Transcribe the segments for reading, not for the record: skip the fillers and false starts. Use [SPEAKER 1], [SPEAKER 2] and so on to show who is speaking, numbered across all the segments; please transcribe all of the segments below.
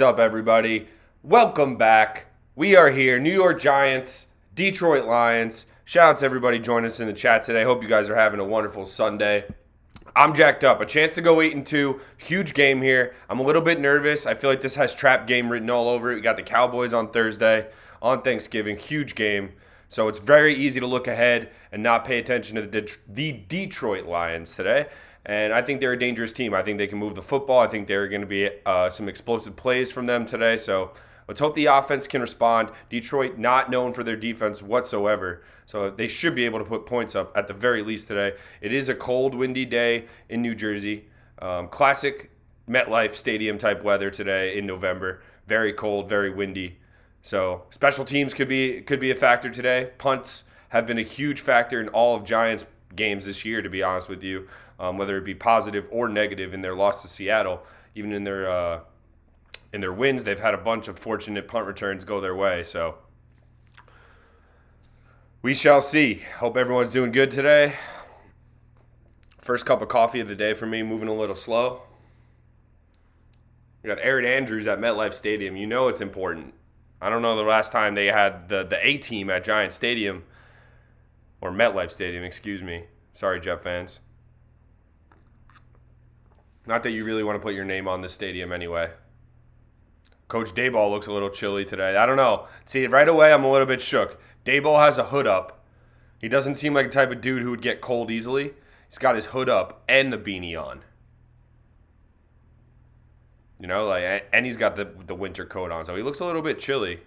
[SPEAKER 1] is up, everybody? Welcome back. We are here, New York Giants, Detroit Lions. Shout out to everybody joining us in the chat today. Hope you guys are having a wonderful Sunday. I'm jacked up. A chance to go 8-2. Huge game here. I'm a little bit nervous. I feel like this has trap game written all over it. We got the Cowboys on Thursday, on Thanksgiving. Huge game. So it's very easy to look ahead and not pay attention to the Detroit Lions today. And I think they're a dangerous team. I think they can move the football. I think there are going to be some explosive plays from them today. So let's hope the offense can respond. Detroit not known for their defense whatsoever. So they should be able to put points up at the very least today. It is a cold, windy day in New Jersey. Classic Metlife Stadium type weather today in November. Very cold, very windy. So special teams could be a factor today. Punts have been a huge factor in all of Giants games this year, to be honest with you. Whether it be positive or negative in their loss to Seattle, even in their wins, they've had a bunch of fortunate punt returns go their way. So we shall see. Hope everyone's doing good today. First cup of coffee of the day for me, moving a little slow. We got Aaron Andrews at Metlife Stadium. You know it's important. I don't know the last time they had the A-team at Giant Stadium, or MetLife Stadium, excuse me. Sorry, Jet fans. Not that you really want to put your name on this stadium anyway. Coach Dayball looks a little chilly today. I don't know. See, right away I'm a little bit shook. Dayball has a hood up. He doesn't seem like the type of dude who would get cold easily. He's got his hood up and the beanie on. You know, and he's got the winter coat on, so he looks a little bit chilly.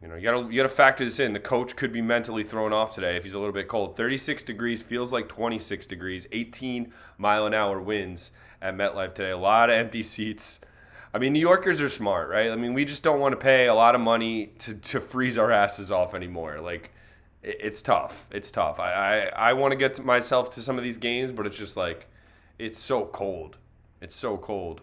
[SPEAKER 1] You know, you gotta factor this in. The coach could be mentally thrown off today if he's a little bit cold. 36 degrees feels like 26 degrees. 18-mile-an-hour winds at MetLife today. A lot of empty seats. I mean, New Yorkers are smart, right? I mean, we just don't want to pay a lot of money to freeze our asses off anymore. Like, it's tough. It's tough. I want to get myself to some of these games, but it's just like, it's so cold. It's so cold.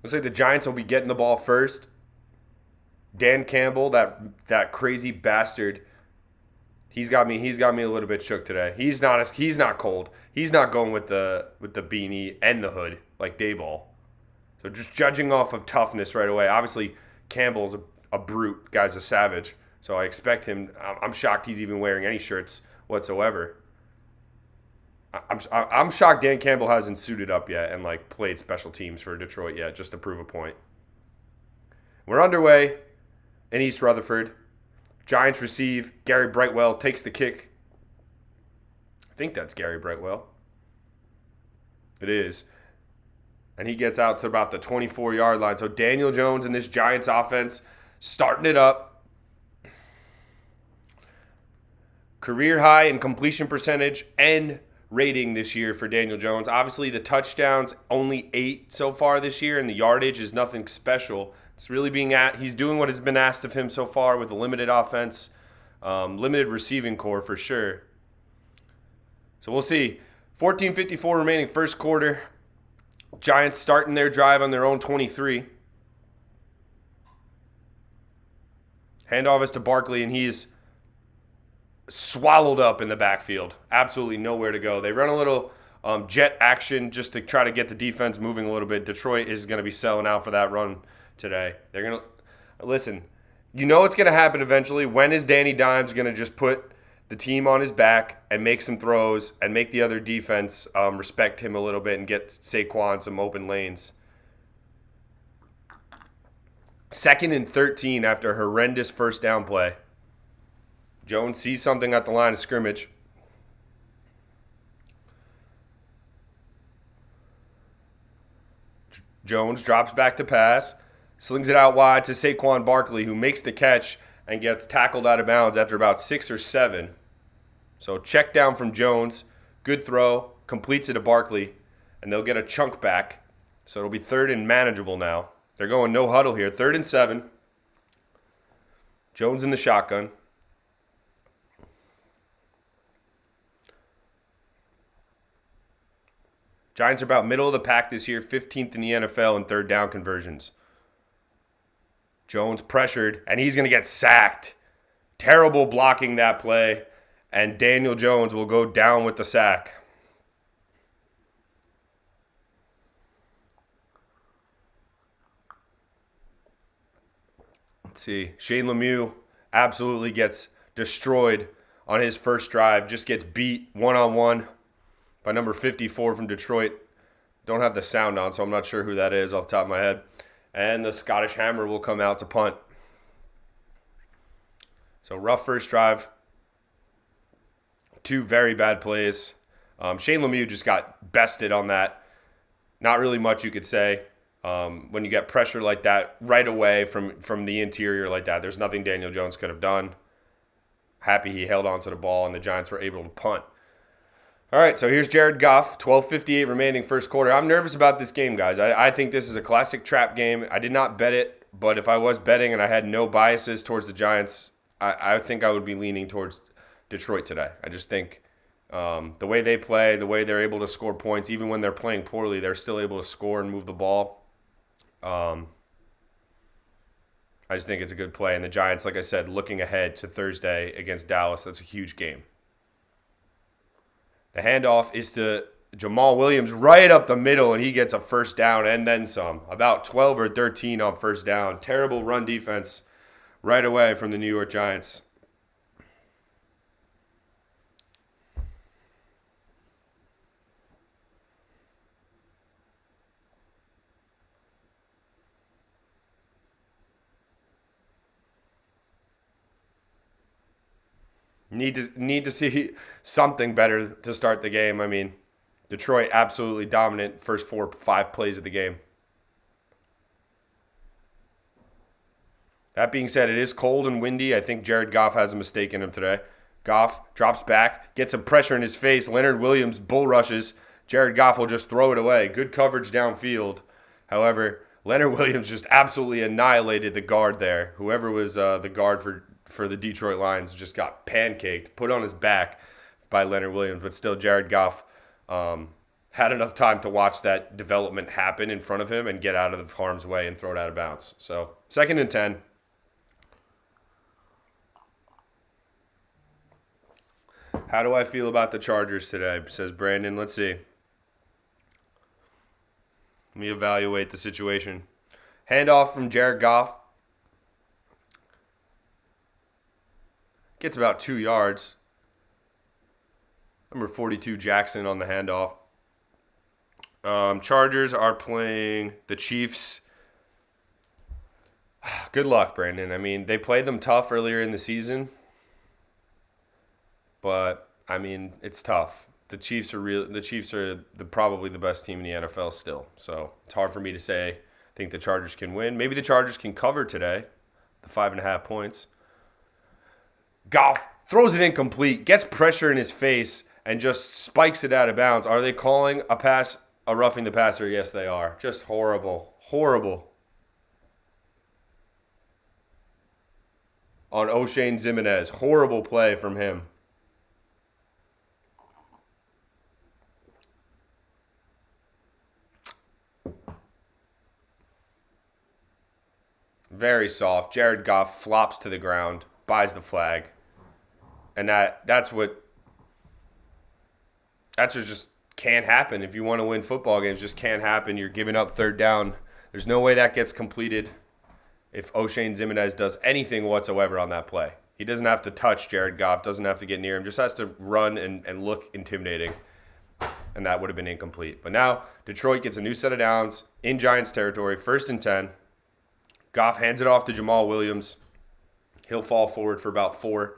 [SPEAKER 1] Looks like the Giants will be getting the ball first. Dan Campbell, that crazy bastard, he's got me a little bit shook today. He's not cold. He's not going with the beanie and the hood like Dayball. So just judging off of toughness right away. Obviously, Campbell's a brute. Guy's a savage. So I expect him. I'm shocked he's even wearing any shirts whatsoever. I'm shocked Dan Campbell hasn't suited up yet and like played special teams for Detroit yet just to prove a point. We're underway in East Rutherford. Giants receive. Gary Brightwell takes the kick. I think that's Gary Brightwell. It is. And he gets out to about the 24-yard line. So Daniel Jones and this Giants offense starting it up. Career high in completion percentage and rating this year for Daniel Jones. Obviously, the touchdowns, only 8 so far this year, and the yardage is nothing special. It's really he's doing what has been asked of him so far with a limited offense, limited receiving core for sure. So we'll see. 14:54 remaining first quarter. Giants starting their drive on their own 23. Handoff is to Barkley, and he's swallowed up in the backfield. Absolutely nowhere to go. They run a little jet action just to try to get the defense moving a little bit. Detroit is going to be selling out for that run today. They're going to listen. You know what's going to happen eventually. When is Danny Dimes going to just put the team on his back and make some throws and make the other defense respect him a little bit and get Saquon some open lanes? 2nd and 13 after a horrendous first down play. Jones sees something at the line of scrimmage. Jones drops back to pass, slings it out wide to Saquon Barkley, who makes the catch and gets tackled out of bounds after about 6 or 7. So check down from Jones. Good throw. Completes it to Barkley, and they'll get a chunk back. So it'll be 3rd and manageable now. They're going no huddle here. 3rd and 7. Jones in the shotgun. Giants are about middle of the pack this year, 15th in the NFL in third down conversions. Jones pressured, and he's going to get sacked. Terrible blocking that play, and Daniel Jones will go down with the sack. Let's see. Shane Lemieux absolutely gets destroyed on his first drive. Just gets beat one-on-one by number 54 from Detroit. Don't have the sound on, so I'm not sure who that is off the top of my head. And the Scottish Hammer will come out to punt. So rough first drive. 2 very bad plays. Shane Lemieux just got bested on that. Not really much you could say. When you get pressure like that right away from the interior like that, there's nothing Daniel Jones could have done. Happy he held onto the ball and the Giants were able to punt. All right, so here's Jared Goff, 12:58 remaining first quarter. I'm nervous about this game, guys. I think this is a classic trap game. I did not bet it, but if I was betting and I had no biases towards the Giants, I think I would be leaning towards Detroit today. I just think the way they play, the way they're able to score points, even when they're playing poorly, they're still able to score and move the ball. I just think it's a good play. And the Giants, like I said, looking ahead to Thursday against Dallas, that's a huge game. The handoff is to Jamal Williams right up the middle, and he gets a first down and then some. About 12 or 13 on first down. Terrible run defense right away from the New York Giants. Need to see something better to start the game. I mean, Detroit absolutely dominant first 4 or 5 plays of the game. That being said, it is cold and windy. I think Jared Goff has a mistake in him today. Goff drops back, gets some pressure in his face. Leonard Williams bull rushes. Jared Goff will just throw it away. Good coverage downfield. However, Leonard Williams just absolutely annihilated the guard there. Whoever was the guard for the Detroit Lions just got pancaked, put on his back by Leonard Williams. But still, Jared Goff had enough time to watch that development happen in front of him and get out of harm's way and throw it out of bounds. So 2nd and 10. How do I feel about the Chargers today? Says Brandon. Let's see. Let me evaluate the situation. Handoff from Jared Goff. Gets about 2 yards. Number 42, Jackson on the handoff. Chargers are playing the Chiefs. Good luck, Brandon. I mean, they played them tough earlier in the season. But, I mean, it's tough. The Chiefs are probably the best team in the NFL still. So, it's hard for me to say I think the Chargers can win. Maybe the Chargers can cover today, the 5.5 points. Goff throws it incomplete, gets pressure in his face, and just spikes it out of bounds. Are they calling a roughing the passer? Yes, they are. Just horrible. Horrible. On O'Shane Ximines. Horrible play from him. Very soft. Jared Goff flops to the ground, buys the flag. And that's what just can't happen. If you want to win football games, just can't happen. You're giving up 3rd down. There's no way that gets completed if O'Shane Ximines does anything whatsoever on that play. He doesn't have to touch Jared Goff, doesn't have to get near him, just has to run and look intimidating. And that would have been incomplete. But now Detroit gets a new set of downs in Giants territory, 1st and 10. Goff hands it off to Jamal Williams. He'll fall forward for about 4.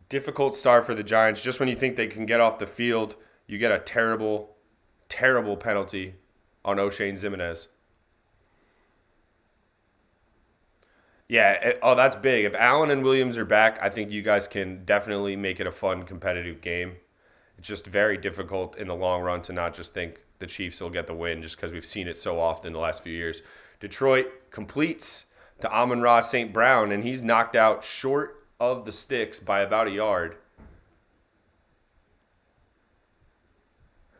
[SPEAKER 1] Difficult start for the Giants. Just when you think they can get off the field, you get a terrible, terrible penalty on O'Shane Ximines. Yeah, that's big. If Allen and Williams are back, I think you guys can definitely make it a fun, competitive game. It's just very difficult in the long run to not just think the Chiefs will get the win just because we've seen it so often the last few years. Detroit completes to Amon-Ra St. Brown, and he's knocked out short of the sticks by about a yard.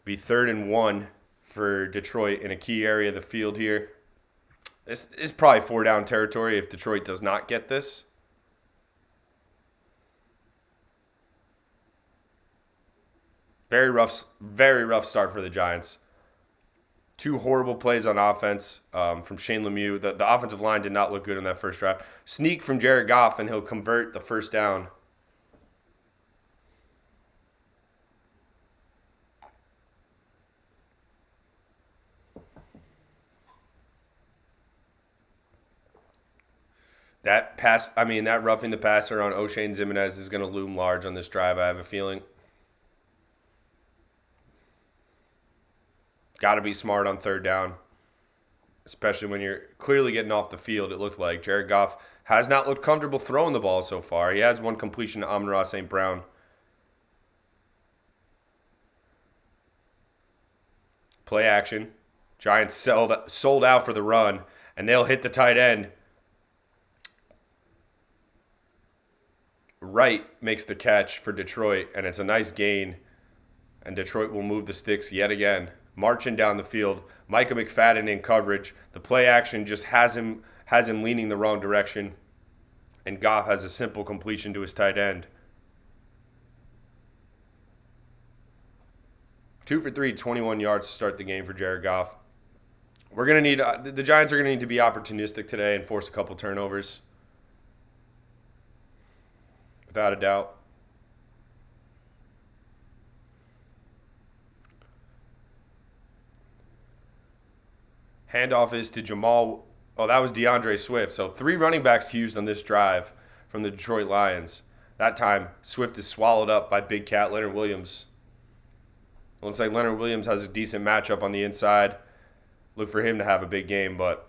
[SPEAKER 1] Be 3rd and 1 for Detroit in a key area of the field here. This is probably 4-down territory if Detroit does not get this. Very rough start for the Giants. Two horrible plays on offense from Shane Lemieux. The offensive line did not look good in that first drive. Sneak from Jared Goff, and he'll convert the first down. That roughing the passer on O'Shane Ximines is going to loom large on this drive, I have a feeling. Got to be smart on third down, especially when you're clearly getting off the field. It looks like Jared Goff has not looked comfortable throwing the ball so far. He has one completion to Amon-Ra St. Brown. Play action. Giants sold out for the run, and they'll hit the tight end. Wright makes the catch for Detroit, and it's a nice gain. And Detroit will move the sticks yet again. Marching down the field. Micah McFadden in coverage. The play action just has him leaning the wrong direction. And Goff has a simple completion to his tight end. 2 for 3, 21 yards to start the game for Jared Goff. The Giants are going to need to be opportunistic today and force a couple turnovers. Without a doubt. Handoff is to Jamal. Oh, that was DeAndre Swift. So 3 running backs used on this drive from the Detroit Lions. That time, Swift is swallowed up by big cat Leonard Williams. It looks like Leonard Williams has a decent matchup on the inside. Look for him to have a big game, but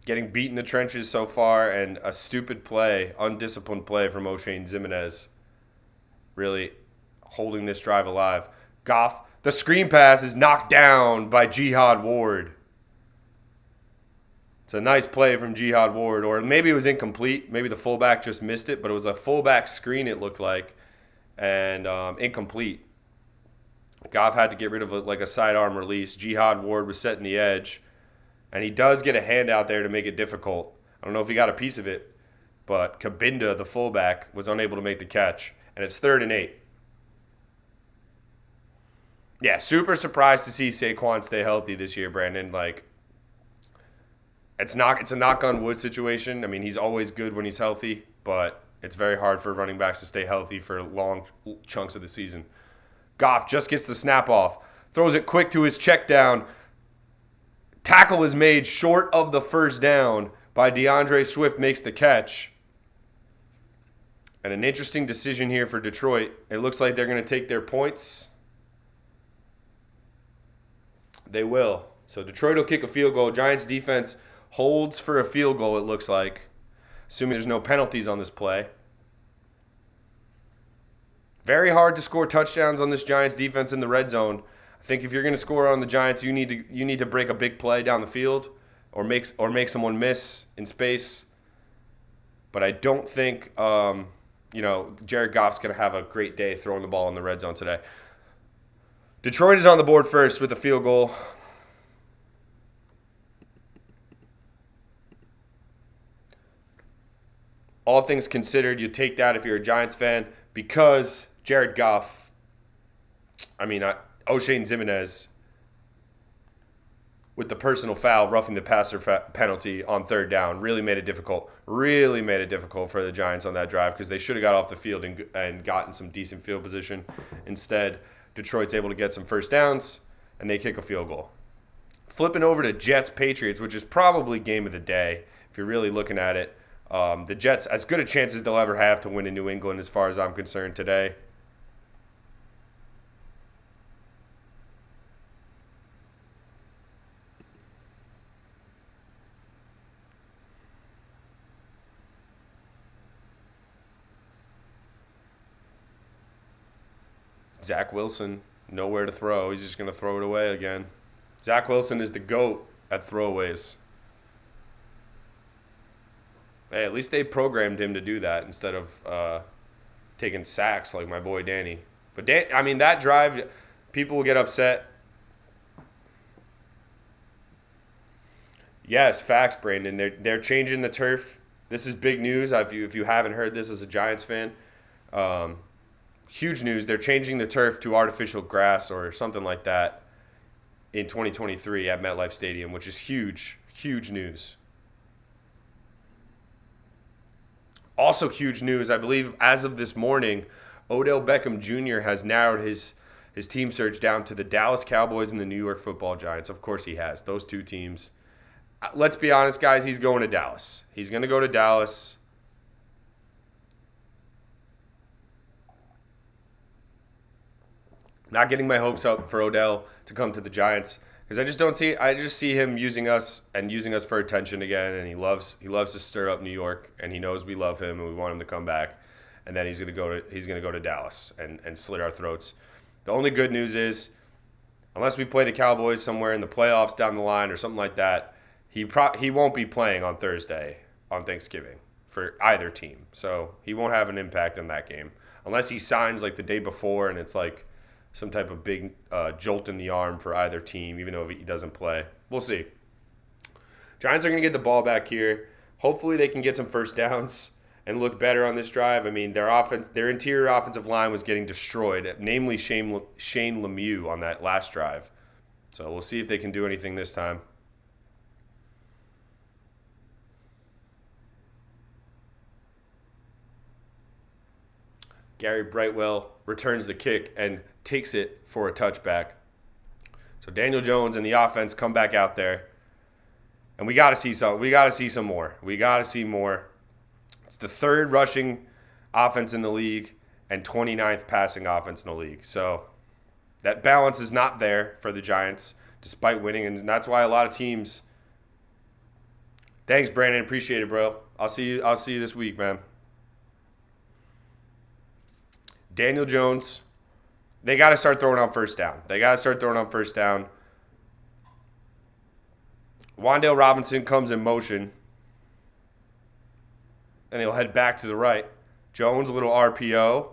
[SPEAKER 1] getting beat in the trenches so far, and a stupid play, undisciplined play from O'Shane Ximines, really holding this drive alive. Goff, the screen pass is knocked down by Jihad Ward. It's a nice play from Jihad Ward, or maybe it was incomplete. Maybe the fullback just missed it, but it was a fullback screen, it looked like, and incomplete. Goff had to get rid of a sidearm release. Jihad Ward was setting the edge. And he does get a hand out there to make it difficult. I don't know if he got a piece of it, but Kabinda, the fullback, was unable to make the catch. And it's 3rd and 8. Yeah, super surprised to see Saquon stay healthy this year, Brandon. It's a knock on wood situation. I mean, he's always good when he's healthy, but it's very hard for running backs to stay healthy for long chunks of the season. Goff just gets the snap off, throws it quick to his check down. Tackle is made short of the first down by DeAndre Swift, makes the catch. And an interesting decision here for Detroit. It looks like they're going to take their points. They will. So Detroit will kick a field goal. Giants defense holds for a field goal, it looks like, assuming there's no penalties on this play. Very hard to score touchdowns on this Giants defense in the red zone. I think if you're going to score on the Giants, you need to break a big play down the field or make someone miss in space. But I don't think Jared Goff's going to have a great day throwing the ball in the red zone today. Detroit is on the board first with a field goal. All things considered, you take that if you're a Giants fan because Jared Goff, O'Shane Ximines with the personal foul, roughing the passer penalty on 3rd down, really made it difficult. Really made it difficult for the Giants on that drive because they should have got off the field and gotten some decent field position. Instead, Detroit's able to get some first downs, and they kick a field goal. Flipping over to Jets-Patriots, which is probably game of the day if you're really looking at it. The Jets, as good a chance as they'll ever have to win in New England as far as I'm concerned today. Zach Wilson, nowhere to throw. He's just going to throw it away again. Zach Wilson is the GOAT at throwaways. Hey, at least they programmed him to do that instead of taking sacks like my boy Danny. But, that drive, people will get upset. Yes, facts, Brandon. They're changing the turf. This is big news. If you haven't heard this as a Giants fan, um, huge news. They're changing the turf to artificial grass or something like that in 2023 at MetLife Stadium, which is huge, huge news. Also huge news, I believe, as of this morning, Odell Beckham Jr. has narrowed his team search down to the Dallas Cowboys and the New York Football Giants. Of course he has. Those two teams. Let's be honest, guys. He's going to Dallas. He's going to go to Dallas. Not getting my hopes up for Odell to come to the Giants because I just see him using us for attention again, and he loves to stir up New York, and he knows we love him and we want him to come back, and then he's going to go to Dallas and slit our throats. The only good news is, unless we play the Cowboys somewhere in the playoffs down the line or something like that, he won't be playing on Thursday on Thanksgiving for either team. So he won't have an impact on that game. Unless he signs like the day before and it's like some type of big jolt in the arm for either team, even though he doesn't play. We'll see. Giants are going to get the ball back here. Hopefully they can get some first downs and look better on this drive. I mean, their interior offensive line was getting destroyed, namely Shane Lemieux on that last drive. So we'll see if they can do anything this time. Gary Brightwell returns the kick and takes it for a touchback. So Daniel Jones and the offense come back out there. And we got to see some. We got to see some more. We got to see more. It's the third rushing offense in the league and 29th passing offense in the league. So that balance is not there for the Giants despite winning, and that's why a lot of teams. Thanks, Brandon. Appreciate it, bro. I'll see you this week, man. Daniel Jones, they got to start throwing on first down. Wan'Dale Robinson comes in motion, and he'll head back to the right. Jones, a little RPO.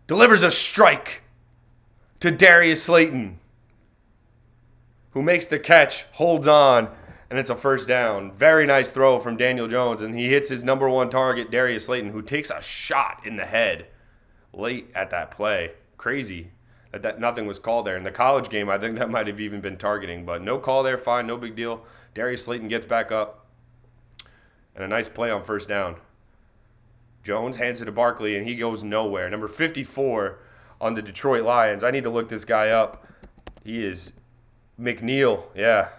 [SPEAKER 1] Delivers a strike to Darius Slayton, who makes the catch, holds on, and it's a first down. Very nice throw from Daniel Jones, and he hits his number one target, Darius Slayton, who takes a shot in the head late at that play. Crazy that nothing was called there. In the college game, I think that might have even been targeting, but no call there, fine, no big deal. Darius Slayton gets back up, and a nice play on first down. Jones hands it to Barkley, and he goes nowhere. Number 54 on the Detroit Lions. I need to look this guy up. He is McNeil, yeah.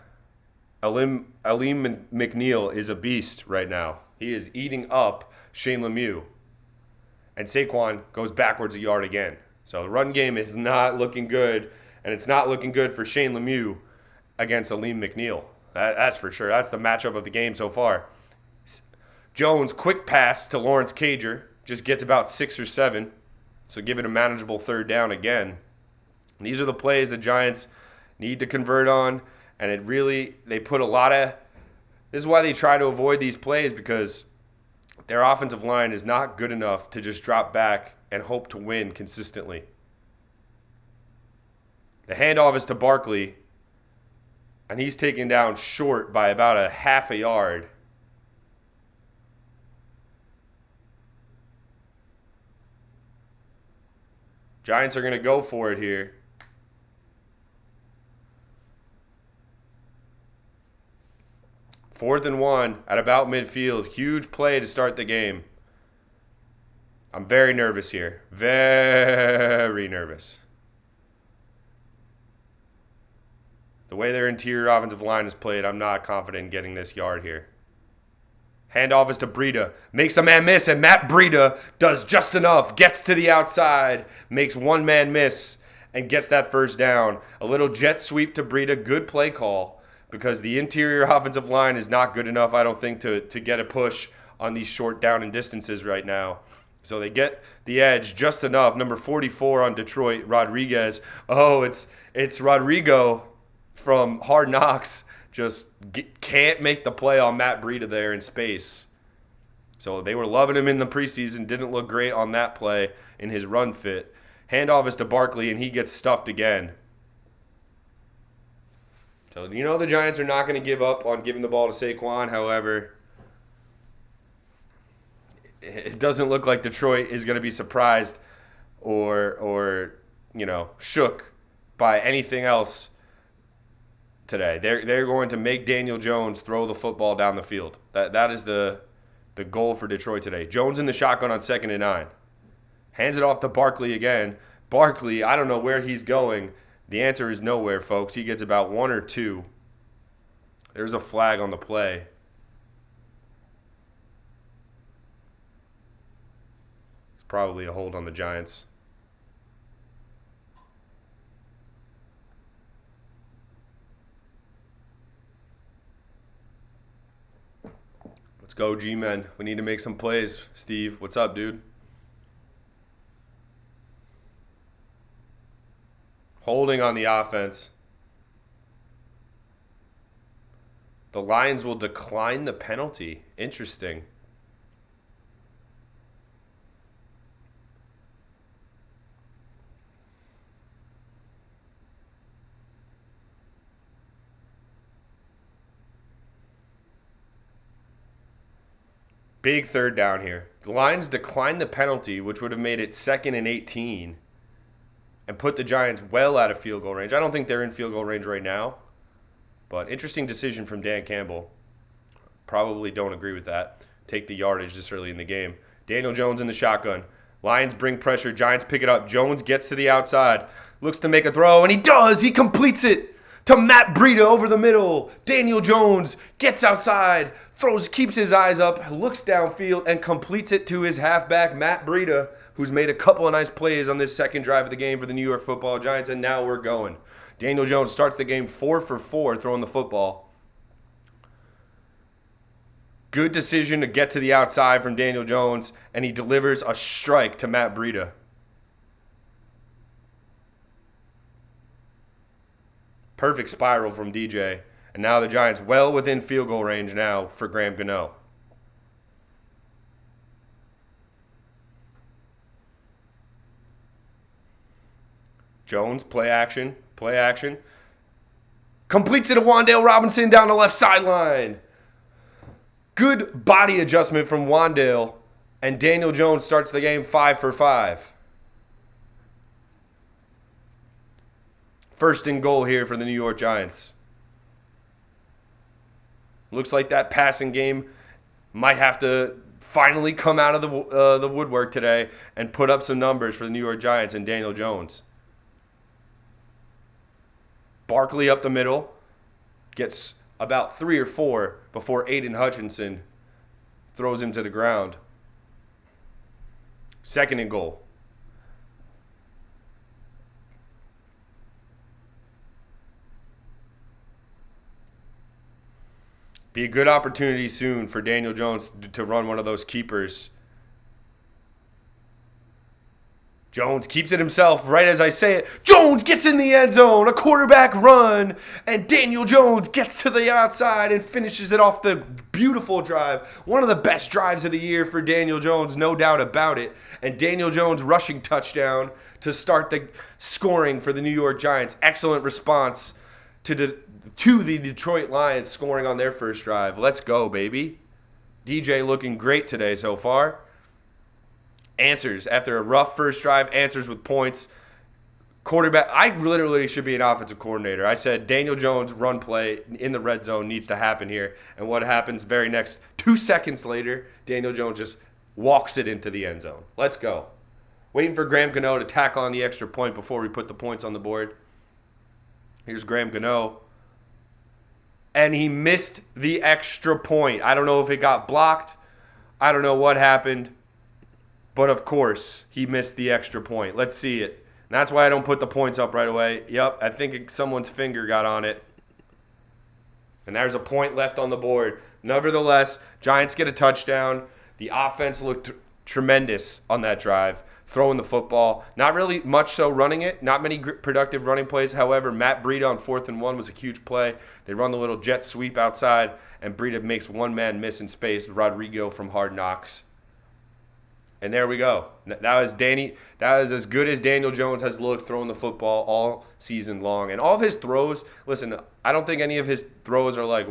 [SPEAKER 1] Aleem McNeil is a beast right now. He is eating up Shane Lemieux. And Saquon goes backwards a yard again. So the run game is not looking good, and it's not looking good for Shane Lemieux against Aleem McNeil. That's for sure. That's the matchup of the game so far. Jones, quick pass to Lawrence Cager, just gets about 6 or 7. So give it a manageable third down again. And these are the plays the Giants need to convert on. And they put a lot of, this is why they try to avoid these plays, because their offensive line is not good enough to just drop back and hope to win consistently. The handoff is to Barkley, and he's taken down short by about a half a yard. Giants are going to go for it here. Fourth and 1 at about midfield. Huge play to start the game. I'm very nervous here. Very nervous. The way their interior offensive line is played, I'm not confident in getting this yard here. Handoff is to Breida. Makes a man miss, and Matt Breida does just enough. Gets to the outside. Makes one man miss, and gets that first down. A little jet sweep to Breida. Good play call, because the interior offensive line is not good enough, I don't think, to get a push on these short down and distances right now. So they get the edge just enough. Number 44 on Detroit, Rodriguez. Oh, it's Rodrigo from Hard Knocks. Just can't make the play on Matt Breida there in space. So they were loving him in the preseason. Didn't look great on that play in his run fit. Handoff is to Barkley, and he gets stuffed again. So, the Giants are not going to give up on giving the ball to Saquon. However, it doesn't look like Detroit is going to be surprised or shook by anything else today. They're going to make Daniel Jones throw the football down the field. That is the goal for Detroit today. Jones in the shotgun on 2nd and 9. Hands it off to Barkley again. Barkley, I don't know where he's going. The answer is nowhere, folks. He gets about 1 or 2. There's a flag on the play. It's probably a hold on the Giants. Let's go, G-Men. We need to make some plays. Steve, what's up, dude? Holding on the offense. The Lions will decline the penalty. Interesting. Big 3rd down here. The Lions declined the penalty, which would have made it 2nd and 18 and put the Giants well out of field goal range. I don't think they're in field goal range right now, but interesting decision from Dan Campbell. Probably don't agree with that. Take the yardage this early in the game. Daniel Jones in the shotgun. Lions bring pressure. Giants pick it up. Jones gets to the outside. Looks to make a throw, and he does. He completes it to Matt Breida over the middle. Daniel Jones gets outside, keeps his eyes up, looks downfield, and completes it to his halfback, Matt Breida, who's made a couple of nice plays on this 2nd drive of the game for the New York Football Giants, and now we're going. Daniel Jones starts the game 4 for 4 throwing the football. Good decision to get to the outside from Daniel Jones, and he delivers a strike to Matt Breida. Perfect spiral from DJ. And now the Giants well within field goal range now for Graham Gano. Jones, play action. Completes it to Wan'Dale Robinson down the left sideline. Good body adjustment from Wan'Dale. And Daniel Jones starts the game 5 for 5. 1st and goal here for the New York Giants. Looks like that passing game might have to finally come out of the woodwork today and put up some numbers for the New York Giants and Daniel Jones. Barkley up the middle. Gets about 3 or 4 before Aiden Hutchinson throws him to the ground. 2nd and goal. Be a good opportunity soon for Daniel Jones to run one of those keepers. Jones keeps it himself right as I say it. Jones gets in the end zone. A quarterback run. And Daniel Jones gets to the outside and finishes it off the beautiful drive. One of the best drives of the year for Daniel Jones, no doubt about it. And Daniel Jones rushing touchdown to start the scoring for the New York Giants. Excellent response to the Detroit Lions scoring on their first drive. Let's go, baby. DJ looking great today so far. Answers after a rough first drive, answers with points. Quarterback, I literally should be an offensive coordinator. I said Daniel Jones run play in the red zone needs to happen here. And what happens very next 2 seconds later, Daniel Jones just walks it into the end zone. Let's go. Waiting for Graham Gano to tack on the extra point before we put the points on the board. Here's Graham Gano. And he missed the extra point. I don't know if it got blocked. I don't know what happened. But, of course, he missed the extra point. Let's see it. And that's why I don't put the points up right away. Yep, I think someone's finger got on it. And there's a point left on the board. Nevertheless, Giants get a touchdown. The offense looked tremendous on that drive, throwing the football. Not really much so running it. Not many productive running plays. However, Matt Breida on 4th and 1 was a huge play. They run the little jet sweep outside, and Breida makes one man miss in space. Rodrigo from Hard Knocks. And there we go. That was Danny. That is as good as Daniel Jones has looked throwing the football all season long. And all of his throws, listen, I don't think any of his throws are like,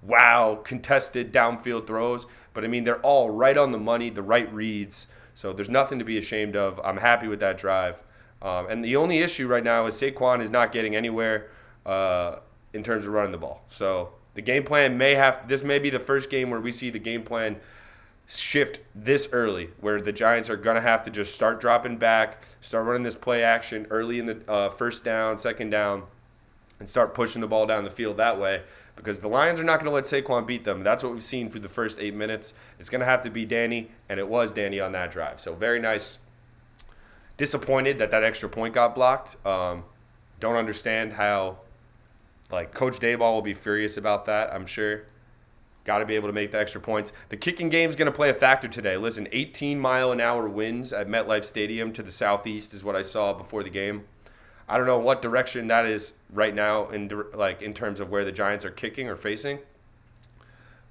[SPEAKER 1] wow, contested downfield throws. But, I mean, they're all right on the money, the right reads. So there's nothing to be ashamed of. I'm happy with that drive. And the only issue right now is Saquon is not getting anywhere in terms of running the ball. So the game plan this may be the first game where we see the game plan shift this early, where the Giants are going to have to just start dropping back, start running this play action early in the first down, second down, and start pushing the ball down the field that way, because the Lions are not going to let Saquon beat them. That's what we've seen for the first 8 minutes. It's going to have to be Danny, and it was Danny on that drive. So very nice. Disappointed that extra point got blocked. Don't understand how, Coach Dayball will be furious about that, I'm sure. Got to be able to make the extra points. The kicking game is going to play a factor today. Listen, 18-mile-an-hour winds at MetLife Stadium to the southeast is what I saw before the game. I don't know what direction that is right now in terms of where the Giants are kicking or facing.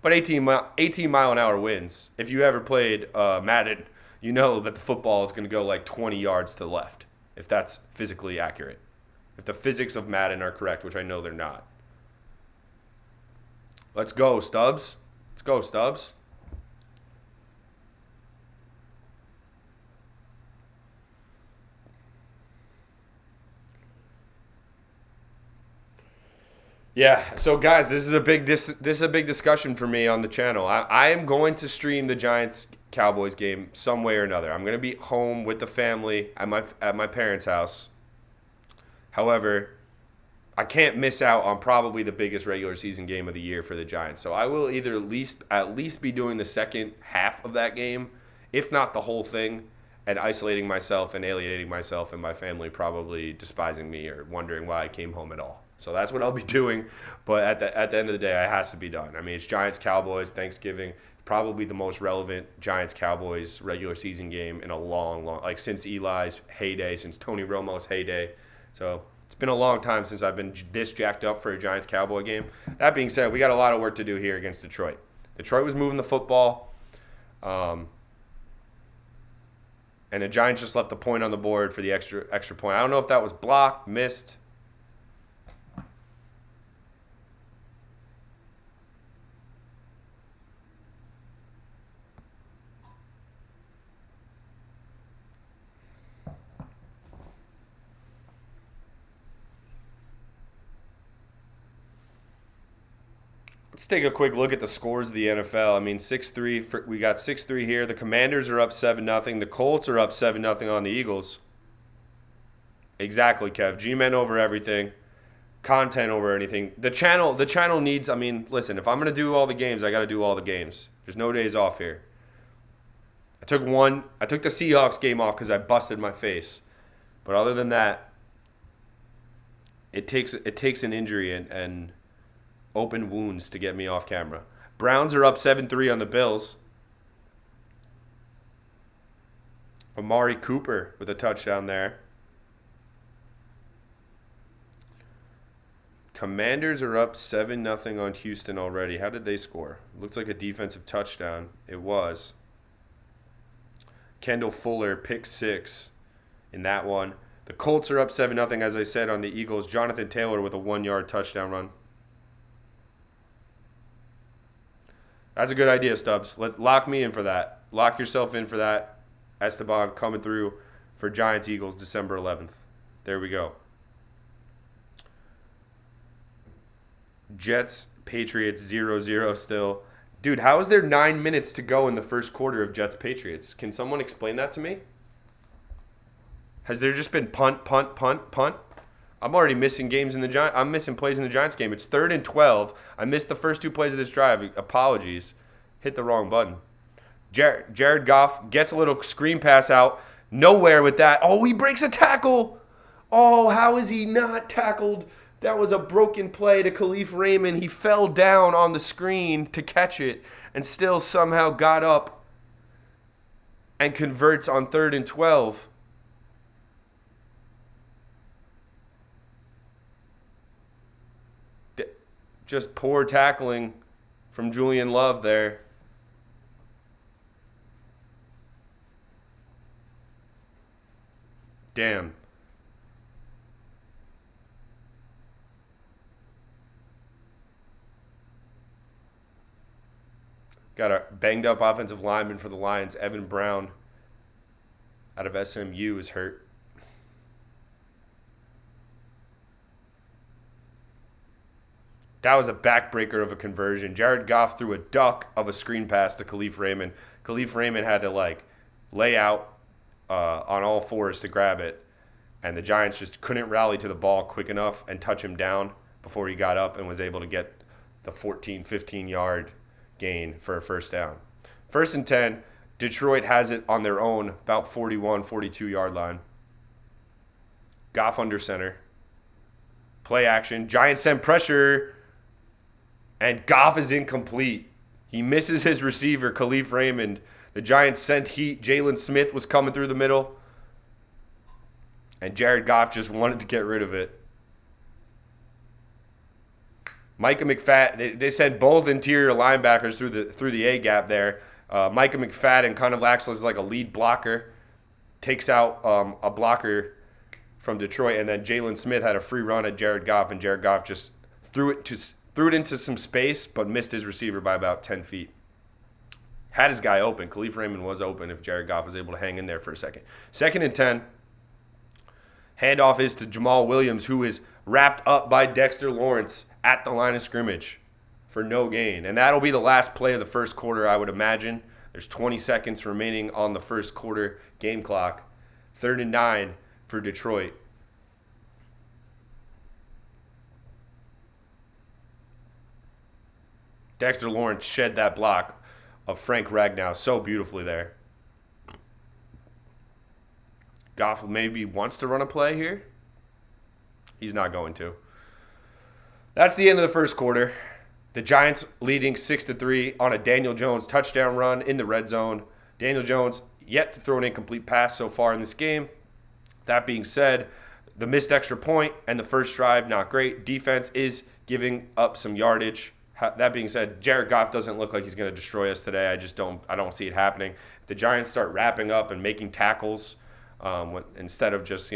[SPEAKER 1] But 18-mile-an-hour winds. If you ever played Madden, you know that the football is going to go 20 yards to the left, if that's physically accurate. If the physics of Madden are correct, which I know they're not. Let's go, Stubbs. Let's go, Stubbs. Yeah, so guys, this is a big discussion for me on the channel. I am going to stream the Giants-Cowboys game some way or another. I'm going to be home with the family at my parents' house. However, I can't miss out on probably the biggest regular season game of the year for the Giants. So I will either at least be doing the second half of that game, if not the whole thing, and isolating myself and alienating myself and my family, probably despising me or wondering why I came home at all. So that's what I'll be doing. But at the end of the day, it has to be done. I mean, it's Giants-Cowboys, Thanksgiving, probably the most relevant Giants-Cowboys regular season game in a long, since Eli's heyday, since Tony Romo's heyday. So it's been a long time since I've been this jacked up for a Giants-Cowboy game. That being said, we got a lot of work to do here against Detroit. Detroit was moving the football, and the Giants just left the point on the board for the extra point. I don't know if that was blocked, missed. Let's take a quick look at the scores of the NFL. I mean, 6-3. We got 6-3 here. The Commanders are up 7-0. The Colts are up 7-0 on the Eagles. Exactly, Kev. G-Men over everything. Content over anything. The channel needs, I mean, listen, if I'm going to do all the games, I got to do all the games. There's no days off here. I took the Seahawks game off because I busted my face. But other than that, it takes an injury and open wounds to get me off camera. Browns are up 7-3 on the Bills. Amari Cooper with a touchdown there. Commanders are up 7-0 on Houston already. How did they score? Looks like a defensive touchdown. It was. Kendall Fuller, pick 6 in that one. The Colts are up 7-0, as I said, on the Eagles. Jonathan Taylor with a 1-yard touchdown run. That's a good idea, Stubbs. Lock me in for that. Lock yourself in for that. Esteban coming through for Giants-Eagles December 11th. There we go. Jets-Patriots 0-0 still. Dude, how is there 9 minutes to go in the first quarter of Jets-Patriots? Can someone explain that to me? Has there just been punt, punt, punt, punt? I'm already missing games in the Giants. I'm missing plays in the Giants game. It's 3rd and 12. I missed the first 2 plays of this drive. Apologies. Hit the wrong button. Jared Goff gets a little screen pass out. Nowhere with that. Oh, he breaks a tackle. Oh, how is he not tackled? That was a broken play to Khalif Raymond. He fell down on the screen to catch it and still somehow got up and converts on 3rd and 12. Just poor tackling from Julian Love there. Damn. Got a banged up offensive lineman for the Lions. Evan Brown out of SMU is hurt. That was a backbreaker of a conversion. Jared Goff threw a duck of a screen pass to Khalif Raymond. Khalif Raymond had to lay out on all fours to grab it, and the Giants just couldn't rally to the ball quick enough and touch him down before he got up and was able to get the 14, 15-yard gain for a first down. 1st and 10, Detroit has it on their own, about 41, 42-yard line. Goff under center. Play action. Giants send pressure, and Goff is incomplete. He misses his receiver, Khalif Raymond. The Giants sent heat. Jalen Smith was coming through the middle, and Jared Goff just wanted to get rid of it. Micah McFadden, they sent both interior linebackers through the A gap there. Micah McFadden kind of acts as like a lead blocker, takes out a blocker from Detroit, and then Jalen Smith had a free run at Jared Goff, and Jared Goff just threw it into some space, but missed his receiver by about 10 feet. Had his guy open. Khalif Raymond was open if Jared Goff was able to hang in there for a second. 2nd and 10. Handoff is to Jamal Williams, who is wrapped up by Dexter Lawrence at the line of scrimmage for no gain. And that'll be the last play of the first quarter, I would imagine. There's 20 seconds remaining on the first quarter game clock. 3rd and 9 for Detroit. Dexter Lawrence shed that block of Frank Ragnow so beautifully there. Goff maybe wants to run a play here. He's not going to. That's the end of the first quarter. The Giants leading 6-3 on a Daniel Jones touchdown run in the red zone. Daniel Jones yet to throw an incomplete pass so far in this game. That being said, the missed extra point and the first drive, not great. Defense is giving up some yardage. That being said, Jared Goff doesn't look like he's going to destroy us today. I don't see it happening. If the Giants start wrapping up and making tackles instead of just,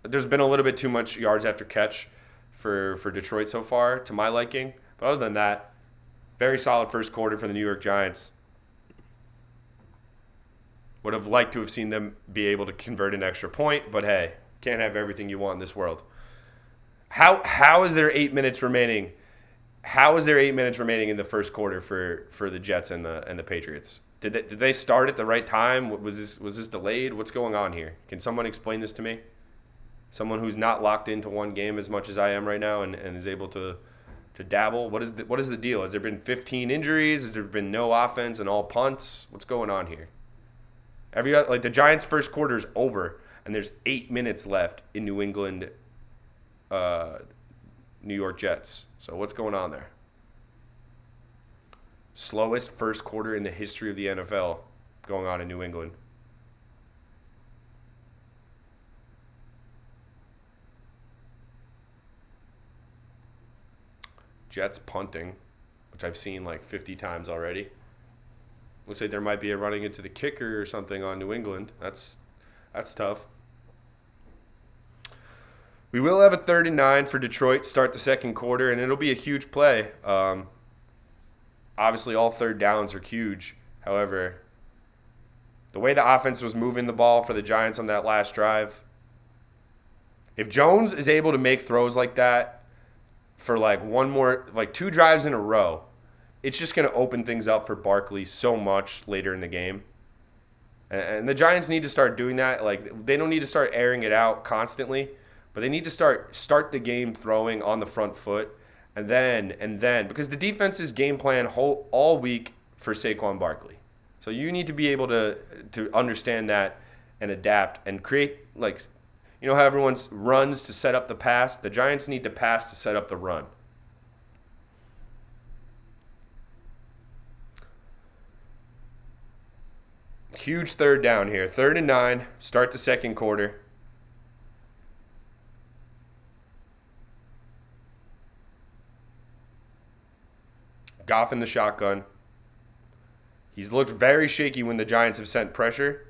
[SPEAKER 1] there's been a little bit too much yards after catch for Detroit so far, to my liking. But other than that, very solid first quarter for the New York Giants. Would have liked to have seen them be able to convert an extra point, but hey, can't have everything you want in this world. How is there 8 minutes remaining? How is there 8 minutes remaining in the first quarter for the Jets and the Patriots? Did they start at the right time? Was this delayed? What's going on here? Can someone explain this to me? Someone who's not locked into one game as much as I am right now and is able to dabble. What is the deal? Has there been 15 injuries? Has there been no offense and all punts? What's going on here? The Giants' first quarter is over, and there's 8 minutes left in New England, New York Jets. So what's going on there? Slowest first quarter in the history of the NFL going on in New England. Jets punting, which I've seen like 50 times already. Looks like there might be a running into the kicker or something on New England. That's tough. We will have a 3rd and 9 for Detroit start the second quarter, and it'll be a huge play. Obviously, all third downs are huge. However, the way the offense was moving the ball for the Giants on that last drive, if Jones is able to make throws like that for two drives in a row, it's just going to open things up for Barkley so much later in the game. And the Giants need to start doing that. They don't need to start airing it out constantly, but they need to start the game throwing on the front foot, and then because the defense's game plan all week for Saquon Barkley. So you need to be able to understand that and adapt and create, how everyone runs to set up the pass. The Giants need to pass to set up the run. Huge 3rd down here. 3rd and 9. Start the second quarter. Goff in the shotgun. He's looked very shaky when the Giants have sent pressure.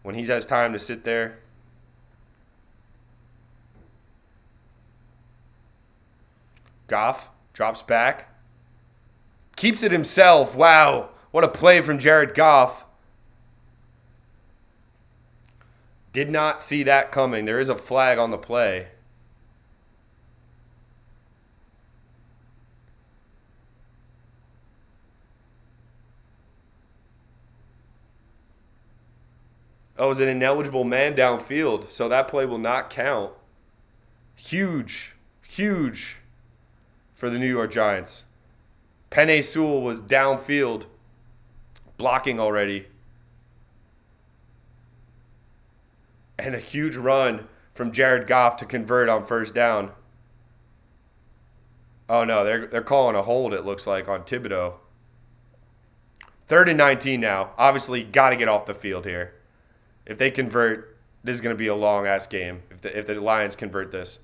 [SPEAKER 1] when he has time to sit there. Goff drops back. Keeps it himself. Wow. What a play from Jared Goff. Did not see that coming. There is a flag on the play. Oh, it was an ineligible man downfield, so that play will not count. Huge, huge for the New York Giants. Penei Sewell was downfield, blocking already. And a huge run from Jared Goff to convert on first down. Oh no, they're calling a hold, it looks like, on Thibodeau. 3rd and 19 now. Obviously, got to get off the field here. If they convert, this is going to be a long-ass game if the Lions convert this.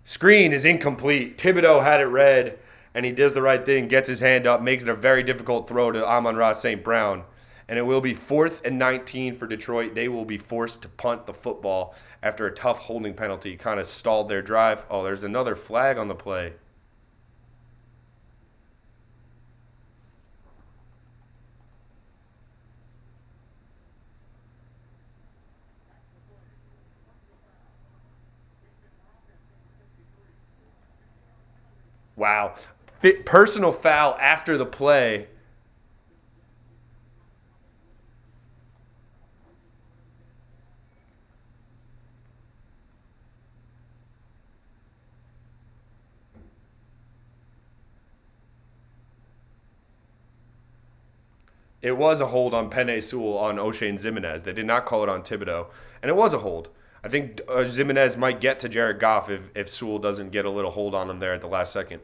[SPEAKER 1] Screen is incomplete. Thibodeau had it read, and he does the right thing, gets his hand up, makes it a very difficult throw to Amon-Ra St. Brown. And it will be 4th and 19 for Detroit. They will be forced to punt the football after a tough holding penalty kind of stalled their drive. Oh, there's another flag on the play. Wow. Personal foul after the play. It was a hold on Penei Sewell on O'Shane Ximines. They did not call it on Thibodeau. And it was a hold. I think Ximines might get to Jared Goff if Sewell doesn't get a little hold on him there at the last second.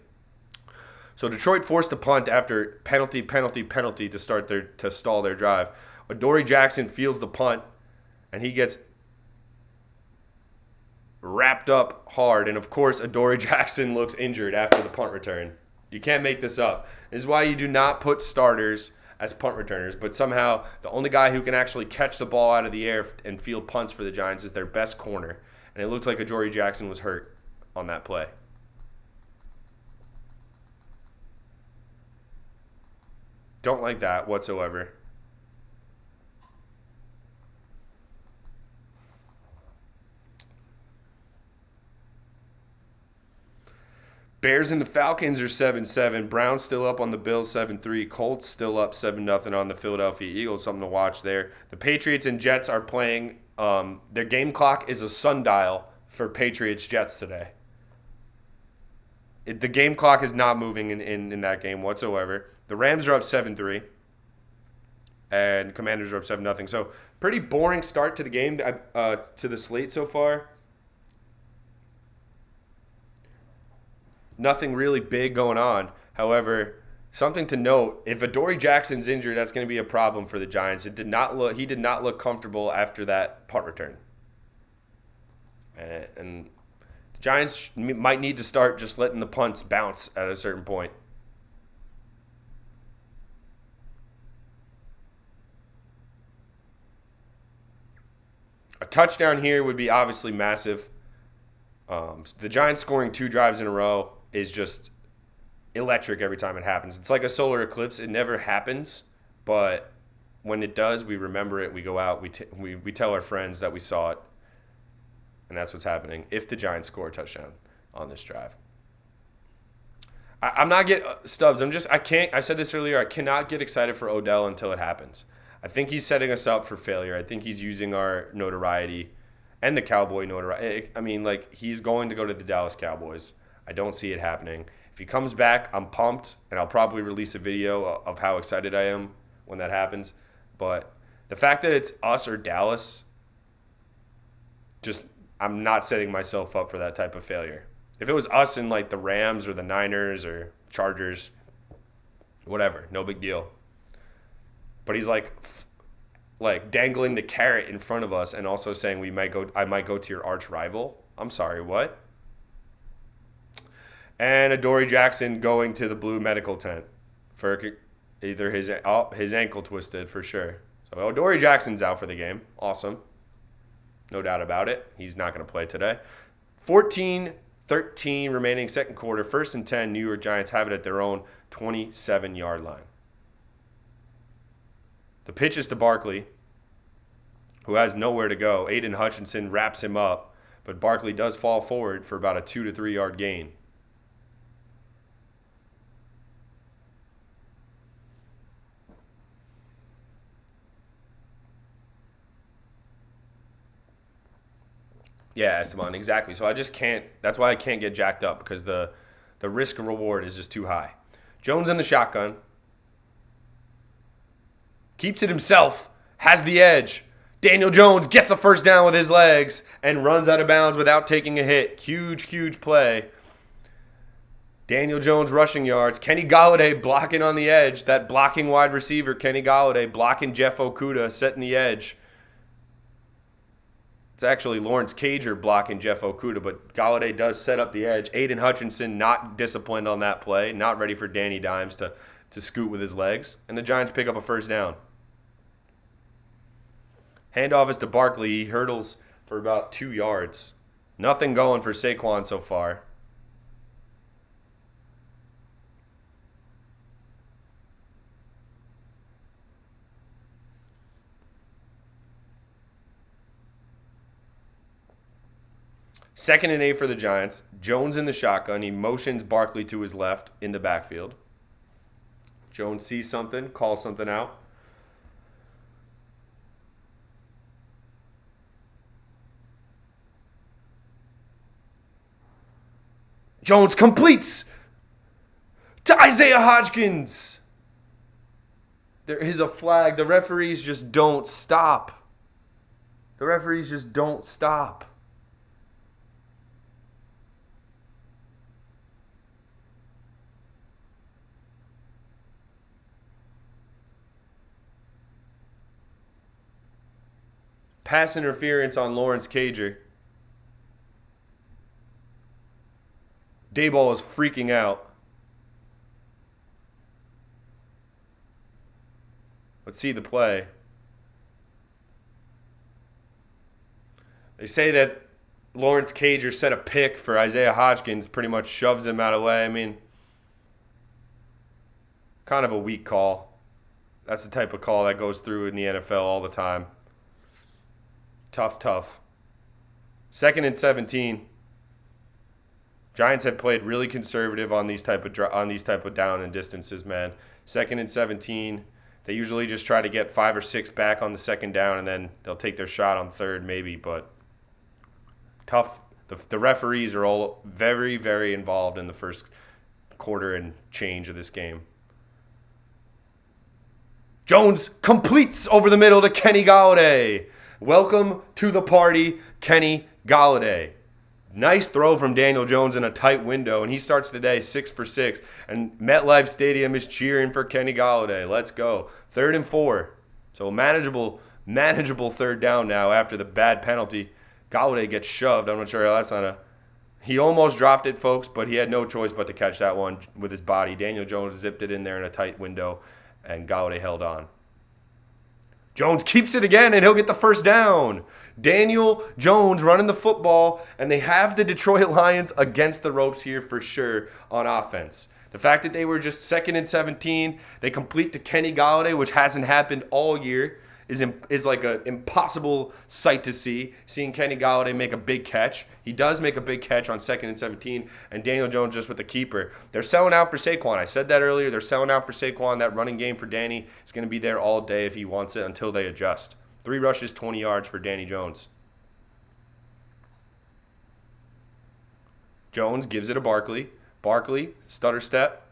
[SPEAKER 1] So Detroit forced to punt after penalty to stall their drive. Adoree Jackson fields the punt, and he gets wrapped up hard. And, of course, Adoree Jackson looks injured after the punt return. You can't make this up. This is why you do not put starters as punt returners, but somehow the only guy who can actually catch the ball out of the air and field punts for the Giants is their best corner. And it looks like Adoree Jackson was hurt on that play. Don't like that whatsoever. Bears and the Falcons are 7-7. Browns still up on the Bills 7-3. Colts still up 7-0 on the Philadelphia Eagles. Something to watch there. The Patriots and Jets are playing. Their game clock is a sundial for Patriots-Jets today. The game clock is not moving in that game whatsoever. The Rams are up 7-3. And Commanders are up 7-0. So pretty boring start to the game, to the slate so far. Nothing really big going on. However, something to note, if Adoree Jackson's injured, that's going to be a problem for the Giants. He did not look comfortable after that punt return. And the Giants might need to start just letting the punts bounce at a certain point. A touchdown here would be obviously massive. The Giants scoring 2 drives in a row is just electric every time it happens. It's like a solar eclipse. It never happens, but when it does, we remember it. We go out. We tell our friends that we saw it, and that's what's happening if the Giants score a touchdown on this drive. I'm not getting Stubbs. I can't. I said this earlier. I cannot get excited for Odell until it happens. I think he's setting us up for failure. I think he's using our notoriety and the Cowboy notoriety. I mean, like, he's going to go to the Dallas Cowboys. I don't see it happening. If he comes back, I'm pumped, and I'll probably release a video of how excited I am when that happens. But the fact that it's us or Dallas, I'm not setting myself up for that type of failure. If it was us and, like, the Rams or the Niners or Chargers, whatever, no big deal. But he's like dangling the carrot in front of us and also saying I might go to your arch rival. I'm sorry, what? And Adoree Jackson going to the blue medical tent for either his ankle twisted for sure. So Dory Jackson's out for the game. Awesome. No doubt about it. He's not going to play today. 14-13 remaining second quarter. 1st and 10. New York Giants have it at their own 27-yard line. The pitch is to Barkley, who has nowhere to go. Aiden Hutchinson wraps him up, but Barkley does fall forward for about a 2 to 3 yard gain. Yeah, Esteban, exactly. So I just can't. That's why I can't get jacked up, because the risk reward is just too high. Jones in the shotgun. Keeps it himself. Has the edge. Daniel Jones gets a first down with his legs and runs out of bounds without taking a hit. Huge, huge play. Daniel Jones rushing yards. Kenny Golladay blocking on the edge. That blocking wide receiver, Kenny Golladay, blocking Jeff Okudah, setting the edge. It's actually Lawrence Cager blocking Jeff Okudah, but Golladay does set up the edge. Aiden Hutchinson not disciplined on that play, not ready for Danny Dimes to scoot with his legs. And the Giants pick up a first down. Handoff is to Barkley. He hurdles for about 2 yards. Nothing going for Saquon so far. Second and 8 for the Giants. Jones in the shotgun. He motions Barkley to his left in the backfield. Jones sees something, calls something out. Jones completes to Isaiah Hodgins. There is a flag. The referees just don't stop. The referees just don't stop. Pass interference on Lawrence Cager. Dayball is freaking out. Let's see the play. They say that Lawrence Cager set a pick for Isaiah Hodgins, pretty much shoves him out of the way. I mean, kind of a weak call. That's the type of call that goes through in the NFL all the time. Tough. 2nd and 17. Giants have played really conservative on these type of down and distances, man. 2nd and 17. They usually just try to get 5 or 6 back on the second down, and then they'll take their shot on third maybe, but tough. The referees are all very, very involved in the first quarter and change of this game. Jones completes over the middle to Kenny Golladay. Welcome to the party, Kenny Golladay. Nice throw from Daniel Jones in a tight window, and he starts the day 6 for 6. And Metlife Stadium is cheering for Kenny Golladay. Let's go. 3rd and 4. So manageable third down now after the bad penalty. Golladay gets shoved. I'm not sure how that's not a... He almost dropped it, folks, but he had no choice but to catch that one with his body. Daniel Jones zipped it in there in a tight window, and Golladay held on. Jones keeps it again, and he'll get the first down. Daniel Jones running the football, and they have the Detroit Lions against the ropes here for sure on offense. The fact that they were just 2nd and 17, they complete to Kenny Golladay, which hasn't happened all year, is like an impossible sight to see. Seeing Kenny Golladay make a big catch. He does make a big catch on 2nd and 17, and Daniel Jones just with the keeper. They're selling out for Saquon. I said that earlier. They're selling out for Saquon. That running game for Danny is going to be there all day if he wants it until they adjust. 3 rushes, 20 yards for Danny Jones. Jones gives it to Barkley. Barkley, stutter step,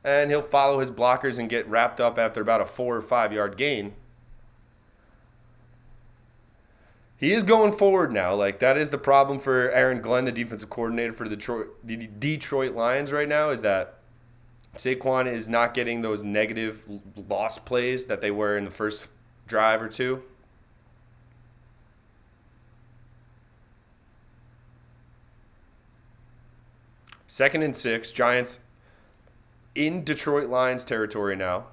[SPEAKER 1] and he'll follow his blockers and get wrapped up after about a 4 or 5 yard gain. He is going forward now. Like, that is the problem for Aaron Glenn, the defensive coordinator for the Detroit Lions right now, is that Saquon is not getting those negative loss plays that they were in the first drive or two. Second and 6, Giants in Detroit Lions territory now.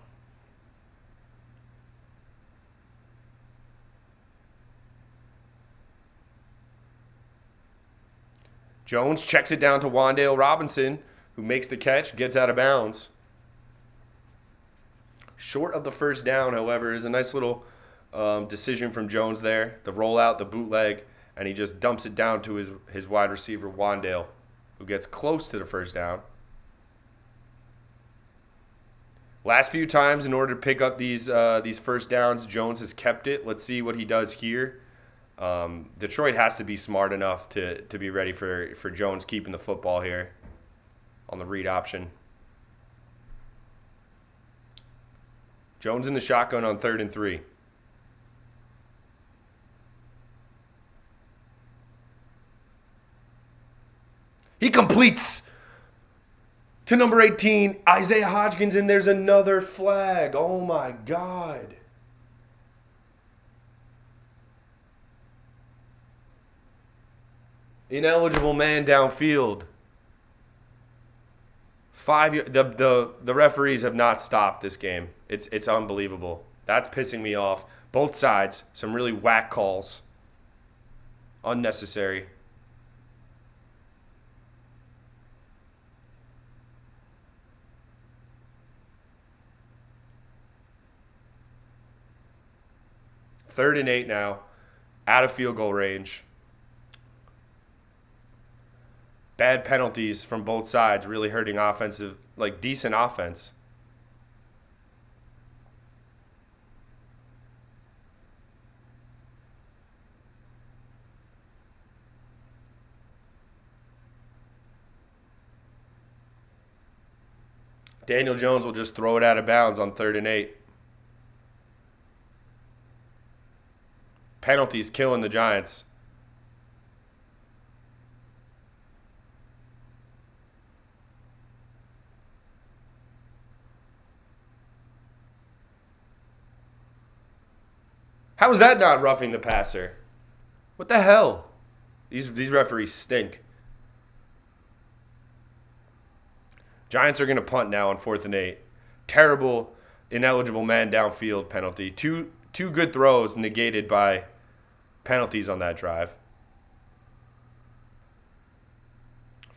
[SPEAKER 1] Jones checks it down to Wan'Dale Robinson, who makes the catch, gets out of bounds. Short of the first down, however, is a nice little decision from Jones there. The rollout, the bootleg, and he just dumps it down to his wide receiver, Wan'Dale, who gets close to the first down. Last few times, in order to pick up these first downs, Jones has kept it. Let's see what he does here. Detroit has to be smart enough to be ready for Jones keeping the football here on the read option. Jones in the shotgun on 3rd and 3. He completes to number 18, Isaiah Hodgkins, and there's another flag. Oh, my God. Ineligible man downfield. The referees have not stopped this game. It's unbelievable. That's pissing me off. Both sides, some really whack calls. Unnecessary. Third and 8 now, out of field goal range. Bad penalties from both sides, really hurting decent offense. Daniel Jones will just throw it out of bounds on 3rd and 8. Penalties killing the Giants. How is that not roughing the passer? What the hell? These referees stink. Giants are going to punt now on 4th and 8. Terrible, ineligible man downfield penalty. Two good throws negated by penalties on that drive.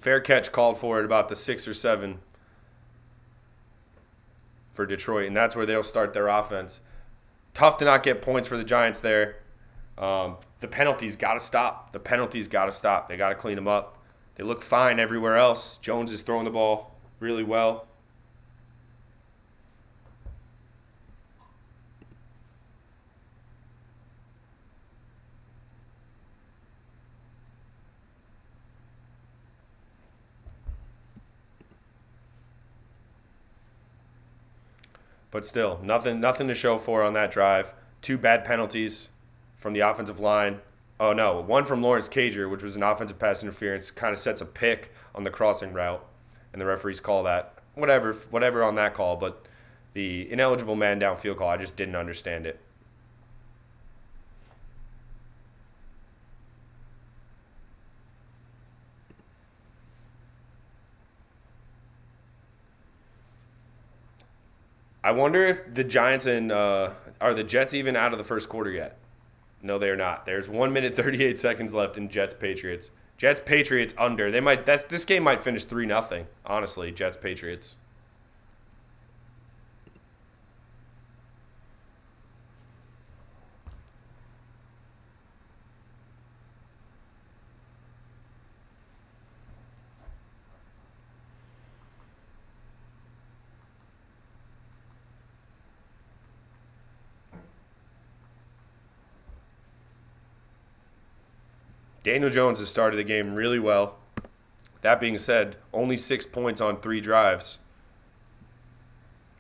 [SPEAKER 1] Fair catch called for at about the 6 or 7 for Detroit, and that's where they'll start their offense. Tough to not get points for the Giants there. The penalties got to stop. They got to clean them up. They look fine everywhere else. Jones is throwing the ball really well. But still, nothing to show for on that drive. 2 bad penalties from the offensive line. Oh, no, one from Lawrence Cager, which was an offensive pass interference, kind of sets a pick on the crossing route, and the referees call that. Whatever on that call, but the ineligible man downfield call, I just didn't understand it. I wonder if the Giants are the Jets even out of the first quarter yet? No, they are not. There's 1 minute 38 seconds left in Jets-Patriots. Jets-Patriots under. This game might finish 3-0, honestly, Jets-Patriots. Daniel Jones has started the game really well. That being said, only 6 points on 3 drives.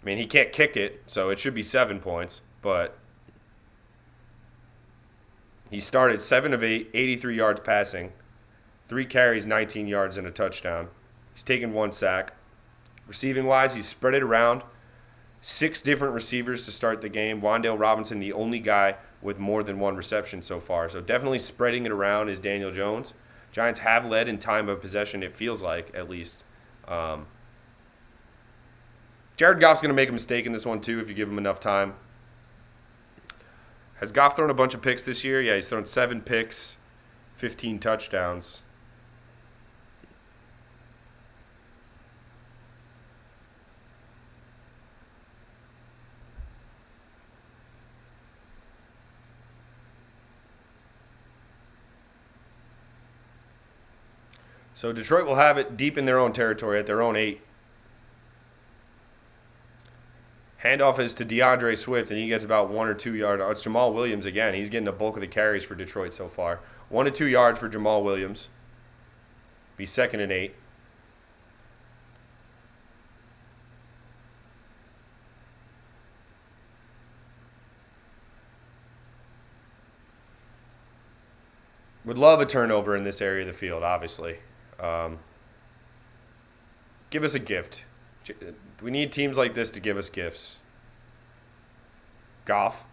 [SPEAKER 1] I mean, he can't kick it, so it should be 7 points, but he started 7 of 8, 83 yards passing, 3 carries, 19 yards, and a touchdown. He's taken 1 sack. Receiving-wise, he's spread it around. 6 different receivers to start the game. Wan'Dale Robinson, the only guy with more than 1 reception so far. So definitely spreading it around is Daniel Jones. Giants have led in time of possession, it feels like, at least. Jared Goff's going to make a mistake in this one, too, if you give him enough time. Has Goff thrown a bunch of picks this year? Yeah, he's thrown 7 picks, 15 touchdowns. So Detroit will have it deep in their own territory at their own 8. Handoff is to DeAndre Swift, and he gets about 1 or 2 yards. Oh, it's Jamal Williams again. He's getting the bulk of the carries for Detroit so far. 1 to 2 yards for Jamal Williams. Be 2nd and 8. Would love a turnover in this area of the field, obviously. Give us a gift. We need teams like this to give us gifts. Goff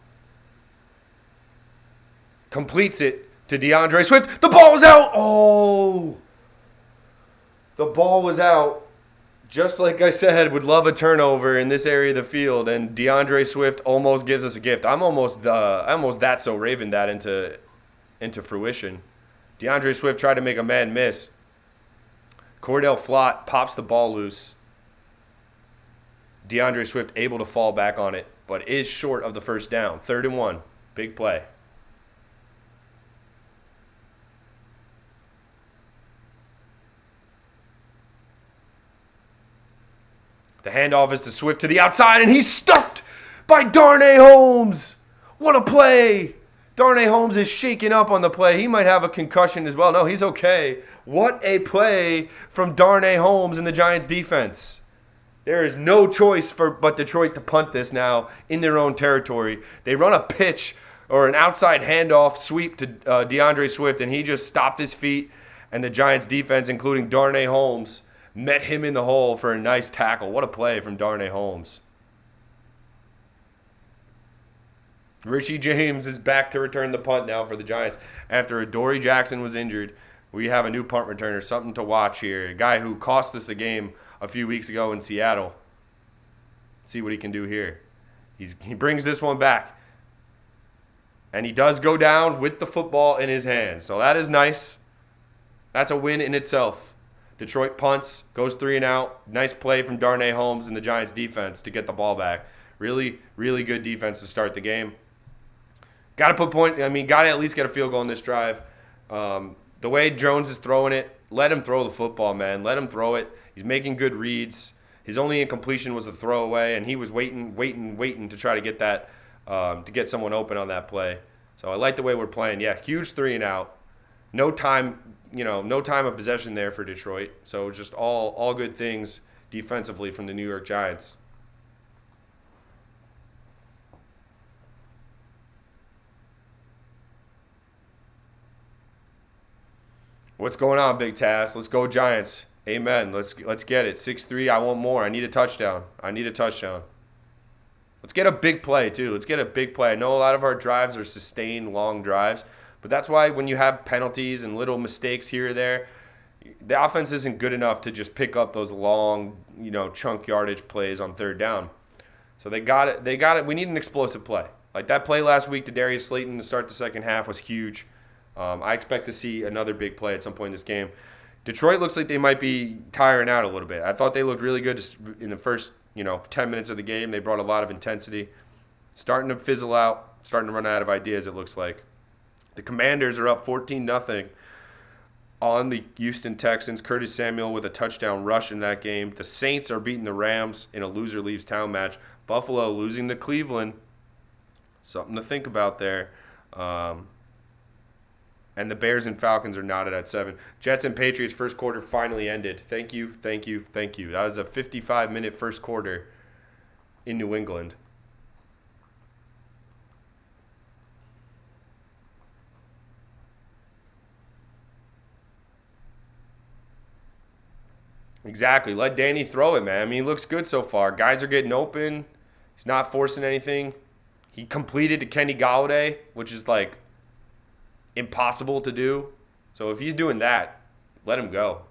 [SPEAKER 1] completes it to DeAndre Swift. The ball was out. Oh, the ball was out. Just like I said, would love a turnover in this area of the field, and DeAndre Swift almost gives us a gift. I'm almost that so Raven that into fruition. DeAndre Swift tried to make a man miss. Cordell Flott pops the ball loose. DeAndre Swift able to fall back on it, but is short of the first down. 3rd and 1. Big play. The handoff is to Swift to the outside, and he's stuffed by Darnay Holmes. What a play. Darnay Holmes is shaking up on the play. He might have a concussion as well. No, he's okay. What a play from Darnay Holmes in the Giants defense. There is no choice but Detroit to punt this now in their own territory. They run a pitch or an outside handoff sweep to DeAndre Swift, and he just stopped his feet, and the Giants defense, including Darnay Holmes, met him in the hole for a nice tackle. What a play from Darnay Holmes. Richie James is back to return the punt now for the Giants. After Adoree Jackson was injured, we have a new punt returner, something to watch here. A guy who cost us a game a few weeks ago in Seattle. Let's see what he can do here. He brings this one back. And he does go down with the football in his hands. So that is nice. That's a win in itself. Detroit punts, goes 3 and out. Nice play from Darnay Holmes and the Giants defense to get the ball back. Really, really good defense to start the game. Got to at least get a field goal in this drive. The way Jones is throwing it, let him throw the football, man. Let him throw it. He's making good reads. His only incompletion was a throwaway, and he was waiting to try to get that, to get someone open on that play. So I like the way we're playing. Yeah, huge 3 and out. No time of possession there for Detroit. So just all good things defensively from the New York Giants. What's going on, Big Tass? Let's go Giants. Amen. Let's get it. 6-3. I want more. I need a touchdown. Let's get a big play, too. Let's get a big play. I know a lot of our drives are sustained, long drives, but that's why when you have penalties and little mistakes here or there, the offense isn't good enough to just pick up those long, chunk yardage plays on 3rd down. So they got it. We need an explosive play. Like that play last week to Darius Slayton to start the second half was huge. I expect to see another big play at some point in this game. Detroit looks like they might be tiring out a little bit. I thought they looked really good in the first, 10 minutes of the game. They brought a lot of intensity. Starting to fizzle out, starting to run out of ideas, it looks like. The Commanders are up 14-0 on the Houston Texans. Curtis Samuel with a touchdown rush in that game. The Saints are beating the Rams in a loser leaves town match. Buffalo losing to Cleveland. Something to think about there. And the Bears and Falcons are knotted at 7. Jets and Patriots first quarter finally ended. Thank you. That was a 55-minute first quarter in New England. Exactly. Let Danny throw it, man. I mean, he looks good so far. Guys are getting open. He's not forcing anything. He completed to Kenny Golladay, which is like impossible to do. So if he's doing that, let him go.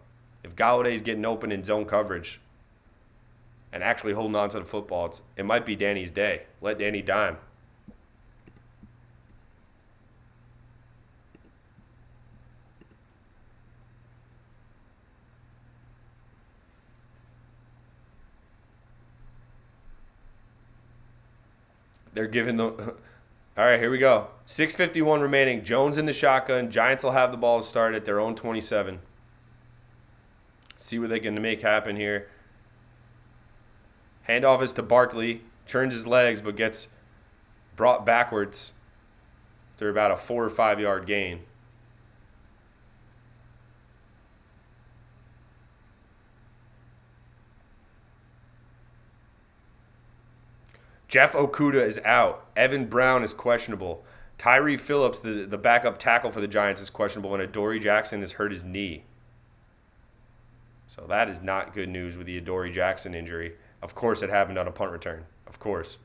[SPEAKER 1] If Galladay's getting open in zone coverage and actually holding on to the football, it might be Danny's day. Let Danny dime. They're giving the... All right, here we go. 6:51 remaining. Jones in the shotgun. Giants will have the ball to start at their own 27. See what they can make happen here. Handoff is to Barkley. Turns his legs, but gets brought backwards. They're about a 4 or 5 yard gain. Jeff Okudah is out. Evan Brown is questionable. Tyree Phillips, the backup tackle for the Giants, is questionable, and Adoree Jackson has hurt his knee. So that is not good news with the Adoree Jackson injury. Of course it happened on a punt return. Of course.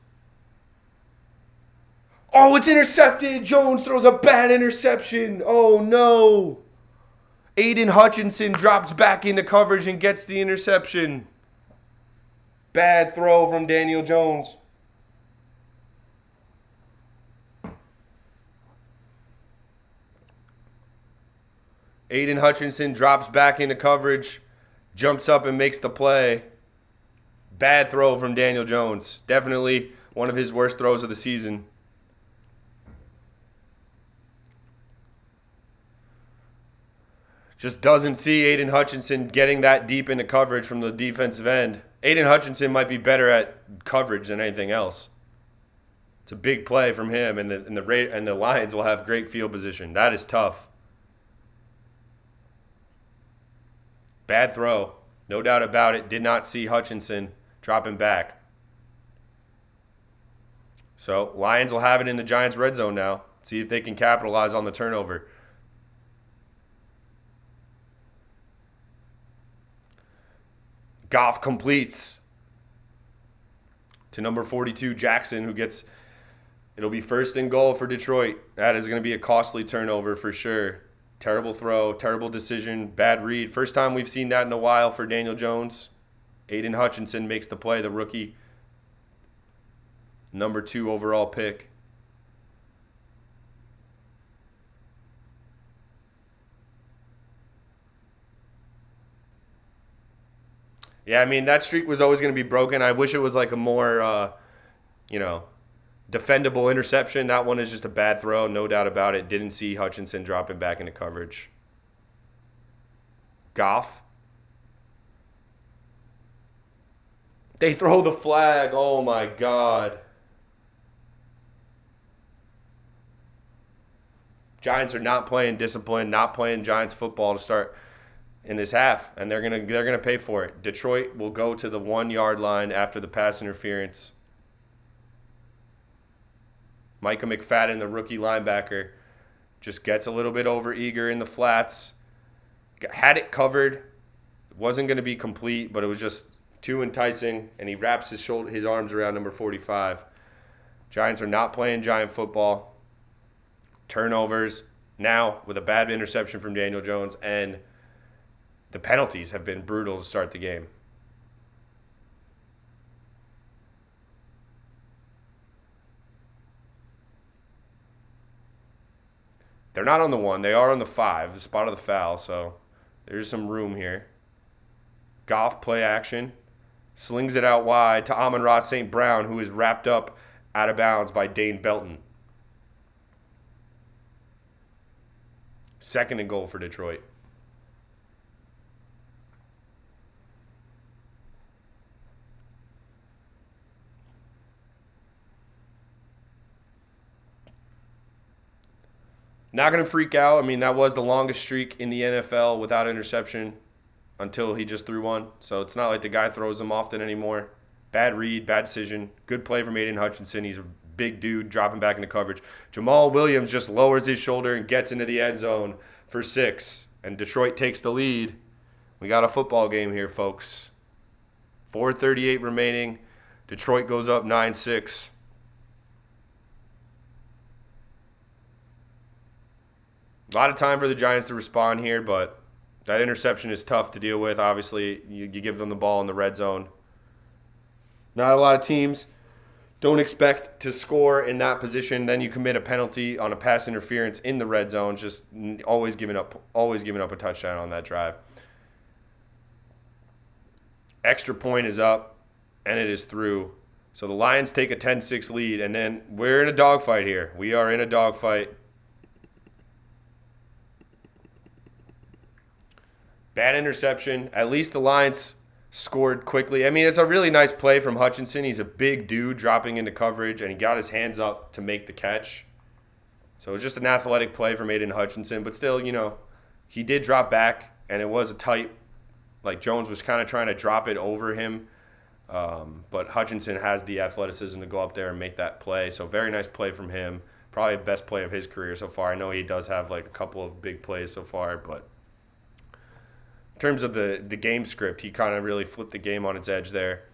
[SPEAKER 1] Oh, it's intercepted. Jones throws a bad interception. Oh, no. Aiden Hutchinson drops back into coverage and gets the interception. Bad throw from Daniel Jones. Aiden Hutchinson drops back into coverage, jumps up and makes the play. Bad throw from Daniel Jones. Definitely one of his worst throws of the season. Just doesn't see Aiden Hutchinson getting that deep into coverage from the defensive end. Aiden Hutchinson might be better at coverage than anything else. It's a big play from him, and the Lions will have great field position. That is tough. Bad throw. No doubt about it. Did not see Hutchinson dropping back. So Lions will have it in the Giants' red zone now. See if they can capitalize on the turnover. Goff completes to number 42, Jackson, who gets, it'll be 1st and goal for Detroit. That is going to be a costly turnover for sure. Terrible throw, terrible decision, bad read. First time we've seen that in a while for Daniel Jones. Aiden Hutchinson makes the play, the rookie, number 2 overall pick. Yeah, I mean, that streak was always going to be broken. I wish it was like a more, defendable interception. That one is just a bad throw, no doubt about it. Didn't see Hutchinson dropping back into coverage. Goff. They throw the flag. Oh, my God. Giants are not playing discipline, not playing Giants football to start in this half, and they're gonna pay for it. Detroit will go to the 1 yard line after the pass interference. Micah McFadden, the rookie linebacker, just gets a little bit over eager in the flats. Had it covered. It wasn't going to be complete, but it was just too enticing, and he wraps his arms around number 45. Giants are not playing Giant football. Turnovers now with a bad interception from Daniel Jones, and the penalties have been brutal to start the game. They're not on the 1. They are on the 5, the spot of the foul, so there's some room here. Goff play action. Slings it out wide to Amon-Ra St. Brown, who is wrapped up out of bounds by Dane Belton. 2nd and goal for Detroit. Not going to freak out. I mean, that was the longest streak in the NFL without interception until he just threw one. So it's not like the guy throws them often anymore. Bad read, bad decision. Good play from Aiden Hutchinson. He's a big dude dropping back into coverage. Jamal Williams just lowers his shoulder and gets into the end zone for 6. And Detroit takes the lead. We got a football game here, folks. 4:38 remaining. Detroit goes up 9-6. A lot of time for the Giants to respond here, but that interception is tough to deal with. Obviously, you give them the ball in the red zone. Not a lot of teams don't expect to score in that position. Then you commit a penalty on a pass interference in the red zone, just always giving up a touchdown on that drive. Extra point is up, and it is through. So the Lions take a 10-6 lead, and then we're in a dogfight here. We are in a dogfight. Bad interception. At least the Lions scored quickly. I mean, it's a really nice play from Hutchinson. He's a big dude dropping into coverage, and he got his hands up to make the catch. So it was just an athletic play from Aiden Hutchinson. But still, he did drop back, and it was a tight, like Jones was kind of trying to drop it over him. But Hutchinson has the athleticism to go up there and make that play. So very nice play from him. Probably the best play of his career so far. I know he does have like a couple of big plays so far, but in terms of the game script, he kind of really flipped the game on its edge there.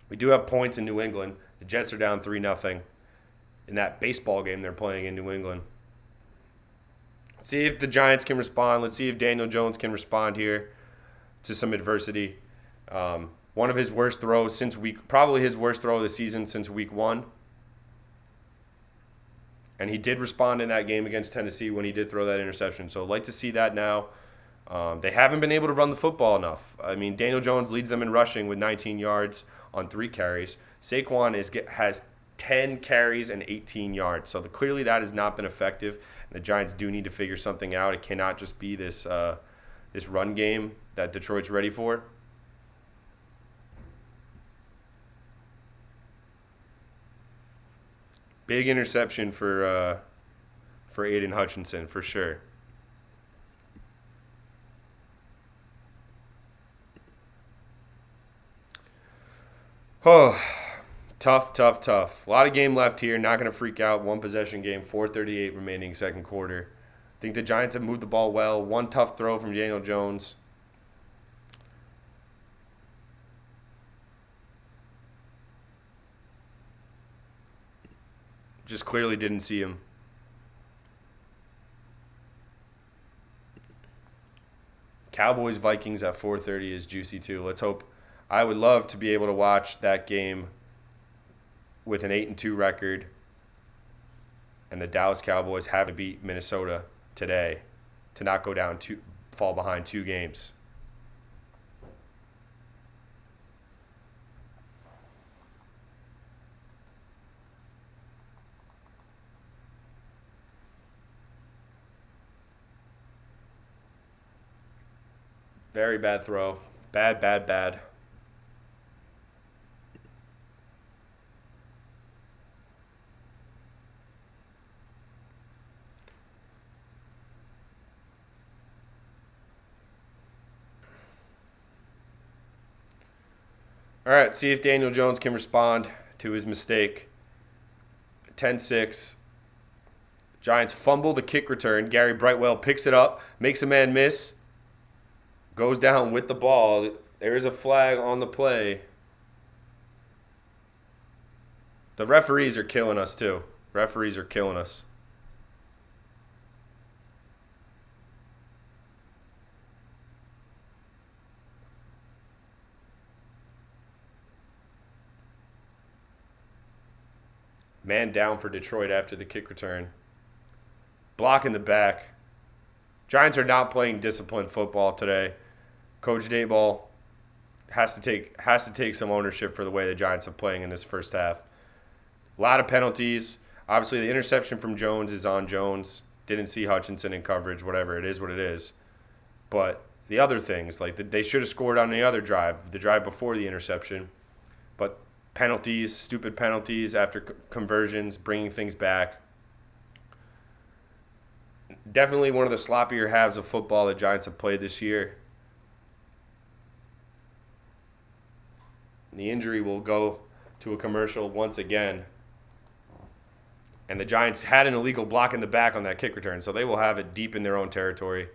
[SPEAKER 1] We do have points in New England. The Jets are down 3-0 in that baseball game they're playing in New England. See if the Giants can respond. Let's see if Daniel Jones can respond here to some adversity. One of his worst throws probably his worst throw of the season since week 1. And he did respond in that game against Tennessee when he did throw that interception. So I'd like to see that now. They haven't been able to run the football enough. I mean, Daniel Jones leads them in rushing with 19 yards on 3 carries. Saquon has 10 carries and 18 yards. So clearly that has not been effective. And the Giants do need to figure something out. It cannot just be this run game that Detroit's ready for. Big interception for Aiden Hutchinson, for sure. Oh, tough. A lot of game left here. Not going to freak out. 1 possession game, 4:38 remaining second quarter. I think the Giants have moved the ball well. 1 tough throw from Daniel Jones. Just clearly didn't see him. Cowboys-Vikings at 4:30 is juicy too. Let's hope. I would love to be able to watch that game with an 8-2 record and the Dallas Cowboys have to beat Minnesota today to not go down fall behind 2 games. Very bad throw. Bad. All right, see if Daniel Jones can respond to his mistake. 10-6. Giants fumble the kick return. Gary Brightwell picks it up, makes a man miss, goes down with the ball. There is a flag on the play. The referees are killing us too. Referees are killing us. Man down for Detroit after the kick return. Block in the back. Giants are not playing disciplined football today. Coach Daboll has to take some ownership for the way the Giants are playing in this first half. A lot of penalties. Obviously, the interception from Jones is on Jones. Didn't see Hutchinson in coverage, whatever. It is what it is. But the other things, like they should have scored on the other drive, the drive before the interception. But penalties, stupid penalties after conversions, bringing things back. Definitely one of the sloppier halves of football the Giants have played this year. The injury will go to a commercial once again. And the Giants had an illegal block in the back on that kick return, so they will have it deep in their own territory.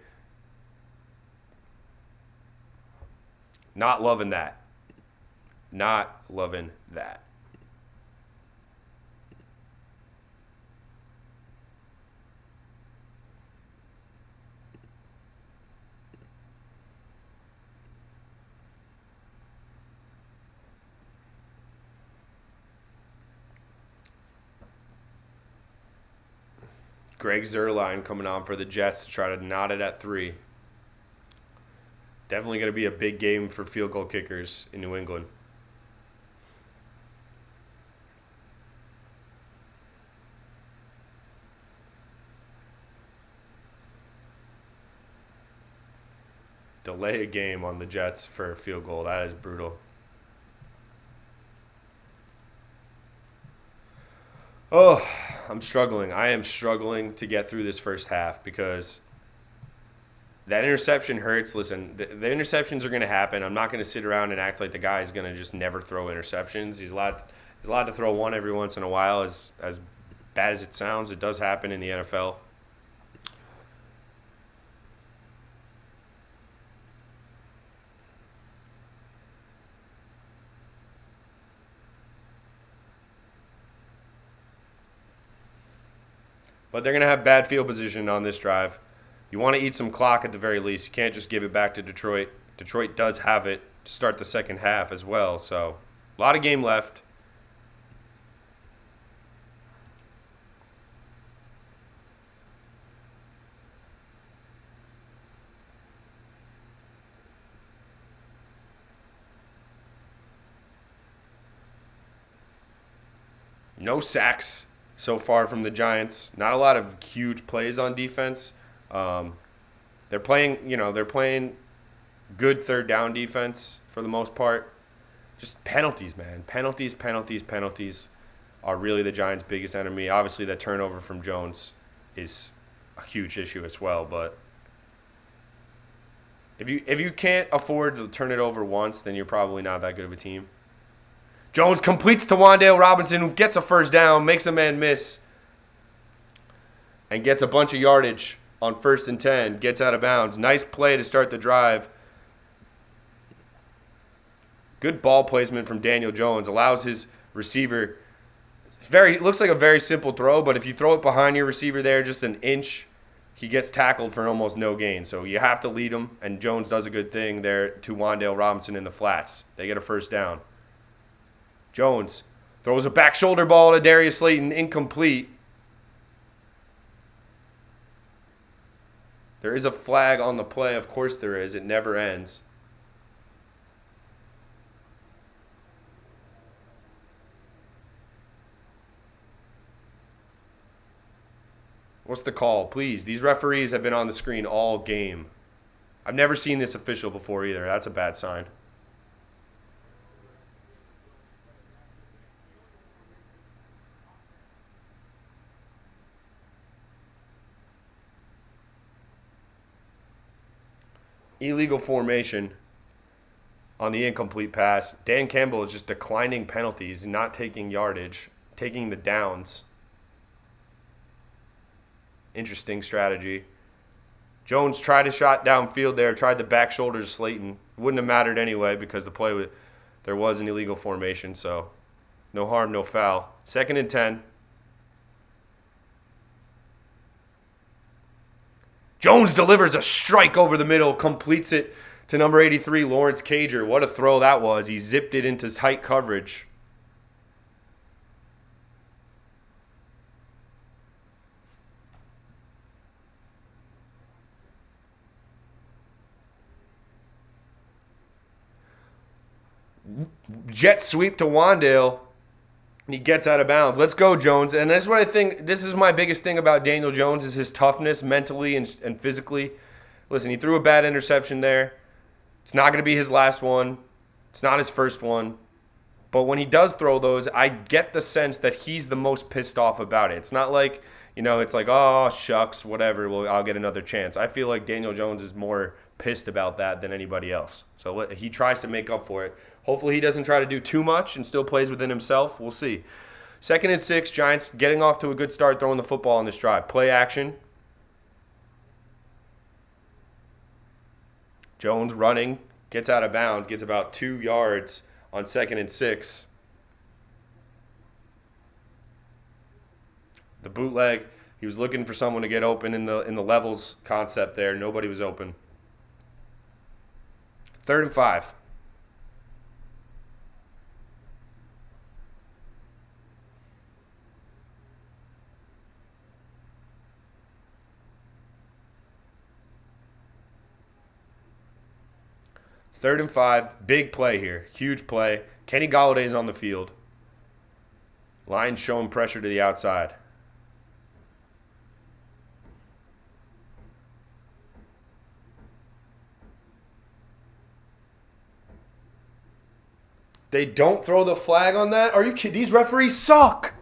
[SPEAKER 1] Not loving that. Not loving that. Greg Zuerlein coming on for the Jets to try to knot it at 3. Definitely going to be a big game for field goal kickers in New England. delay a game on the Jets for a field goal. That is brutal. Oh, I'm struggling. I am struggling to get through this first half because that interception hurts. Listen, the interceptions are going to happen. I'm not going to sit around and act like the guy is going to just never throw interceptions. He's allowed to throw one every once in a while. As bad as it sounds, it does happen in the NFL. But they're going to have bad field position on this drive. You want to eat some clock at the very least. You can't just give it back to Detroit. Detroit does have it to start the second half as well. So a lot of game left. No sacks so far from the Giants. Not a lot of huge plays on defense. They're playing good third down defense for the most part. Just penalties, man. Penalties are really the Giants' biggest enemy. Obviously, that turnover from Jones is a huge issue as well. But if you can't afford to turn it over once, then you're probably not that good of a team. Jones completes to Wan'Dale Robinson, who gets a first down, makes a man miss, and gets a bunch of yardage on 1st and 10, gets out of bounds. Nice play to start the drive. Good ball placement from Daniel Jones. Allows his receiver. Looks like a very simple throw, but if you throw it behind your receiver there just an inch, he gets tackled for almost no gain. So you have to lead him, and Jones does a good thing there to Wan'Dale Robinson in the flats. They get a first down. Jones throws a back shoulder ball to Darius Slayton, incomplete. There is a flag on the play. Of course there is. It never ends. What's the call? Please. These referees have been on the screen all game. I've never seen this official before either. That's a bad sign. Illegal formation on the incomplete pass. Dan Campbell is just declining penalties, not taking yardage, taking the downs. Interesting strategy. Jones tried a shot downfield there, tried the back shoulder to Slayton. Wouldn't have mattered anyway because there was an illegal formation, so no harm, no foul. 2nd and 10. Jones delivers a strike over the middle, completes it to number 83, Lawrence Cager. What a throw that was. He zipped it into tight coverage. Jet sweep to Wan'Dale. And he gets out of bounds. Let's go, Jones. And that's what I think. This is my biggest thing about Daniel Jones is his toughness mentally and physically. Listen, he threw a bad interception there. It's not going to be his last one. It's not his first one. But when he does throw those, I get the sense that he's the most pissed off about it. It's not like, it's like, oh, shucks, whatever. Well, I'll get another chance. I feel like Daniel Jones is more pissed about that than anybody else. So he tries to make up for it. Hopefully he doesn't try to do too much and still plays within himself. We'll see. 2nd and 6, Giants getting off to a good start throwing the football on this drive. Play action. Jones running, gets out of bounds, gets about 2 yards on 2nd and 6. The bootleg, he was looking for someone to get open in the levels concept there. Nobody was open. 3rd and 5. Third and 5, big play here, huge play. Kenny Galladay's on the field. Lions showing pressure to the outside. They don't throw the flag on that? Are you kidding? These referees suck.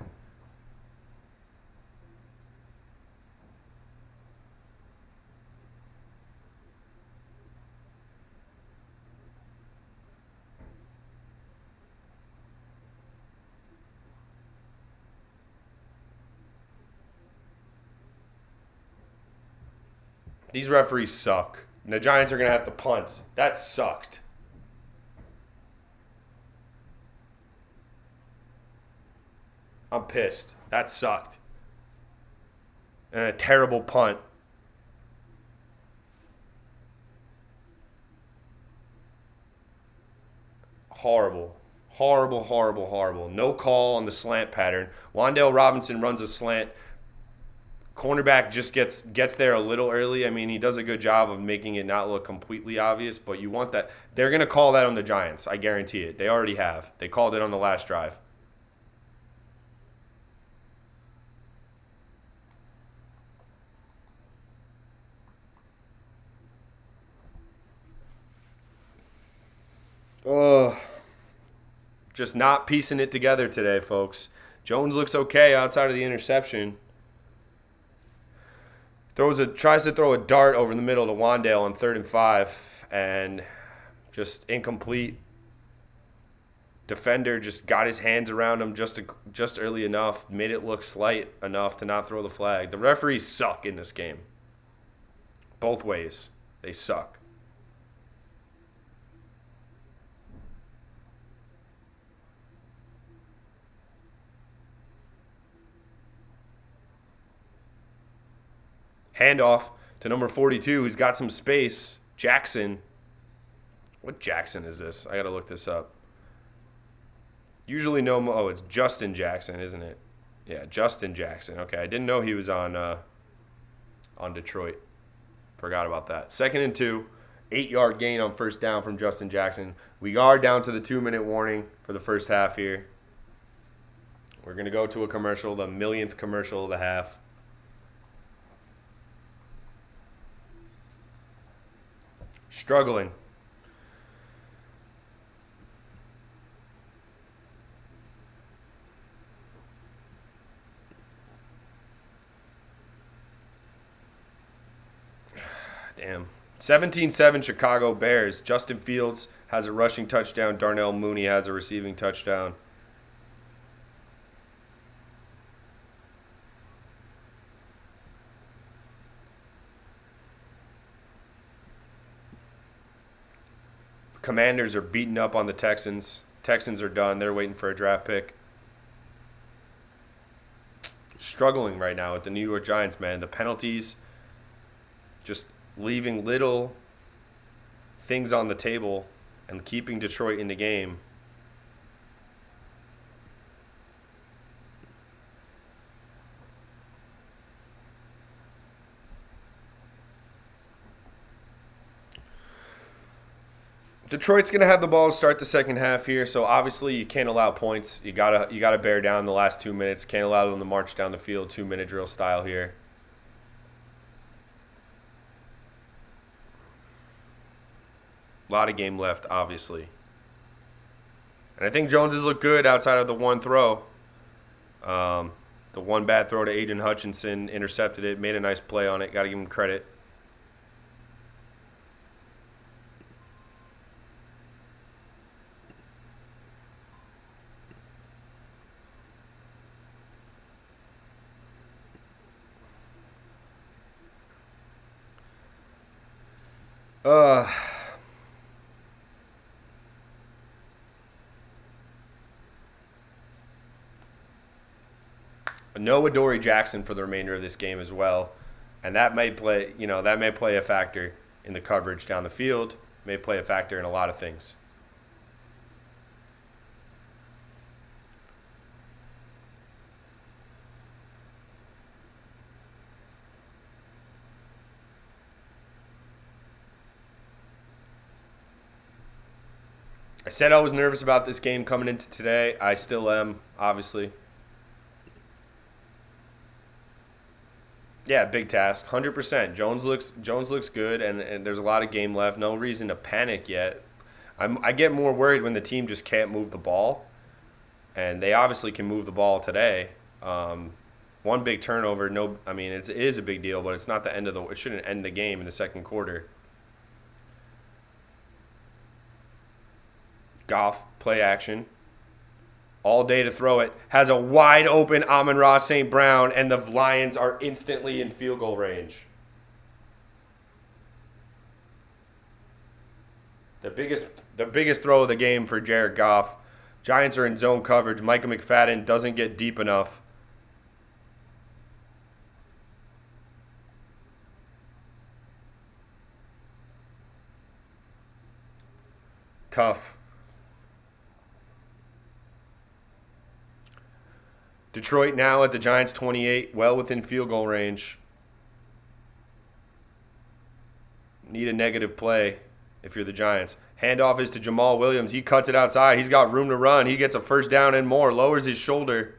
[SPEAKER 1] These referees suck. And the Giants are going to have to punt. That sucked. I'm pissed. That sucked. And a terrible punt. Horrible. Horrible, horrible, horrible. No call on the slant pattern. Wan'Dale Robinson runs a slant. Cornerback just gets there a little early. I mean, he does a good job of making it not look completely obvious, but you want that. They're going to call that on the Giants. I guarantee it. They already have. They called it on the last drive. Ugh. Just not piecing it together today, folks. Jones looks okay outside of the interception. Tries to throw a dart over the middle to Wan'Dale on 3rd and 5, and just incomplete. Defender just got his hands around him just early enough, made it look slight enough to not throw the flag. The referees suck in this game. Both ways, they suck. Handoff to number 42. He's got some space. Jackson. What Jackson is this? I got to look this up. Usually no. Oh, it's Justin Jackson, isn't it? Yeah, Justin Jackson. Okay, I didn't know he was on Detroit. Forgot about that. 2nd and 2. 8-yard gain on 1st down from Justin Jackson. We are down to the 2-minute warning for the first half here. We're going to go to a commercial, the 1,000,000th commercial of the half. Struggling. Damn. 17-7 Chicago Bears. Justin Fields has a rushing touchdown. Darnell Mooney has a receiving touchdown. Commanders are beating up on the Texans. Texans are done. They're waiting for a draft pick. Struggling right now with the New York Giants, man. The penalties just leaving little things on the table and keeping Detroit in the game. Detroit's going to have the ball to start the second half here, so obviously you can't allow points. You gotta bear down the last 2 minutes. Can't allow them to march down the field 2-minute drill style here. A lot of game left, obviously. And I think Jones has looked good outside of the one throw. The one bad throw to Aiden Hutchinson, intercepted it, made a nice play on it. Got to give him credit. No Adoree Jackson for the remainder of this game as well, and that may play a factor in the coverage down the field. May play a factor in a lot of things. I said I was nervous about this game coming into today. I still am, obviously. Yeah, big task, 100%. Jones looks good, and there's a lot of game left. No reason to panic yet. I get more worried when the team just can't move the ball, and they obviously can move the ball today. One big turnover, no, I mean it is a big deal, but it's not the end of the. It shouldn't end the game in the second quarter. Goff, play action. All day to throw it. Has a wide open Amon-Ra St. Brown, and the Lions are instantly in field goal range. The biggest throw of the game for Jared Goff. Giants are in zone coverage. Micah McFadden doesn't get deep enough. Tough. Detroit now at the Giants 28, well within field goal range. Need a negative play if you're the Giants. Handoff is to Jamal Williams. He cuts it outside. He's got room to run. He gets a first down and more. Lowers his shoulder.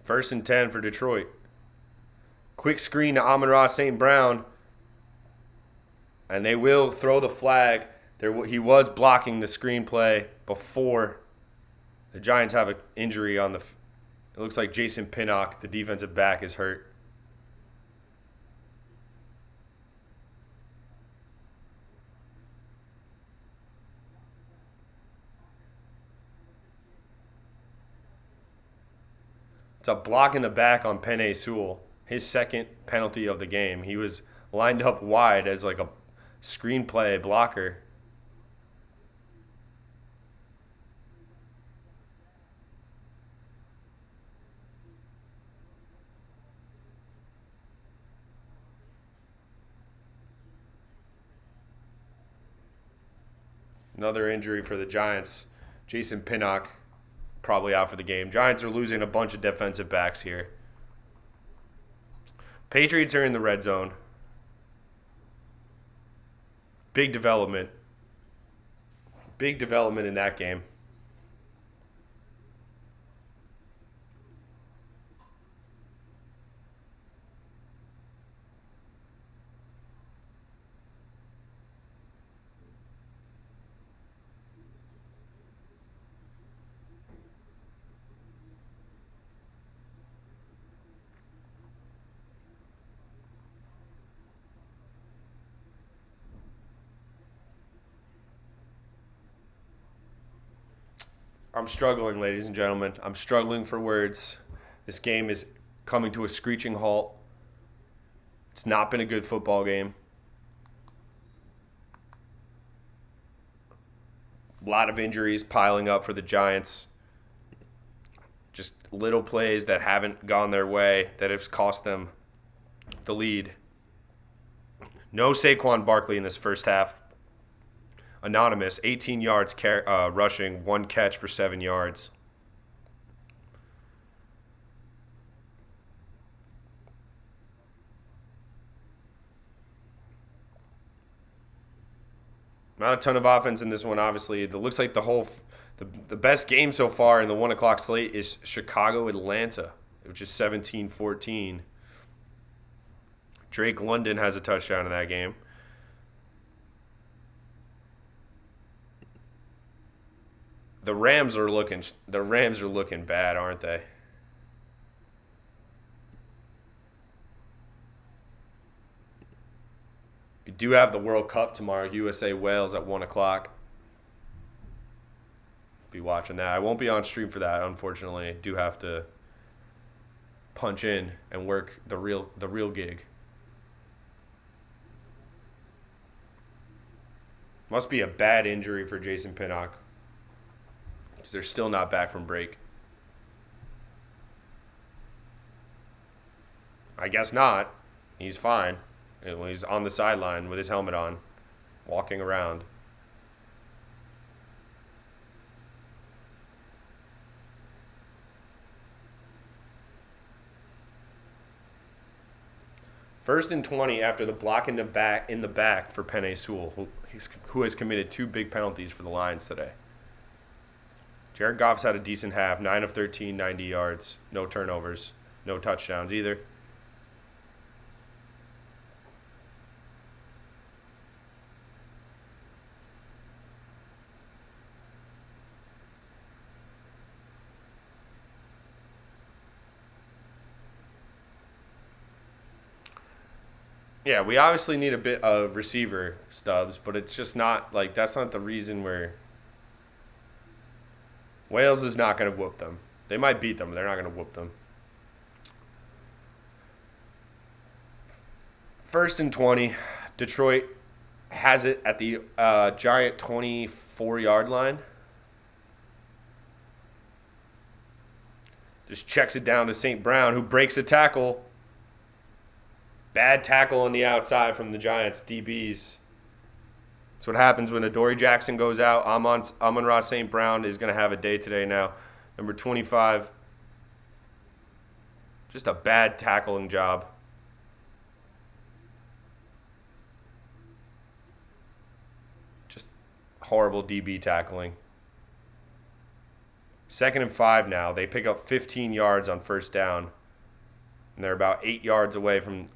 [SPEAKER 1] First and 10 for Detroit. Quick screen to Amon-Ra St. Brown. And they will throw the flag. He was blocking the screenplay before. The Giants have an injury on the. It looks like Jason Pinnock, the defensive back, is hurt. It's a block in the back on Penei Sewell. His second penalty of the game. He was lined up wide as like a screenplay blocker. Another injury for the Giants. Jason Pinnock probably out for the game. Giants are losing a bunch of defensive backs here. Patriots are in the red zone. Big development. Big development in that game. I'm struggling, ladies and gentlemen. I'm struggling for words. This game is coming to a screeching halt. It's not been a good football game. A lot of injuries piling up for the Giants. Just little plays that haven't gone their way that have cost them the lead. No Saquon Barkley in this first half. Anonymous, 18 yards rushing, 1 catch for 7 yards. Not a ton of offense in this one, obviously. It looks like the best game so far in the 1 o'clock slate is Chicago-Atlanta, which is 17-14. Drake London has a touchdown in that game. The Rams are looking bad, aren't they? We do have the World Cup tomorrow, USA Wales at 1 o'clock. Be watching that. I won't be on stream for that, unfortunately. I do have to punch in and work the real gig. Must be a bad injury for Jason Pinnock. They're still not back from break. I guess not. He's fine. He's on the sideline with his helmet on, walking around. First and 20 after the block in the back for Penei Sewell, who has committed 2 big penalties for the Lions today. Jared Goff's had a decent half, 9 of 13, 90 yards, no turnovers, no touchdowns either. Yeah, we obviously need a bit of receiver stubs, but it's just not like that's not the reason where Wales is not going to whoop them. They might beat them, but they're not going to whoop them. First and 20, Detroit has it at the Giant 24-yard line. Just checks it down to St. Brown, who breaks a tackle. Bad tackle on the outside from the Giants DBs. That's what happens when Adoree Jackson goes out. Amon-Ra St. Brown is going to have a day today now. Number 25. Just a bad tackling job. Just horrible DB tackling. 2nd and 5 now. They pick up 15 yards on first down. And they're about 8 yards away from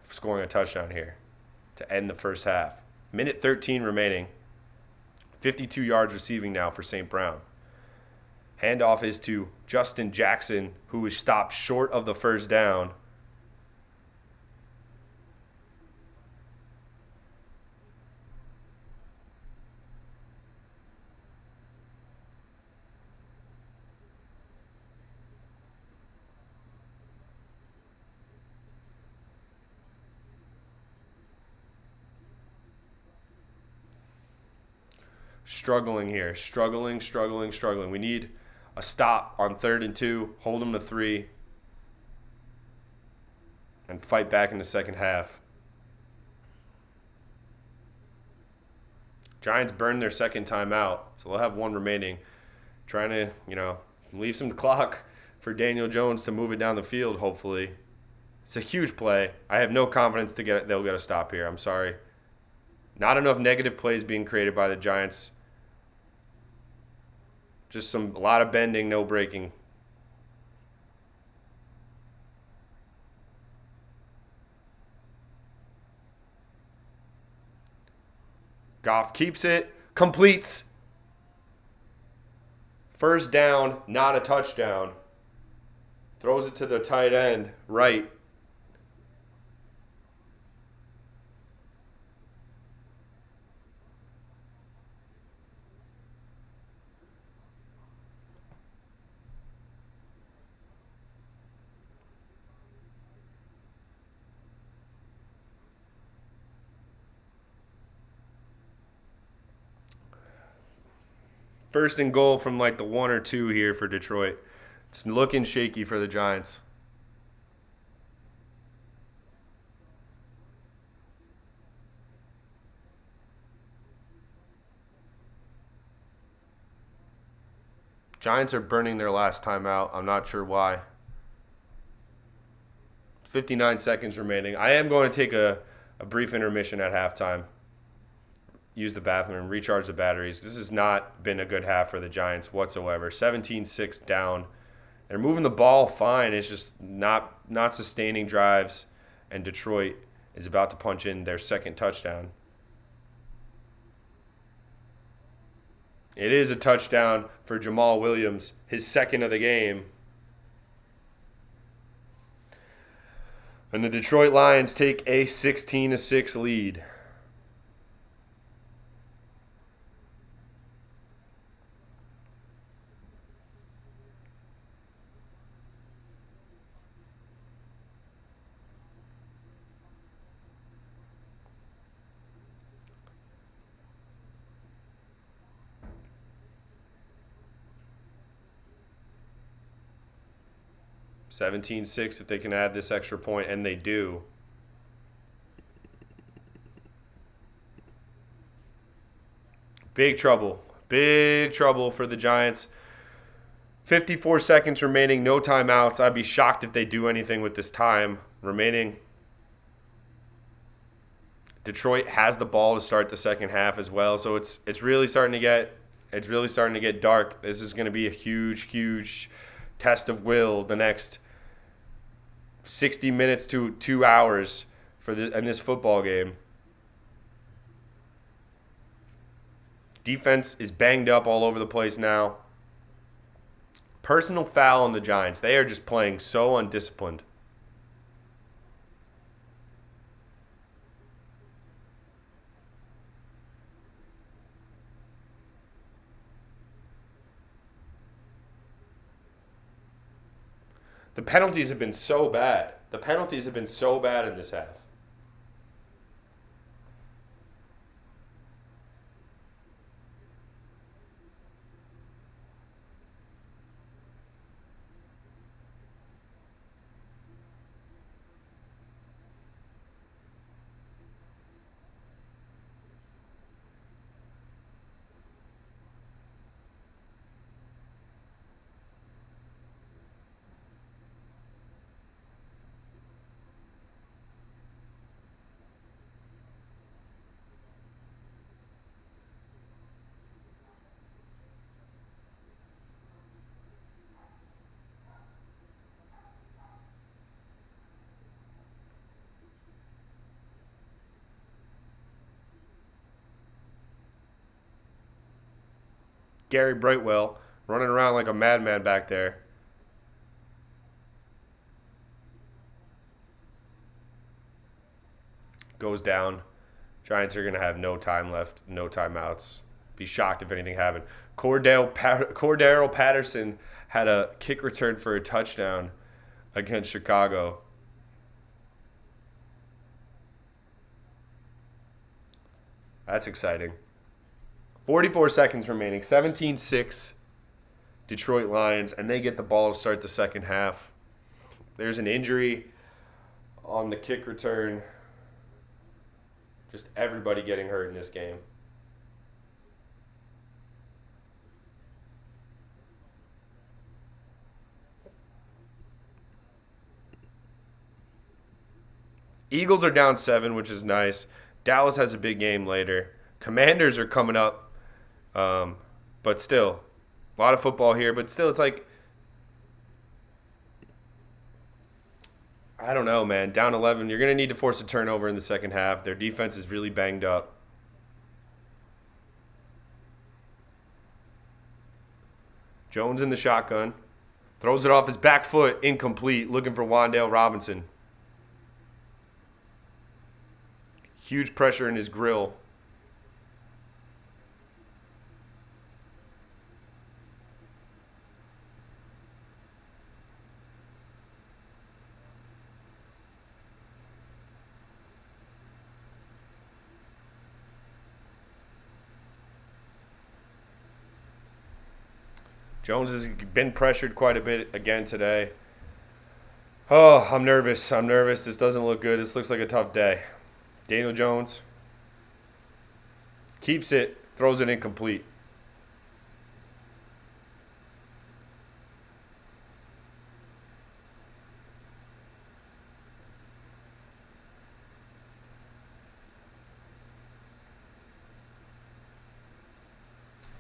[SPEAKER 1] scoring a touchdown here to end the first half. Minute 13 remaining. 52 yards receiving now for St. Brown. Handoff is to Justin Jackson, who was stopped short of the first down. Struggling here. Struggling. We need a stop on 3rd and 2. Hold them to 3. And fight back in the second half. Giants burned their second timeout, so they'll have 1 remaining. Trying to, leave some clock for Daniel Jones to move it down the field, hopefully. It's a huge play. I have no confidence they'll get a stop here. I'm sorry. Not enough negative plays being created by the Giants. Just a lot of bending, no breaking. Goff keeps it, completes. First down, not a touchdown. Throws it to the tight end, right. First and goal from like the 1 or 2 here for Detroit. It's looking shaky for the Giants. Giants are burning their last timeout. I'm not sure why. 59 seconds remaining. I am going to take a brief intermission at halftime. Use the bathroom, recharge the batteries. This has not been a good half for the Giants whatsoever. 17-6 down. They're moving the ball fine. It's just not sustaining drives, and Detroit is about to punch in their second touchdown. It is a touchdown for Jamal Williams, his second of the game. And the Detroit Lions take a 16-6 lead. $17-6 if they can add this extra point, and they do. Big trouble for the Giants. 54 seconds remaining, no timeouts. I'd be shocked if they do anything with this time remaining. Detroit has the ball to start the second half as well, so it's really starting to get dark. This is going to be a huge test of will the next 60 minutes to 2 hours in this football game. Defense is banged up all over the place now. Personal foul on the Giants. They are just playing so undisciplined. The penalties have been so bad. The penalties have been so bad in this half. Gary Brightwell running around like a madman back there. Goes down. Giants are going to have no time left, no timeouts. Be shocked if anything happened. Cordero Patterson had a kick return for a touchdown against Chicago. That's exciting. 44 seconds remaining. 17-6 Detroit Lions, and they get the ball to start the second half. There's an injury on the kick return. Just everybody getting hurt in this game. Eagles are down 7, which is nice. Dallas has a big game later. Commanders are coming up. But still, a lot of football here. But still, it's like, I don't know, man. Down 11, you're going to need to force a turnover in the second half. Their defense is really banged up. Jones in the shotgun. Throws it off his back foot, incomplete, looking for Wan'Dale Robinson. Huge pressure in his grill. Jones has been pressured quite a bit again today. Oh, I'm nervous. This doesn't look good. This looks like a tough day. Daniel Jones keeps it, throws it incomplete.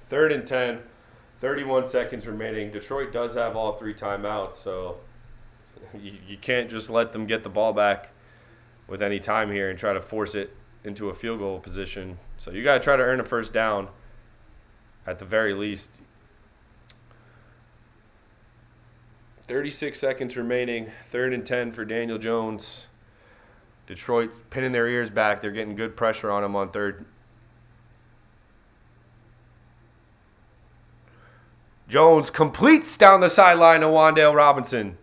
[SPEAKER 1] Third and 10. 31 seconds remaining. Detroit does have all 3 timeouts, so you can't just let them get the ball back with any time here and try to force it into a field goal position. So you got to try to earn a first down at the very least. 36 seconds remaining. 3rd and 10 for Daniel Jones. Detroit pinning their ears back. They're getting good pressure on him on third. Jones completes down the sideline to Wan'Dale Robinson.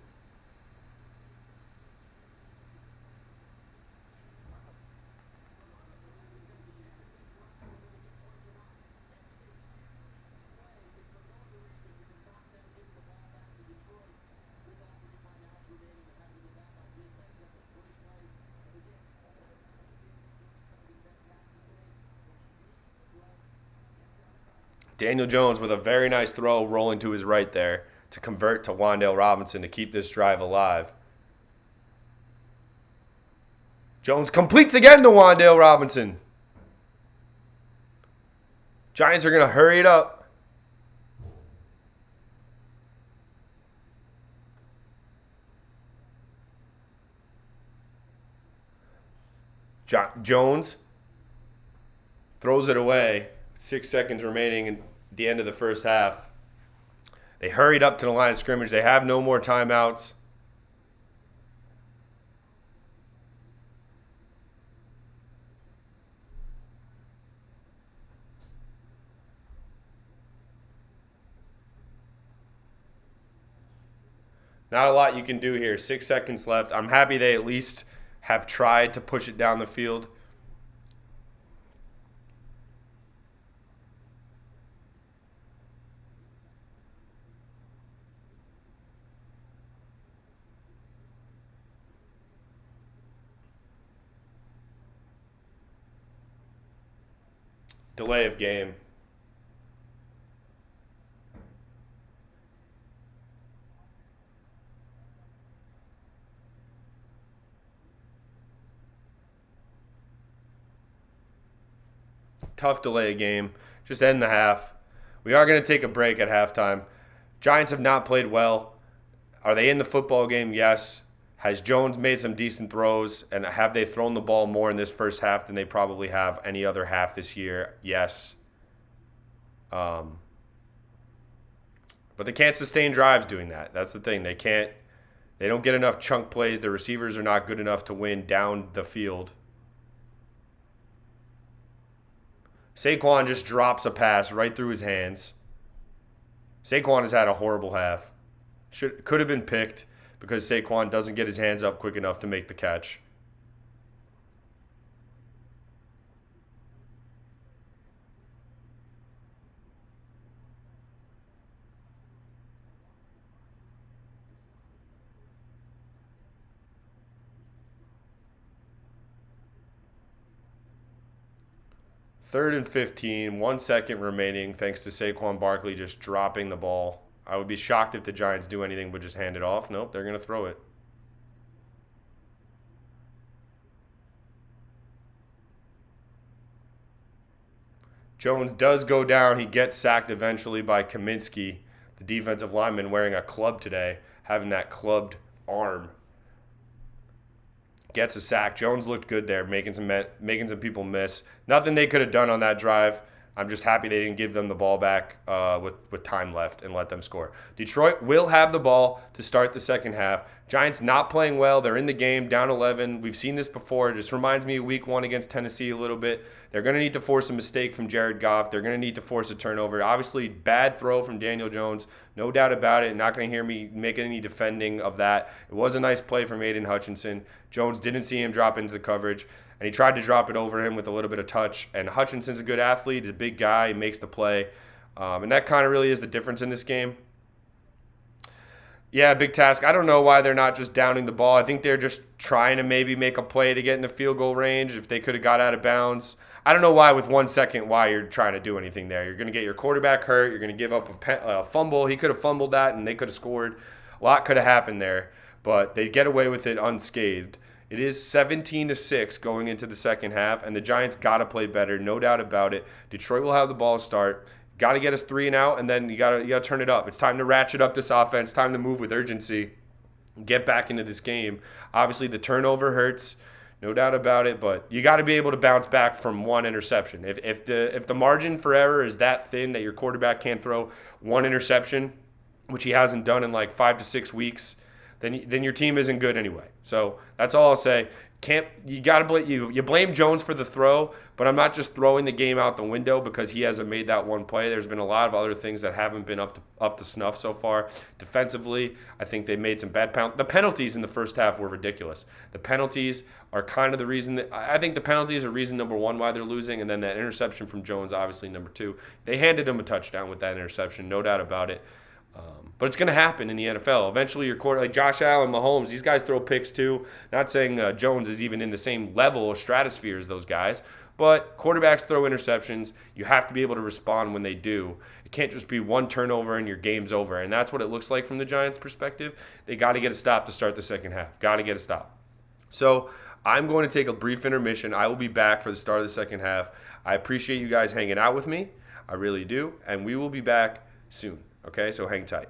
[SPEAKER 1] Daniel Jones with a very nice throw rolling to his right there to convert to Wan'Dale Robinson to keep this drive alive. Jones completes again to Wan'Dale Robinson. Giants are going to hurry it up. Jones throws it away. 6 seconds remaining in the end of the first half. They hurried up to the line of scrimmage. They have no more timeouts. Not a lot you can do here. 6 seconds left. I'm happy they at least have tried to push it down the field. Delay of game. Tough delay of game. Just end the half. We are going to take a break at halftime. Giants have not played well. Are they in the football game? Yes. Has Jones made some decent throws? And have they thrown the ball more in this first half than they probably have any other half this year? Yes. But they can't sustain drives doing that. That's the thing. They don't get enough chunk plays. Their receivers are not good enough to win down the field. Saquon just drops a pass right through his hands. Saquon has had a horrible half. Could have been picked because Saquon doesn't get his hands up quick enough to make the catch. Third and 15, 1 second remaining, thanks to Saquon Barkley just dropping the ball. I would be shocked if the Giants do anything but just hand it off. Nope, they're going to throw it. Jones does go down. He gets sacked eventually by Kaminsky, the defensive lineman, wearing a club today, having that clubbed arm. Gets a sack. Jones looked good there, making some people miss. Nothing they could have done on that drive. I'm just happy they didn't give them the ball back with time left and let them score. Detroit will have the ball to start the second half. Giants not playing well. They're in the game, down 11. We've seen this before. It just reminds me of week 1 against Tennessee a little bit. They're going to need to force a mistake from Jared Goff. They're going to need to force a turnover. Obviously, bad throw from Daniel Jones. No doubt about it. Not going to hear me make any defending of that. It was a nice play from Aiden Hutchinson. Jones didn't see him drop into the coverage, and he tried to drop it over him with a little bit of touch. And Hutchinson's a good athlete. He's a big guy. He makes the play. And that kind of really is the difference in this game. Yeah, big task. I don't know why they're not just downing the ball. I think they're just trying to maybe make a play to get in the field goal range if they could have got out of bounds. I don't know why with 1 second why you're trying to do anything there. You're going to get your quarterback hurt. You're going to give up a fumble. He could have fumbled that, and they could have scored. A lot could have happened there, but they get away with it unscathed. It is 17-6 going into the second half, and the Giants got to play better, no doubt about it. Detroit will have the ball start. Got to get us 3 and out, and then you got to turn it up. It's time to ratchet up this offense. Time to move with urgency. Get back into this game. Obviously, the turnover hurts, no doubt about it. But you got to be able to bounce back from one interception. If the margin for error is that thin that your quarterback can't throw one interception, which he hasn't done in like 5 to 6 weeks, then your team isn't good anyway. So that's all I'll say. You blame Jones for the throw, but I'm not just throwing the game out the window because he hasn't made that one play. There's been a lot of other things that haven't been up to snuff so far. Defensively, I think they made some bad the penalties in the first half were ridiculous. The penalties are kind of the reason I think the penalties are reason number 1 why they're losing, and then that interception from Jones obviously number 2. They handed him a touchdown with that interception, no doubt about it. But it's going to happen in the NFL. Eventually, your quarterback, like Josh Allen, Mahomes, these guys throw picks too. Not saying Jones is even in the same level or stratosphere as those guys, but quarterbacks throw interceptions. You have to be able to respond when they do. It can't just be one turnover and your game's over, and that's what it looks like from the Giants' perspective. They got to get a stop to start the second half. Got to get a stop. So I'm going to take a brief intermission. I will be back for the start of the second half. I appreciate you guys hanging out with me. I really do. And we will be back soon. Okay, so hang tight.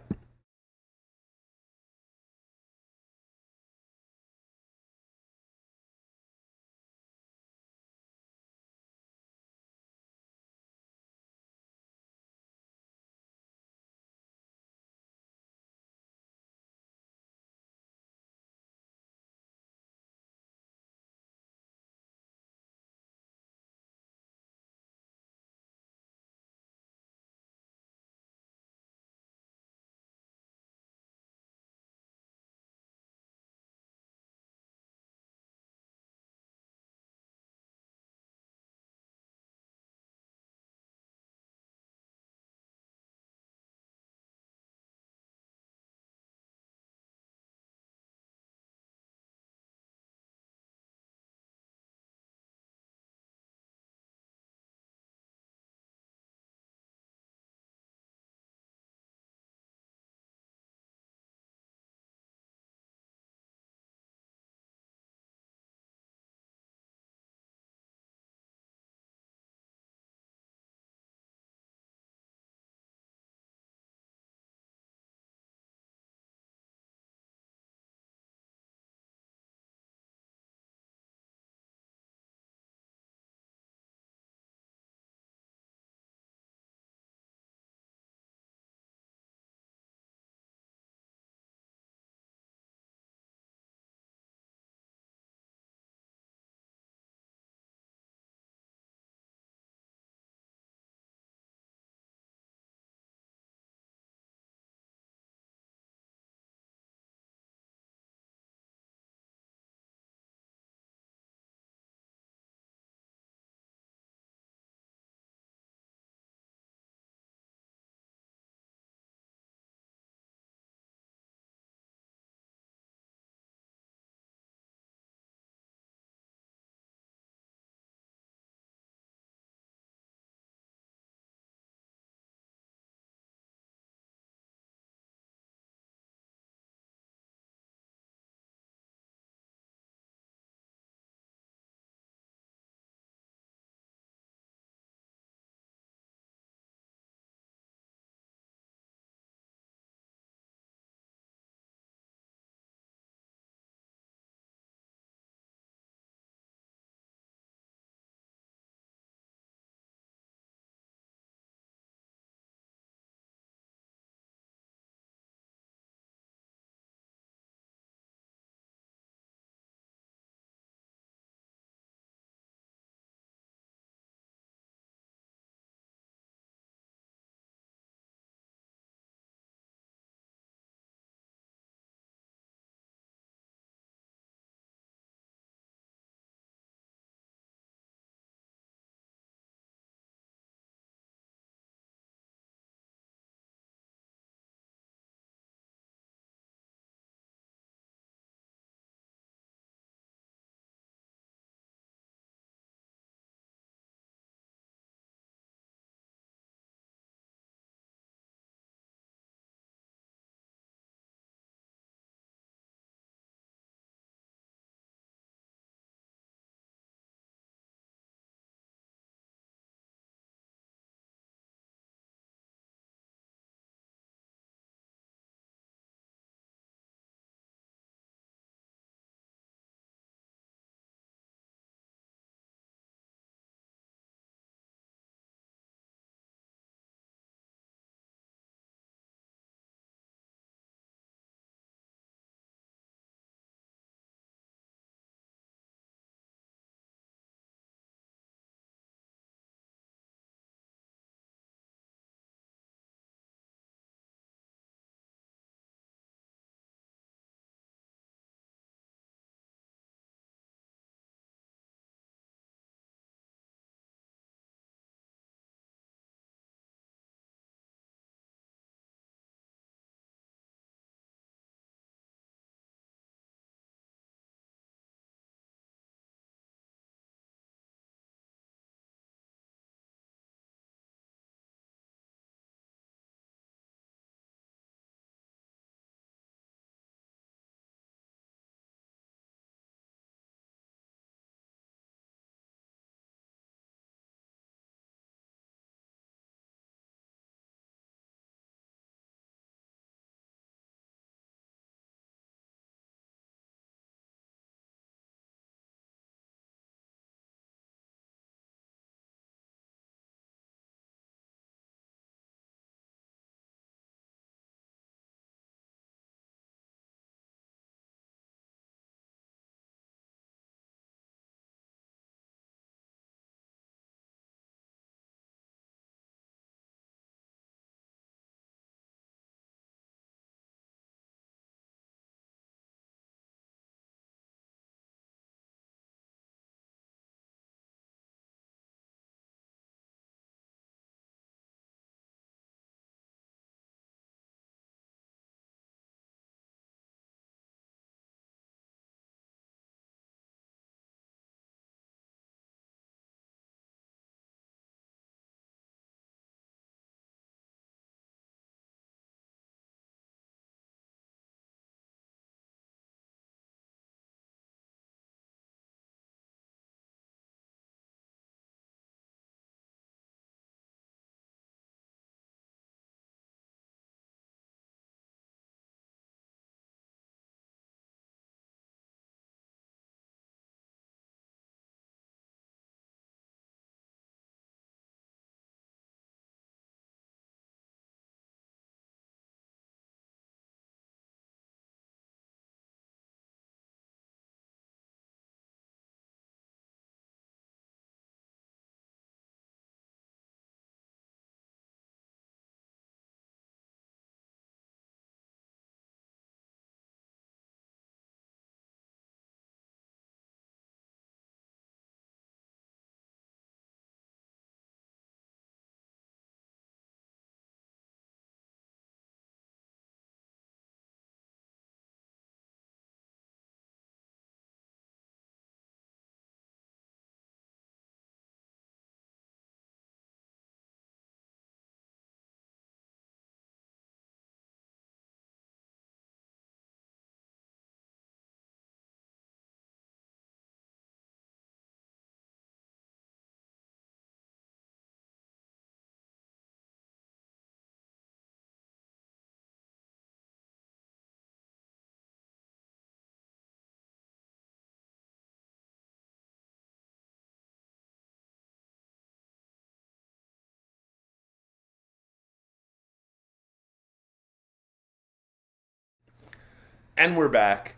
[SPEAKER 1] And we're back.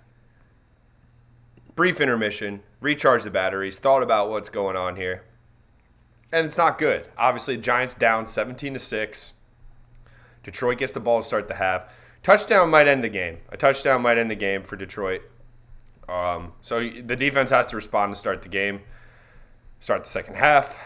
[SPEAKER 1] Brief intermission, recharge the batteries, thought about what's going on here. And it's not good. Obviously, Giants down 17-6. Detroit gets the ball to start the half. Touchdown might end the game. A touchdown might end the game for Detroit. So the defense has to respond to start the game, start the second half.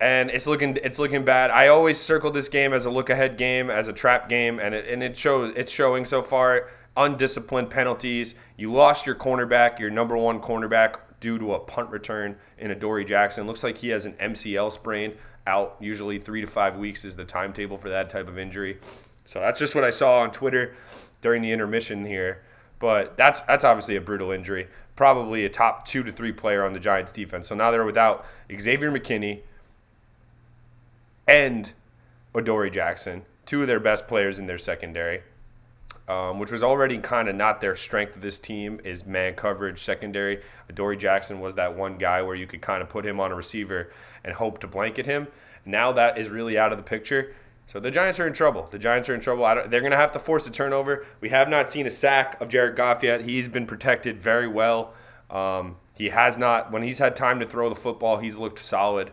[SPEAKER 1] And it's looking bad. I always circle this game as a look-ahead game, as a trap game, and it's showing so far. Undisciplined penalties. You lost your cornerback, your number one cornerback, due to a punt return in Adoree Jackson. Looks like he has an MCL sprain, out usually 3 to 5 weeks is the timetable for that type of injury. So that's just what I saw on Twitter during the intermission here. But that's obviously a brutal injury. Probably a top 2 to 3 player on the Giants defense. So now they're without Xavier McKinney and Adoree Jackson, two of their best players in their secondary. Which was already kind of not their strength of this team, is man coverage secondary. Adoree Jackson was that one guy where you could kind of put him on a receiver and hope to blanket him. Now that is really out of the picture. So the Giants are in trouble. They're going to have to force a turnover. We have not seen a sack of Jared Goff yet. He's been protected very well. He has not, when he's had time to throw the football, he's looked solid.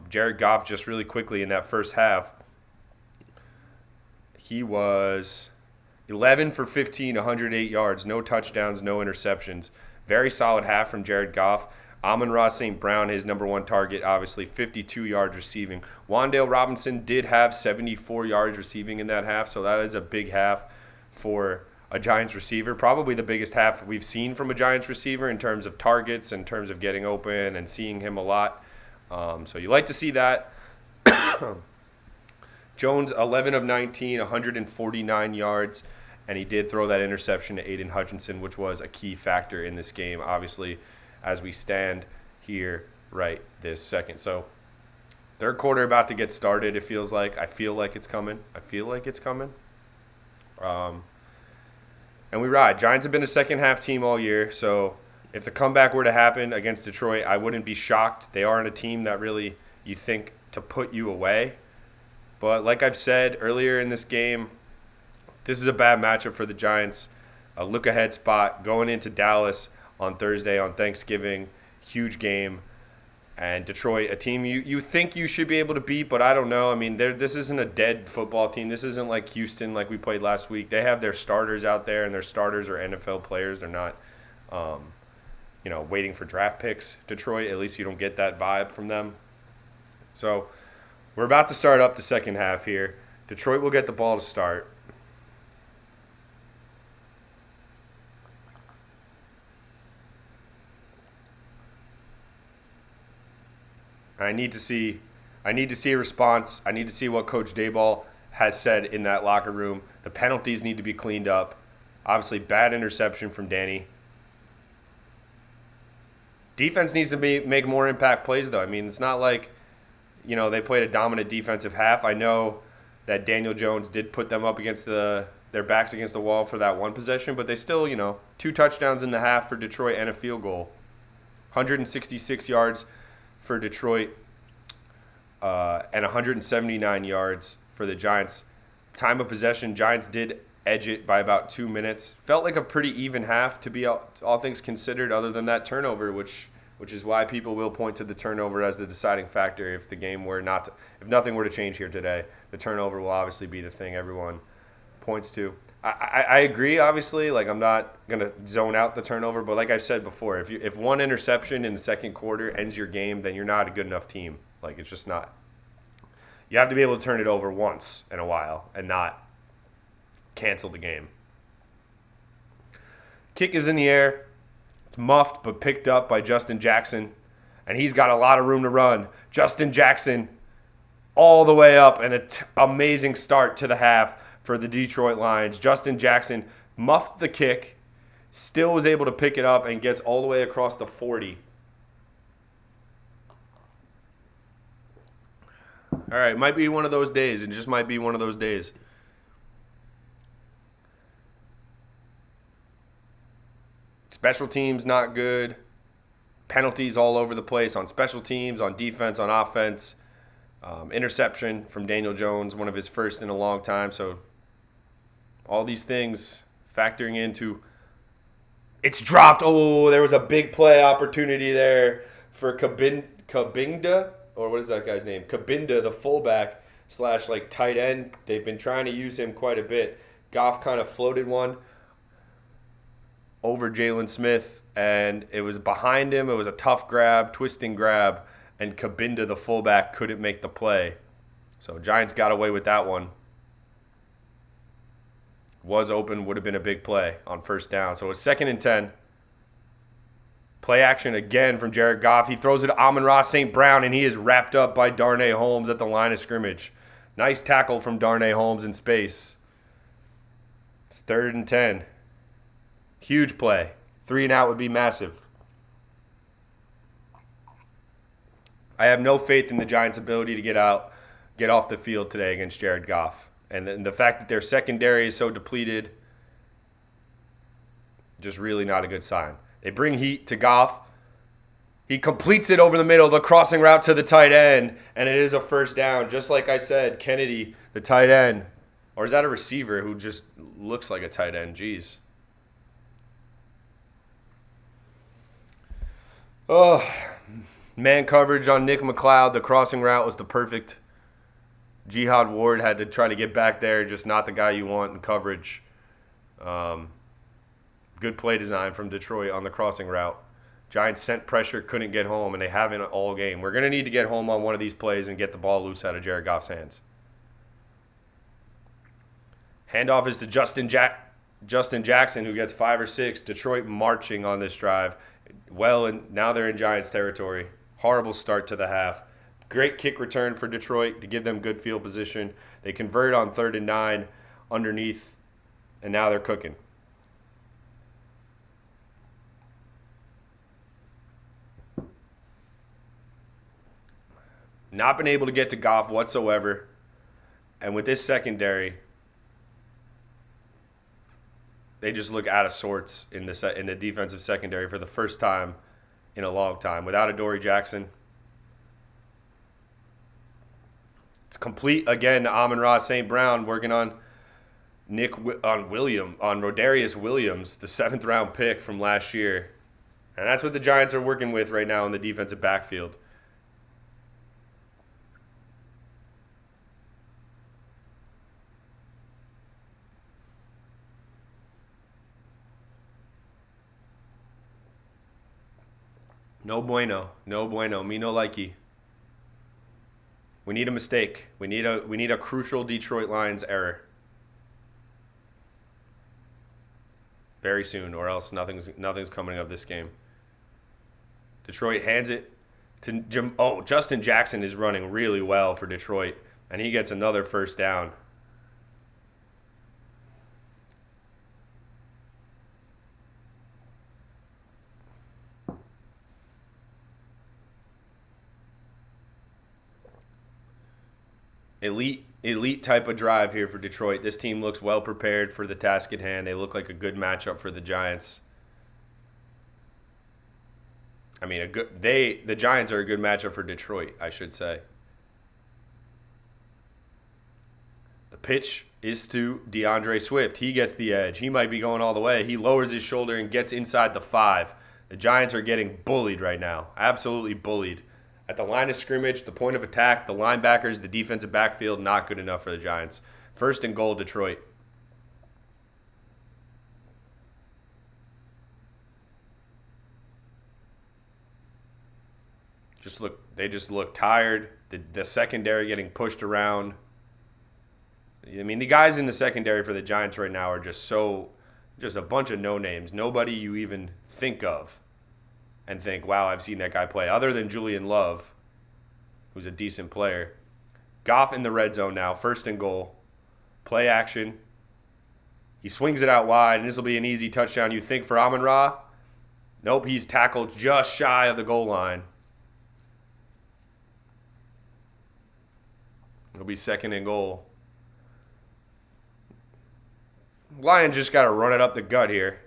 [SPEAKER 1] Jared Goff, just really quickly in that first half, he was 11 for 15, 108 yards, no touchdowns, no interceptions. Very solid half from Jared Goff. Amon-Ra St. Brown, his number one target, obviously 52 yards receiving. Wan'Dale Robinson did have 74 yards receiving in that half, so that is a big half for a Giants receiver. Probably the biggest half we've seen from a Giants receiver in terms of targets, in terms of getting open and seeing him a lot. So you like to see that. Jones, 11 of 19, 149 yards, and he did throw that interception to Aiden Hutchinson, which was a key factor in this game, obviously, as we stand here right this second. So third quarter about to get started, it feels like. I feel like it's coming. And we ride. Giants have been a second-half team all year, so if the comeback were to happen against Detroit, I wouldn't be shocked. They aren't a team that really you think to put you away. But like I've said earlier in this game, this is a bad matchup for the Giants. A look-ahead spot going into Dallas on Thursday on Thanksgiving. Huge game. And Detroit, a team you think you should be able to beat, but I don't know. I mean, this isn't a dead football team. This isn't like Houston like we played last week. They have their starters out there, and their starters are NFL players. They're not, waiting for draft picks, Detroit. At least you don't get that vibe from them. So we're about to start up the second half here. Detroit will get the ball to start. I need to see a response. I need to see what Coach Daboll has said in that locker room. The penalties need to be cleaned up. Obviously, bad interception from Danny. Defense needs to make more impact plays, though. I mean, it's not like, they played a dominant defensive half. I know that Daniel Jones did put them up against their backs against the wall for that one possession, but they still, 2 touchdowns in the half for Detroit and a field goal. 166 yards for Detroit and 179 yards for the Giants. Time of possession, Giants did edge it by about 2 minutes. Felt like a pretty even half to be all things considered, other than that turnover, which is why people will point to the turnover as the deciding factor. If nothing were to change here today, the turnover will obviously be the thing everyone points to. I agree, obviously. Like, I'm not going to zone out the turnover, but like I said before, if one interception in the second quarter ends your game, then you're not a good enough team. Like, it's just not. You have to be able to turn it over once in a while and not cancel the game. Kick is in the air. It's muffed but picked up by Justin Jackson, and he's got a lot of room to run. Justin Jackson all the way up, and an amazing start to the half for the Detroit Lions. Justin Jackson muffed the kick, still was able to pick it up, and gets all the way across the 40. All right, might be one of those days. It just might be one of those days. Special teams not good. Penalties all over the place on special teams, on defense, on offense. Interception from Daniel Jones, one of his first in a long time. So all these things factoring into it's dropped. Oh, there was a big play opportunity there for Kabinda, or what is that guy's name? Kabinda, the fullback / like tight end. They've been trying to use him quite a bit. Goff kind of floated one over Jalen Smith, and it was behind him. It was a tough grab, twisting grab, and Kabinda, the fullback, couldn't make the play. So Giants got away with that one. Was open, would have been a big play on first down. So it was 2nd and 10. Play action again from Jared Goff. He throws it to Amon-Ra St. Brown, and he is wrapped up by Darnay Holmes at the line of scrimmage. Nice tackle from Darnay Holmes in space. It's 3rd and 10. Huge play. 3 and out would be massive. I have no faith in the Giants' ability to get off the field today against Jared Goff. And the fact that their secondary is so depleted, just really not a good sign. They bring heat to Goff. He completes it over the middle, the crossing route to the tight end, and it is a first down. Just like I said, Kennedy, the tight end. Or is that a receiver who just looks like a tight end? Jeez. Oh, man coverage on Nick McLeod. The crossing route was the perfect. Jihad Ward had to try to get back there, just not the guy you want in coverage. Good play design from Detroit on the crossing route. Giants sent pressure, couldn't get home, and they haven't all game. We're going to need to get home on one of these plays and get the ball loose out of Jared Goff's hands. Handoff is to Justin Jackson, who gets 5 or 6. Detroit marching on this drive. Well, and now they're in Giants territory. Horrible start to the half. Great kick return for Detroit to give them good field position. They convert on 3rd and 9 underneath, and now they're cooking. Not been able to get to Goff whatsoever. And with this secondary, they just look out of sorts in the defensive secondary for the first time in a long time. Without Adoree Jackson, it's complete again to Amon-Ra St. Brown, working on Rodarius Williams, the 7th round pick from last year. And that's what the Giants are working with right now in the defensive backfield. No bueno. No bueno. Me no likey. We need a mistake. We need a crucial Detroit Lions error. Very soon, or else nothing's coming of this game. Detroit hands it to Justin Jackson is running really well for Detroit, and he gets another first down. Elite type of drive here for Detroit. This team looks well prepared for the task at hand. They look like a good matchup for the Giants. I mean, the Giants are a good matchup for Detroit, I should say. The pitch is to DeAndre Swift. He gets the edge. He might be going all the way. He lowers his shoulder and gets inside the 5. The Giants are getting bullied right now. Absolutely bullied. At the line of scrimmage, the point of attack, the linebackers, the defensive backfield, not good enough for the Giants. 1st and goal, Detroit. They just look tired. The secondary getting pushed around. I mean, the guys in the secondary for the Giants right now are just a bunch of no-names. Nobody you even think of and think, wow, I've seen that guy play. Other than Julian Love, who's a decent player. Goff in the red zone now, 1st and goal. Play action. He swings it out wide, and this will be an easy touchdown, you think, for Amon-Ra. Nope, he's tackled just shy of the goal line. It'll be 2nd and goal. Lions just got to run it up the gut here.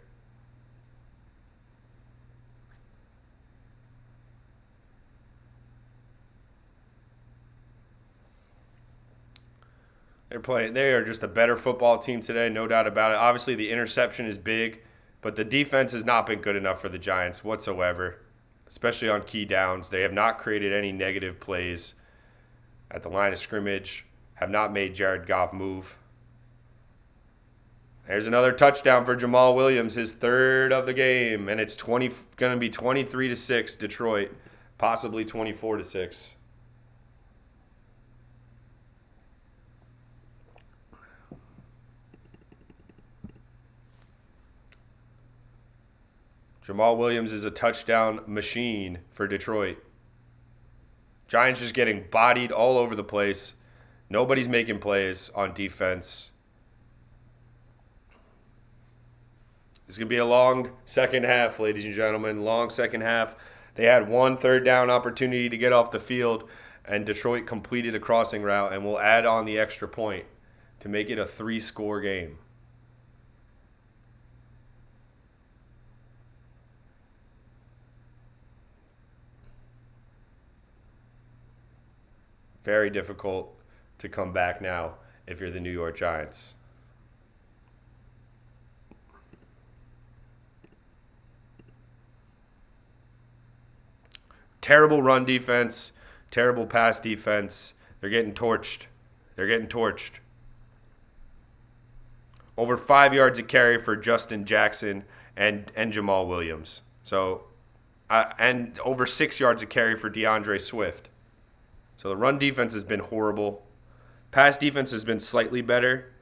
[SPEAKER 1] They are just a better football team today, no doubt about it. Obviously, the interception is big, but the defense has not been good enough for the Giants whatsoever, especially on key downs. They have not created any negative plays at the line of scrimmage, have not made Jared Goff move. There's another touchdown for Jamal Williams, his third of the game, and it's going to be 23-6 Detroit, possibly 24-6. Jamal Williams is a touchdown machine for Detroit. Giants just getting bodied all over the place. Nobody's making plays on defense. It's going to be a long second half, ladies and gentlemen. Long second half. They had one third down opportunity to get off the field, and Detroit completed a crossing route and will add on the extra point to make it a 3-score game. Very difficult to come back now if you're the New York Giants. Terrible run defense, terrible pass defense. They're getting torched. Over 5 yards a carry for Justin Jackson and Jamal Williams. So, and over 6 yards a carry for DeAndre Swift. So the run defense has been horrible. Pass defense has been slightly better,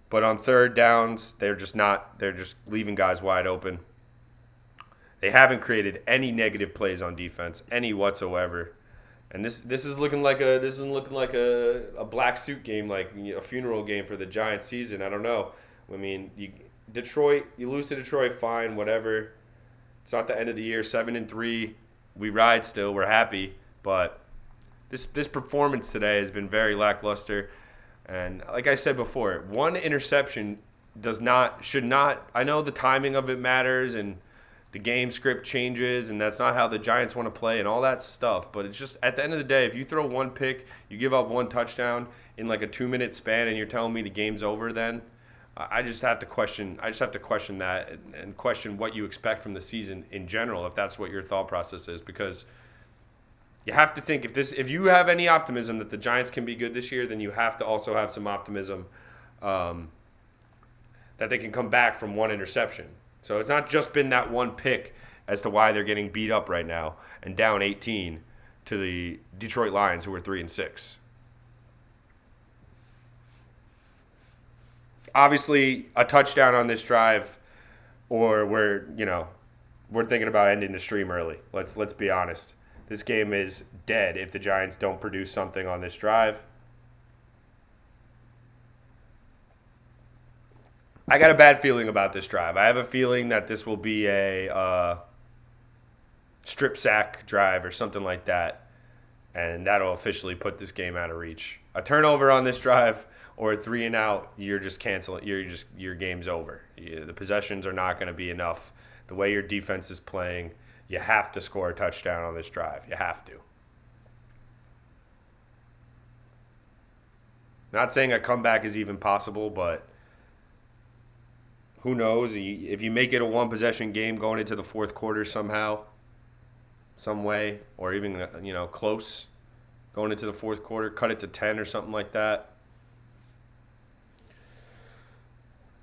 [SPEAKER 1] but on third downs, they're just leaving guys wide open. They haven't created any negative plays on defense, any whatsoever. And this is looking like a black suit game, like a funeral game for the Giants season. I don't know. I mean, you lose to Detroit, fine, whatever. It's not the end of the year. 7-3, we ride still. We're happy, but this performance today has been very lackluster. And like I said before, one interception should not. I know the timing of it matters and the game script changes, and that's not how the Giants want to play and all that stuff. But it's just, at the end of the day, if you throw one pick, you give up one touchdown in like a 2-minute span, and you're telling me the game's over, then I just have to question that and question what you expect from the season in general, if that's what your thought process is. Because you have to think, if you have any optimism that the Giants can be good this year, then you have to also have some optimism that they can come back from one interception. So it's not just been that one pick as to why they're getting beat up right now and down 18 to the Detroit Lions, who are 3-6. Obviously, a touchdown on this drive, or we're thinking about ending the stream early. Let's be honest. This game is dead if the Giants don't produce something on this drive. I got a bad feeling about this drive. I have a feeling that this will be a strip sack drive or something like that, and that'll officially put this game out of reach. A turnover on this drive or a 3-and-out, you're just canceling. Your game's over. The possessions are not going to be enough. The way your defense is playing, you have to score a touchdown on this drive. You have to. Not saying a comeback is even possible, but who knows? If you make it a one-possession game going into the fourth quarter somehow, some way, or even close going into the fourth quarter, cut it to 10 or something like that.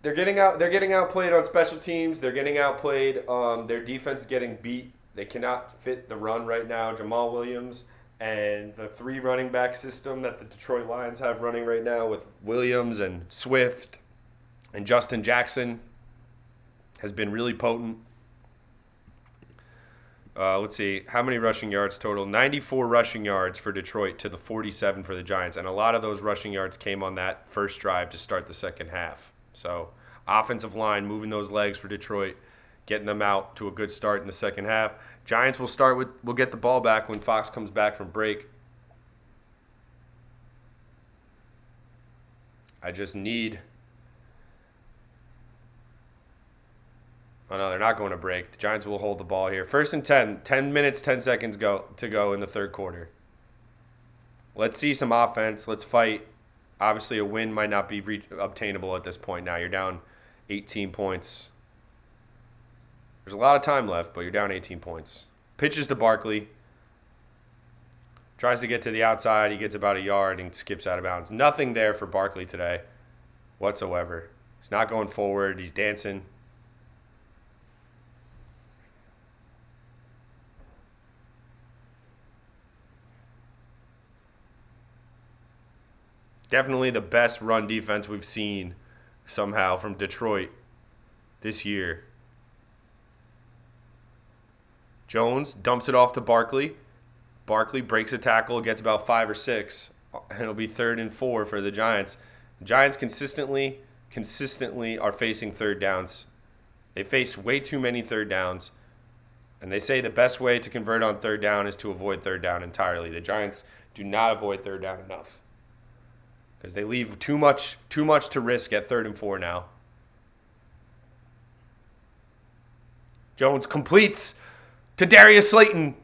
[SPEAKER 1] They're getting outplayed on special teams. They're getting outplayed. Their defense is getting beat. They cannot fit the run right now. Jamal Williams and the 3 running back system that the Detroit Lions have running right now with Williams and Swift and Justin Jackson has been really potent. Let's see. How many rushing yards total? 94 rushing yards for Detroit to the 47 for the Giants. And a lot of those rushing yards came on that first drive to start the second half. So offensive line moving those legs for Detroit, getting them out to a good start in the second half. Giants will get the ball back when Fox comes back from break. I just need... Oh, no, they're not going to break. The Giants will hold the ball here. 1st and 10. 10 minutes, 10 seconds to go in the third quarter. Let's see some offense. Let's fight. Obviously, a win might not be obtainable at this point now. You're down 18 points. There's a lot of time left, but you're down 18 points. Pitches to Barkley. Tries to get to the outside. He gets about a yard and skips out of bounds. Nothing there for Barkley today whatsoever. He's not going forward. He's dancing. Definitely the best run defense we've seen somehow from Detroit this year. Jones dumps it off to Barkley. Barkley breaks a tackle, gets about 5 or 6, and it'll be 3rd and 4 for the Giants. The Giants consistently are facing third downs. They face way too many third downs, and they say the best way to convert on third down is to avoid third down entirely. The Giants do not avoid third down enough because they leave too much to risk at 3rd and 4 now. Jones completes to Darius Slayton.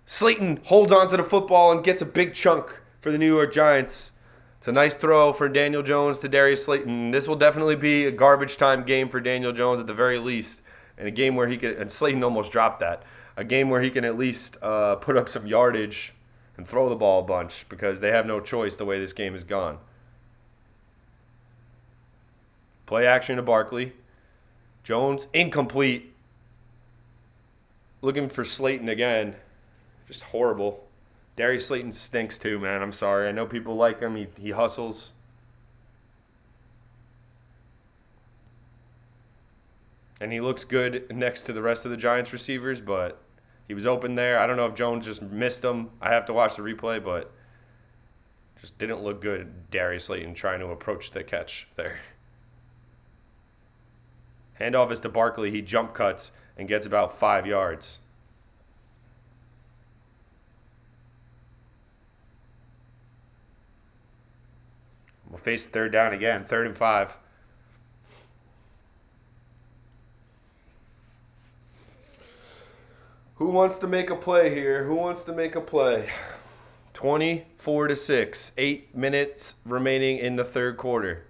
[SPEAKER 1] Slayton holds onto the football and gets a big chunk for the New York Giants. It's a nice throw for Daniel Jones to Darius Slayton. This will definitely be a garbage time game for Daniel Jones at the very least, and a game where he can, and Slayton almost dropped that, a game where he can at least put up some yardage and throw the ball a bunch because they have no choice the way this game has gone. Play action to Barkley. Jones, incomplete. Looking for Slayton again. Just horrible. Darius Slayton stinks too, man. I'm sorry. I know people like him. He hustles. And he looks good next to the rest of the Giants receivers, but he was open there. I don't know if Jones just missed him. I have to watch the replay, but just didn't look good, Darius Slayton trying to approach the catch there. Handoff is to Barkley. He jump cuts and gets about 5 yards. We'll face 3rd down again, 3rd and 5. Who wants to make a play here? Who wants to make a play? 24-6, 8 minutes remaining in the 3rd quarter.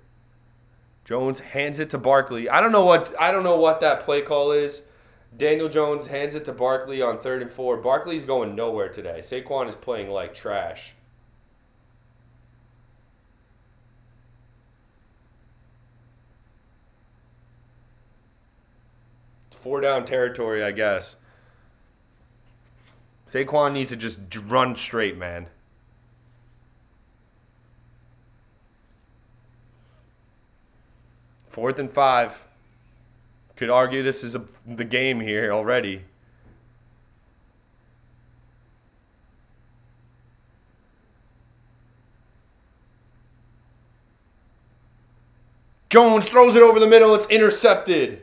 [SPEAKER 1] Jones hands it to Barkley. I don't know what that play call is. Daniel Jones hands it to Barkley on 3rd and 4. Barkley's going nowhere today. Saquon is playing like trash. It's 4 down territory, I guess. Saquon needs to just run straight, man. Fourth and 5. Could argue this is the game here already. Jones throws it over the middle. It's intercepted.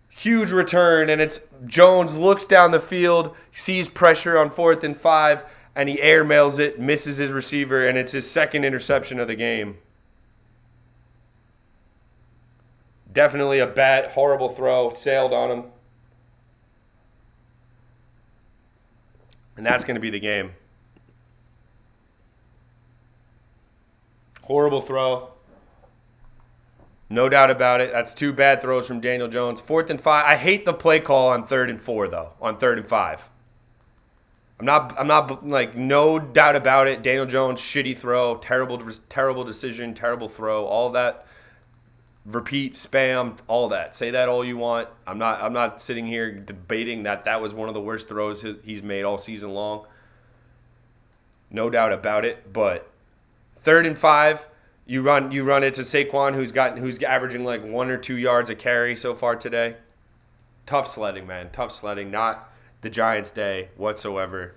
[SPEAKER 1] Huge return, and it's Jones looks down the field, sees pressure on 4th and 5, and he airmails it, misses his receiver, and it's his 2nd interception of the game. Definitely a bad, horrible throw. Sailed on him. And that's going to be the game. Horrible throw. No doubt about it. That's 2 bad throws from Daniel Jones. 4th and 5. I hate the play call on 3rd and 4, though. On 3rd and 5. I'm not like, no doubt about it. Daniel Jones, shitty throw, terrible decision, terrible throw, all that. Repeat, spam, all that. Say that all you want. I'm not sitting here debating that was one of the worst throws he's made all season long. No doubt about it. But 3rd and 5, you run it to Saquon, who's averaging like 1 or 2 yards a carry so far today. Tough sledding, man. Tough sledding. Not the Giants' day whatsoever.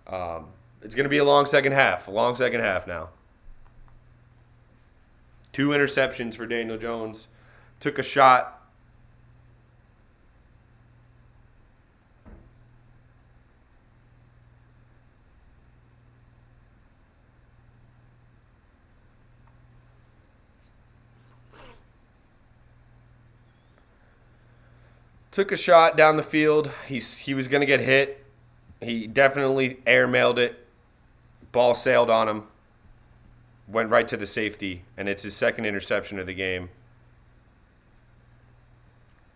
[SPEAKER 1] It's going to be a long second half. A long second half now. 2 interceptions for Daniel Jones. Took a shot. Took a shot down the field. He was going to get hit. He definitely airmailed it. Ball sailed on him. Went right to the safety, and it's his second interception of the game.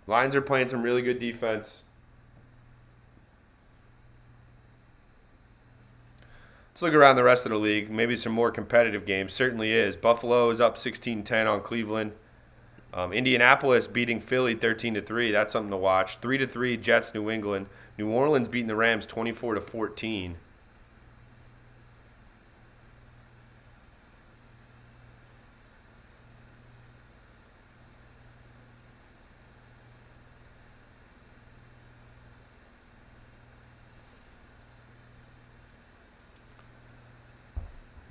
[SPEAKER 1] Lions are playing some really good defense. Let's look around the rest of the league. Maybe some more competitive games. Certainly is. Buffalo is up 16-10 on Cleveland. Indianapolis beating Philly 13-3. That's something to watch. 3-3 Jets, New England. New Orleans beating the Rams 24-14.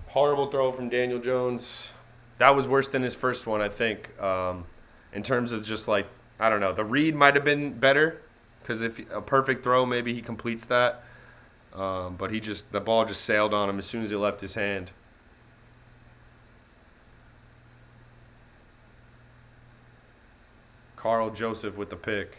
[SPEAKER 1] Horrible throw from Daniel Jones. That was worse than his first one, I think. In terms of just like, I don't know, the read might have been better because if a perfect throw, maybe he completes that. But the ball just sailed on him as soon as it left his hand. Carl Joseph with the pick.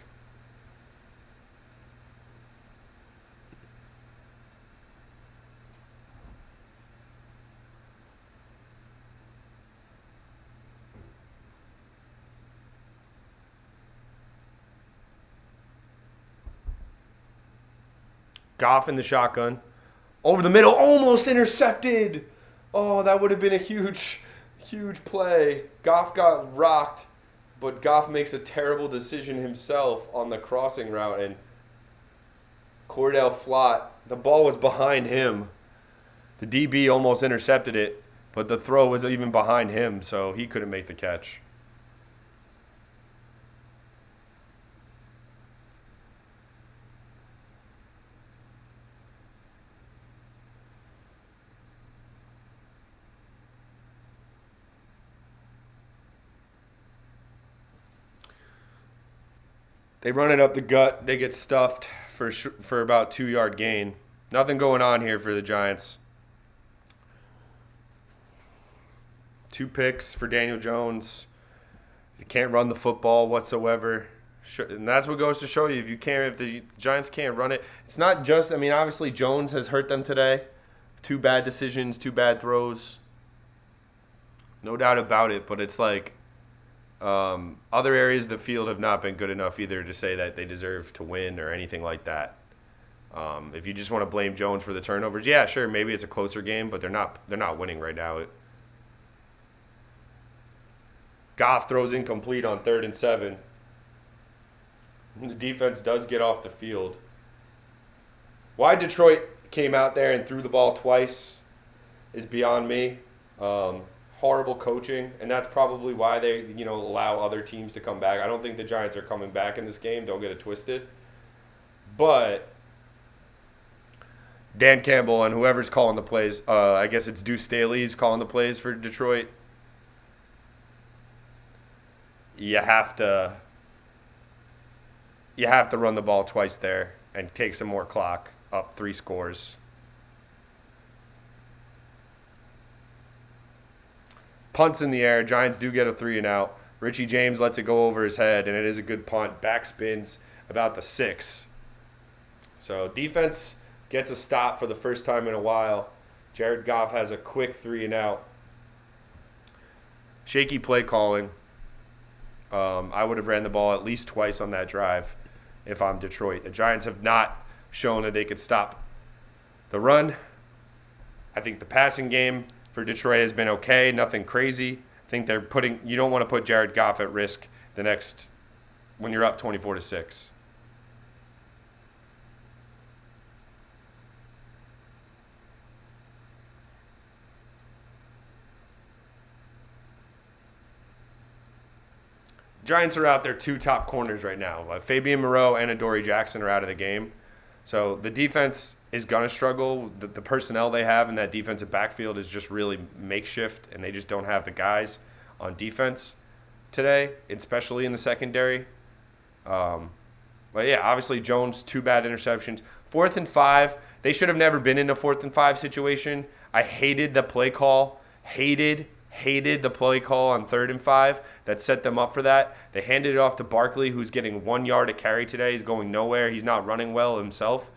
[SPEAKER 1] Goff in the shotgun. Over the middle. Almost intercepted. Oh, that would have been a huge, huge play. Goff got rocked, but Goff makes a terrible decision himself on the crossing route. And Cordell Flott, the ball was behind him. The DB almost intercepted it, but the throw was even behind him, so he couldn't make the catch. They run it up the gut. They get stuffed for about 2-yard gain. Nothing going on here for the Giants. 2 picks for Daniel Jones. You can't run the football whatsoever. And that's what goes to show you if the Giants can't run it. It's not just, obviously Jones has hurt them today. 2 bad decisions, 2 bad throws. No doubt about it, but it's like other areas of the field have not been good enough either to say that they deserve to win or anything like that. If you just want to blame Jones for the turnovers, yeah, sure, maybe it's a closer game, but they're not winning right now. Goff throws incomplete on 3rd and 7. The defense does get off the field. Why Detroit came out there and threw the ball twice is beyond me. Horrible coaching, and that's probably why they allow other teams to come back. I don't think the Giants are coming back in this game. Don't get it twisted. But Dan Campbell and whoever's calling the plays, I guess it's Deuce Staley's calling the plays for Detroit. You have to run the ball twice there and take some more clock, up 3 scores. Punts in the air. Giants do get a 3-and-out. Richie James lets it go over his head, and it is a good punt. Backspins about the 6. So defense gets a stop for the first time in a while. Jared Goff has a quick 3-and-out. Shaky play calling. I would have ran the ball at least twice on that drive if I'm Detroit. The Giants have not shown that they could stop the run. I think the passing game for Detroit has been okay, nothing crazy. I think you don't want to put Jared Goff at risk when you're up 24-6. Giants are out their 2 top corners right now. Fabian Moreau and Adoree Jackson are out of the game. So the defense is going to struggle. The personnel they have in that defensive backfield is just really makeshift, and they just don't have the guys on defense today, especially in the secondary. But, yeah, obviously Jones, 2 bad interceptions. 4th and 5, they should have never been in a 4th and 5 situation. I hated the play call. Hated the play call on 3rd and 5 that set them up for that. They handed it off to Barkley, who's getting 1 yard a carry today. He's going nowhere. He's not running well himself.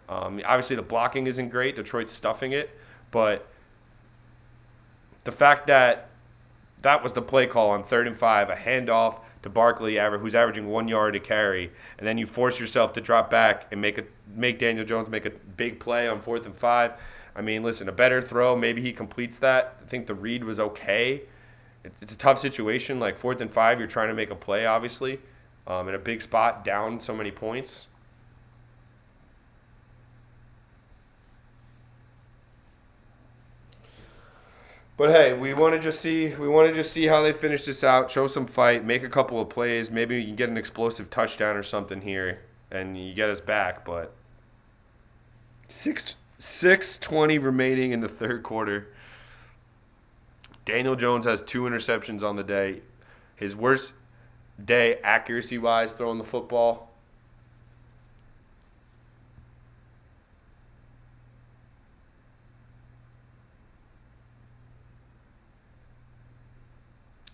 [SPEAKER 1] Obviously, the blocking isn't great. Detroit's stuffing it. But the fact that that was the play call on 3rd and 5, a handoff to Barkley, who's averaging 1 yard a carry, and then you force yourself to drop back and make Daniel Jones make a big play on 4th and 5. I mean, listen, a better throw, maybe he completes that. I think the read was okay. It's a tough situation. Like 4th and 5, you're trying to make a play, obviously, in a big spot, down so many points. But hey, we want to just see how they finish this out, show some fight, make a couple of plays. Maybe you can get an explosive touchdown or something here, and you get us back. But 6:20 remaining in the third quarter. Daniel Jones has 2 interceptions on the day. His worst day accuracy-wise throwing the football.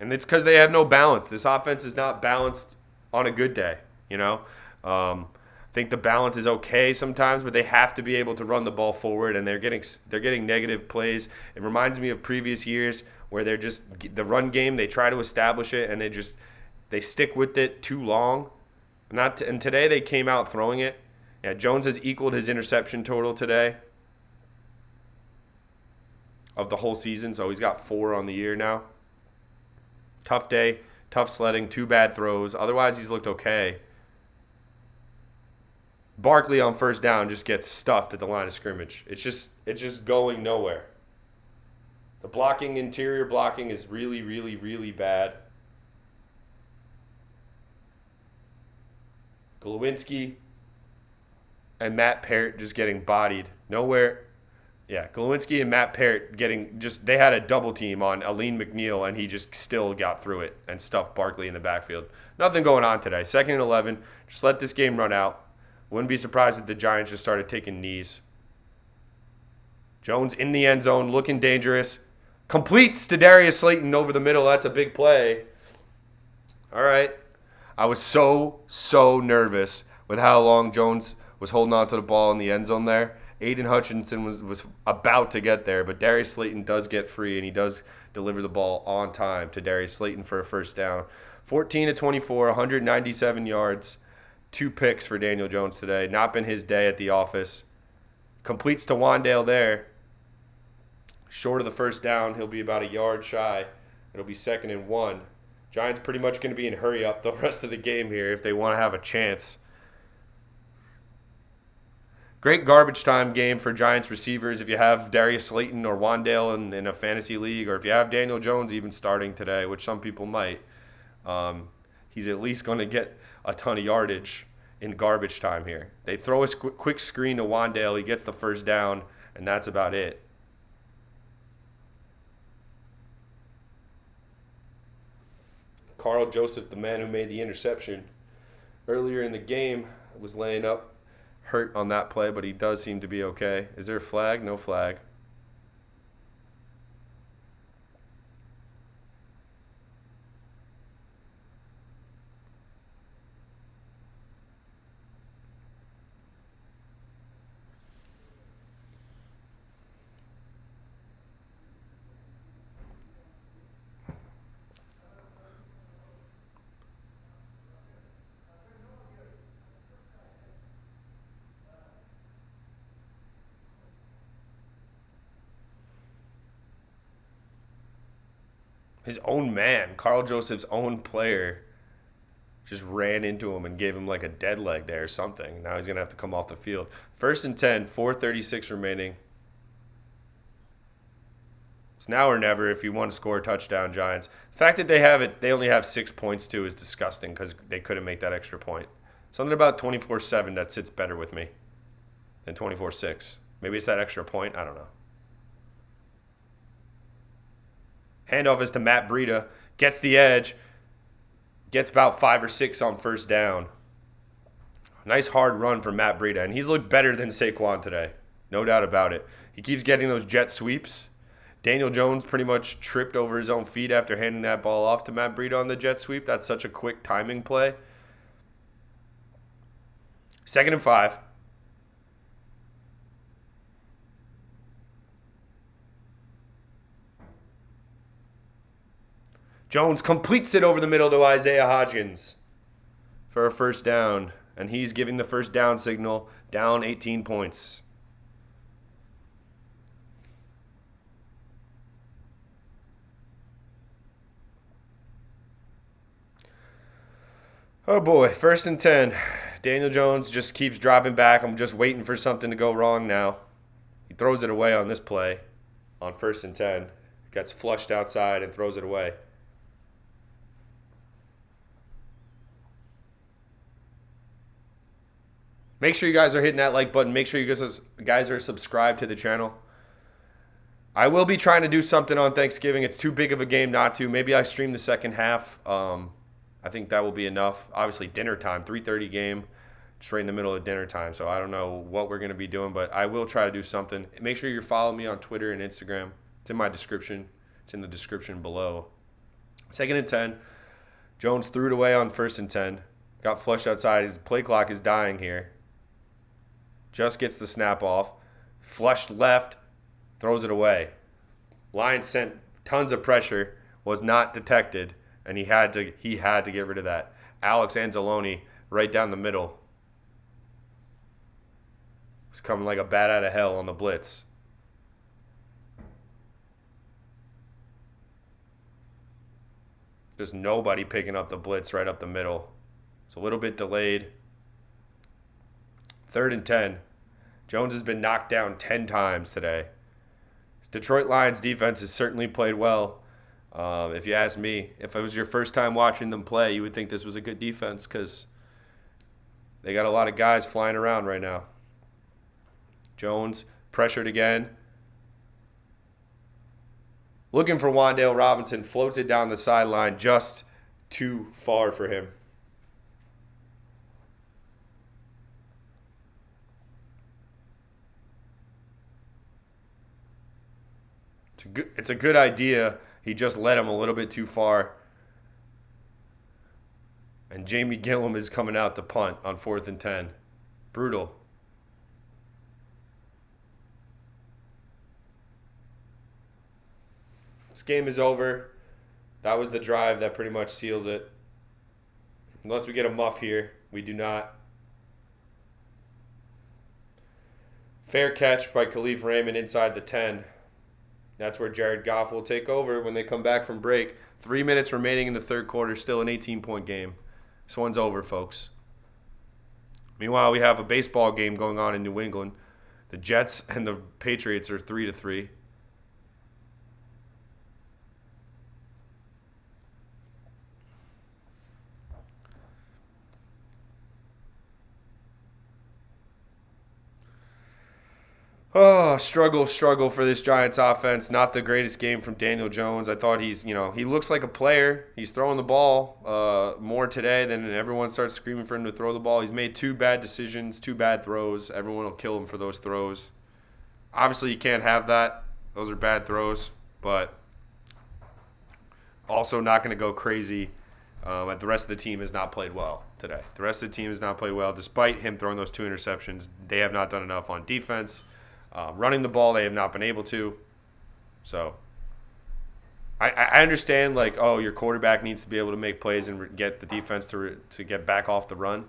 [SPEAKER 1] And it's because they have no balance. This offense is not balanced on a good day, you know. I think the balance is okay sometimes, but they have to be able to run the ball forward, and they're getting negative plays. It reminds me of previous years where they're just the run game. They try to establish it, and they stick with it too long. And today they came out throwing it. Yeah, Jones has equaled his interception total today of the whole season, so he's got 4 on the year now. Tough day, tough sledding, 2 bad throws. Otherwise, he's looked okay. Barkley on 1st down just gets stuffed at the line of scrimmage. It's just going nowhere. The interior blocking is really, really, really bad. Glowinski and Matt Parrott just getting bodied. Nowhere. Yeah, Glowinski and Matt Parrott they had a double team on Aleen McNeil, and he just still got through it and stuffed Barkley in the backfield. Nothing going on today. 2nd and 11. Just let this game run out. Wouldn't be surprised if the Giants just started taking knees. Jones in the end zone, looking dangerous. Completes to Darius Slayton over the middle. That's a big play. All right. I was so nervous with how long Jones was holding on to the ball in the end zone there. Aiden Hutchinson was about to get there, but Darius Slayton does get free, and he does deliver the ball on time to Darius Slayton for a 1st down. 14-24, 197 yards, 2 picks for Daniel Jones today. Not been his day at the office. Completes to Wandale there. Short of the 1st down, he'll be about a yard shy. It'll be 2nd and 1. Giants pretty much going to be in hurry up the rest of the game here if they want to have a chance. Great garbage time game for Giants receivers if you have Darius Slayton or Wandale in a fantasy league, or if you have Daniel Jones even starting today, which some people might. He's at least going to get a ton of yardage in garbage time here. They throw a quick screen to Wandale. He gets the 1st down, and that's about it. Carl Joseph, the man who made the interception earlier in the game, was laying up hurt on that play, but he does seem to be okay. Is there a flag? No flag. His own man, Carl Joseph's own player, just ran into him and gave him like a dead leg there or something. Now he's going to have to come off the field. 1st and 10, 4:36 remaining. It's now or never if you want to score a touchdown, Giants. The fact that they only have 6 points too is disgusting because they couldn't make that extra point. Something about 24-7 that sits better with me than 24-6. Maybe it's that extra point. I don't know. Handoff is to Matt Breida. Gets the edge. Gets about 5 or 6 on 1st down. Nice hard run for Matt Breida. And he's looked better than Saquon today. No doubt about it. He keeps getting those jet sweeps. Daniel Jones pretty much tripped over his own feet after handing that ball off to Matt Breida on the jet sweep. That's such a quick timing play. 2nd and 5. Jones completes it over the middle to Isaiah Hodgins for a first down. And he's giving the first down signal, down 18 points. Oh boy, 1st and 10. Daniel Jones just keeps dropping back. I'm just waiting for something to go wrong now. He throws it away on this play on 1st and 10. Gets flushed outside and throws it away. Make sure you guys are hitting that like button. Make sure you guys are subscribed to the channel. I will be trying to do something on Thanksgiving. It's too big of a game not to. Maybe I stream the second half. I think that will be enough. Obviously, dinner time, 3:30 game, just right in the middle of dinner time. So I don't know what we're going to be doing, but I will try to do something. Make sure you're following me on Twitter and Instagram. It's in my description. It's in the description below. 2nd and 10. Jones threw it away on 1st and 10. Got flushed outside. His play clock is dying here. Just gets the snap off. Flushed left. Throws it away. Lions sent tons of pressure. Was not detected. And he had to get rid of that. Alex Anzalone right down the middle. Was coming like a bat out of hell on the blitz. There's nobody picking up the blitz right up the middle. It's a little bit delayed. 3rd and 10. Jones has been knocked down 10 times today. Detroit Lions defense has certainly played well. If you ask me, if it was your first time watching them play, you would think this was a good defense because they got a lot of guys flying around right now. Jones pressured again. Looking for Wan'Dale Robinson, floats it down the sideline, just too far for him. It's a good idea. He just led him a little bit too far. And Jamie Gillum is coming out to punt on 4th and 10. Brutal. This game is over. That was the drive that pretty much seals it. Unless we get a muff here. We do not. Fair catch by Khalif Raymond inside the 10. That's where Jared Goff will take over when they come back from break. 3 minutes remaining in the third quarter, still an 18-point game. This one's over, folks. Meanwhile, we have a baseball game going on in New England. The Jets and the Patriots are 3-3. Oh, struggle for this Giants offense. Not the greatest game from Daniel Jones. I thought he looks like a player. He's throwing the ball more today than everyone starts screaming for him to throw the ball. He's made 2 bad decisions, 2 bad throws. Everyone will kill him for those throws. Obviously, you can't have that. Those are bad throws, but also not going to go crazy. The rest of the team has not played well today. The rest of the team has not played well. Despite him throwing those 2 interceptions, they have not done enough on defense. Running the ball, they have not been able to. So, I understand, like, your quarterback needs to be able to make plays and get the defense to get back off the run.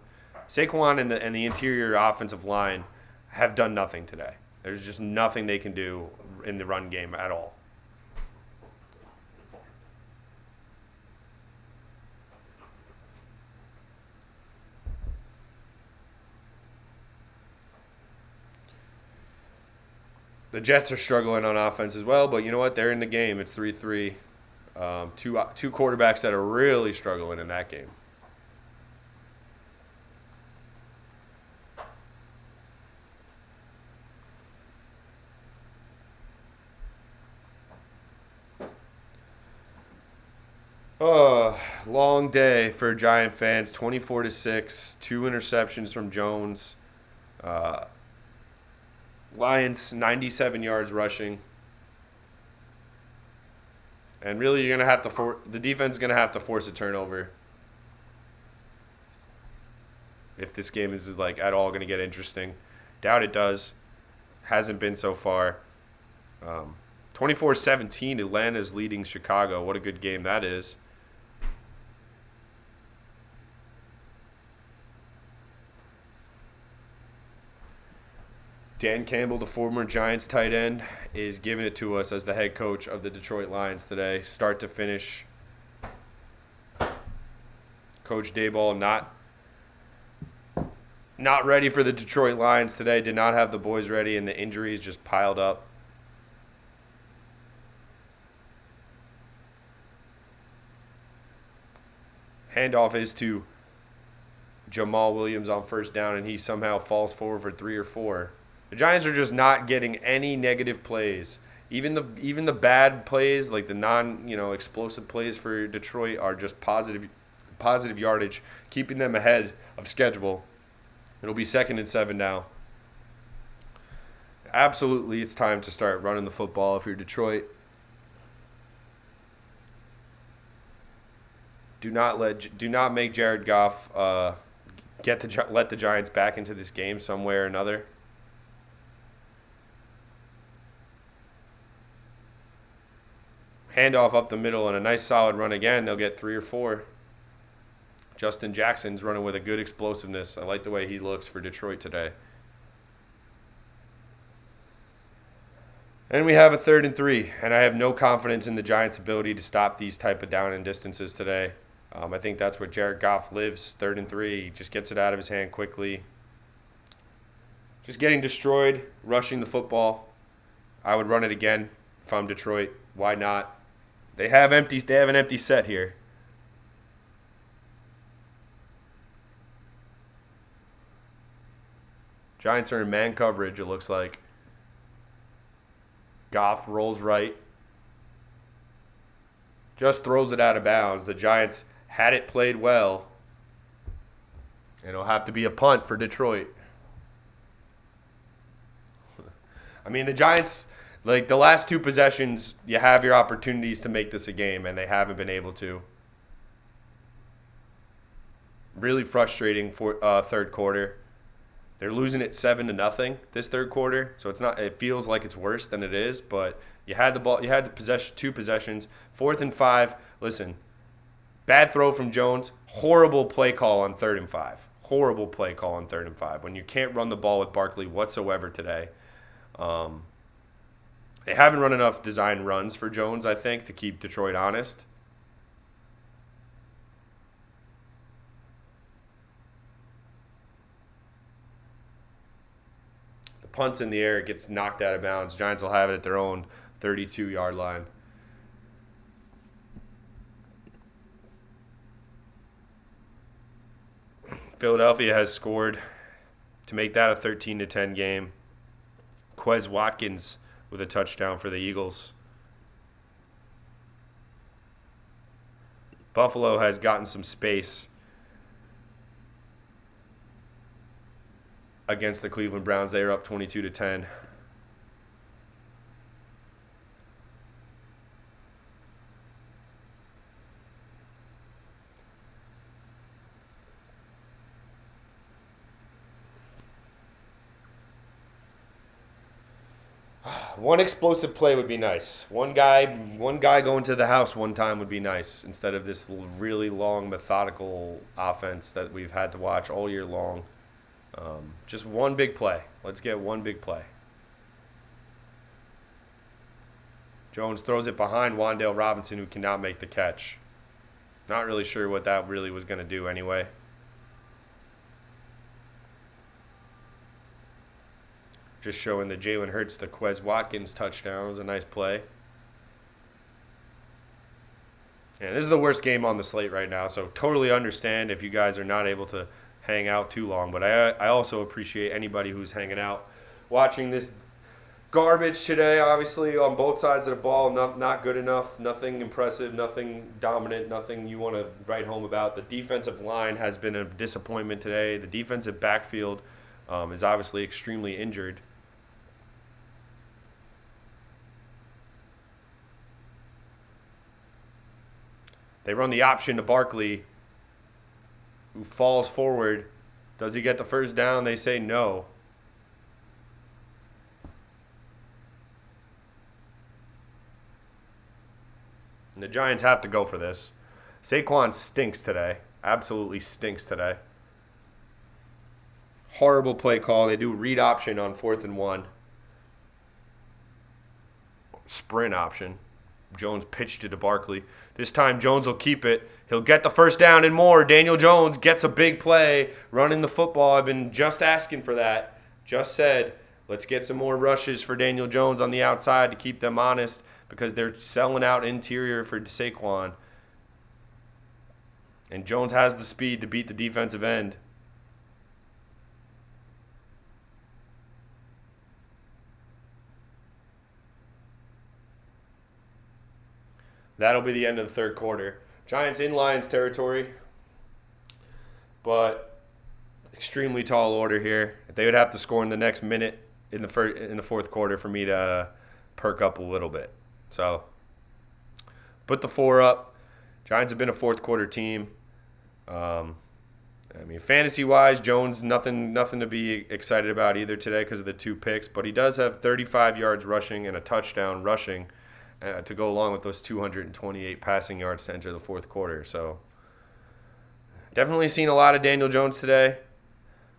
[SPEAKER 1] Saquon and the interior offensive line have done nothing today. There's just nothing they can do in the run game at all. The Jets are struggling on offense as well, but you know what? They're in the game. It's 3-3. Two quarterbacks that are really struggling in that game. Oh, long day for Giant fans. 24-6. 2 interceptions from Jones. Lions 97 yards rushing. And really, you're gonna have to the defense is gonna have to force a turnover if this game is like at all gonna get interesting. Doubt it does. Hasn't been so far. 24-17. Atlanta's leading Chicago. What a good game that is. Dan Campbell, the former Giants tight end, is giving it to us as the head coach of the Detroit Lions today, start to finish. Coach Daboll not ready for the Detroit Lions today, did not have the boys ready, and the injuries just piled up. Handoff is to Jamal Williams on first down, and he somehow falls forward for 3 or 4. The Giants are just not getting any negative plays. Even the bad plays, like the explosive plays for Detroit, are just positive yardage, keeping them ahead of schedule. It'll be 2nd and 7 now. Absolutely, it's time to start running the football if you're Detroit. Do not make Jared Goff let the Giants back into this game some way or another. Handoff up the middle and a nice solid run again. They'll get 3 or 4. Justin Jackson's running with a good explosiveness. I like the way he looks for Detroit today. And we have a 3rd and 3, and I have no confidence in the Giants' ability to stop these type of down and distances today. I think that's where Jared Goff lives, 3rd and 3. He just gets it out of his hand quickly. Just getting destroyed, rushing the football. I would run it again if I'm Detroit. Why not? They have an empty set here. Giants are in man coverage, it looks like. Goff rolls right. Just throws it out of bounds. The Giants had it played well. And it'll have to be a punt for Detroit. I mean, the Giants, like the last 2 possessions, you have your opportunities to make this a game, and they haven't been able to. Really frustrating for 3rd quarter. They're losing it 7-0 this 3rd quarter, so it feels like it's worse than it is. But you had the ball, you had the 2 possessions, 4th and 5. Listen, bad throw from Jones, horrible play call on 3rd and 5. Horrible play call on 3rd and 5 when you can't run the ball with Barkley whatsoever today. They haven't run enough design runs for Jones, I think, to keep Detroit honest. Punts in the air, it gets knocked out of bounds. Giants will have it at their own 32-yard line. Philadelphia has scored to make that a 13-10 game. Quez Watkins with a touchdown for the Eagles. Buffalo has gotten some space against the Cleveland Browns. They are up 22-10. One explosive play would be nice. One guy going to the house one time would be nice instead of this really long methodical offense that we've had to watch all year long. Just one big play. Let's get one big play. Jones throws it behind Wan'Dale Robinson, who cannot make the catch. Not really sure what that really was going to do anyway. Just showing that Jalen Hurts, the Quez Watkins touchdown, was a nice play. And this is the worst game on the slate right now, so totally understand if you guys are not able to hang out too long. But I also appreciate anybody who's hanging out, watching this garbage today, obviously, on both sides of the ball. Not good enough, nothing impressive, nothing dominant, nothing you want to write home about. The defensive line has been a disappointment today. The defensive backfield is obviously extremely injured. They run the option to Barkley, who falls forward. Does he get the first down? They say no. And the Giants have to go for this. Saquon stinks today. Absolutely stinks today. Horrible play call. They do read option on 4th and 1. Sprint option. Jones pitched it to Barkley. This time Jones will keep it. He'll get the first down and more. Daniel Jones gets a big play running the football. I've been just asking for that. Just said, let's get some more rushes for Daniel Jones on the outside to keep them honest because they're selling out interior for Saquon. And Jones has the speed to beat the defensive end. That'll be the end of the third quarter. Giants in Lions territory, but extremely tall order here. They would have to score in the next minute in the fourth quarter for me to perk up a little bit. So put the 4 up. Giants have been a fourth quarter team. Fantasy-wise, Jones, nothing to be excited about either today because of the 2 picks, but he does have 35 yards rushing and a touchdown rushing to go along with those 228 passing yards to enter the fourth quarter. So definitely seen a lot of Daniel Jones today.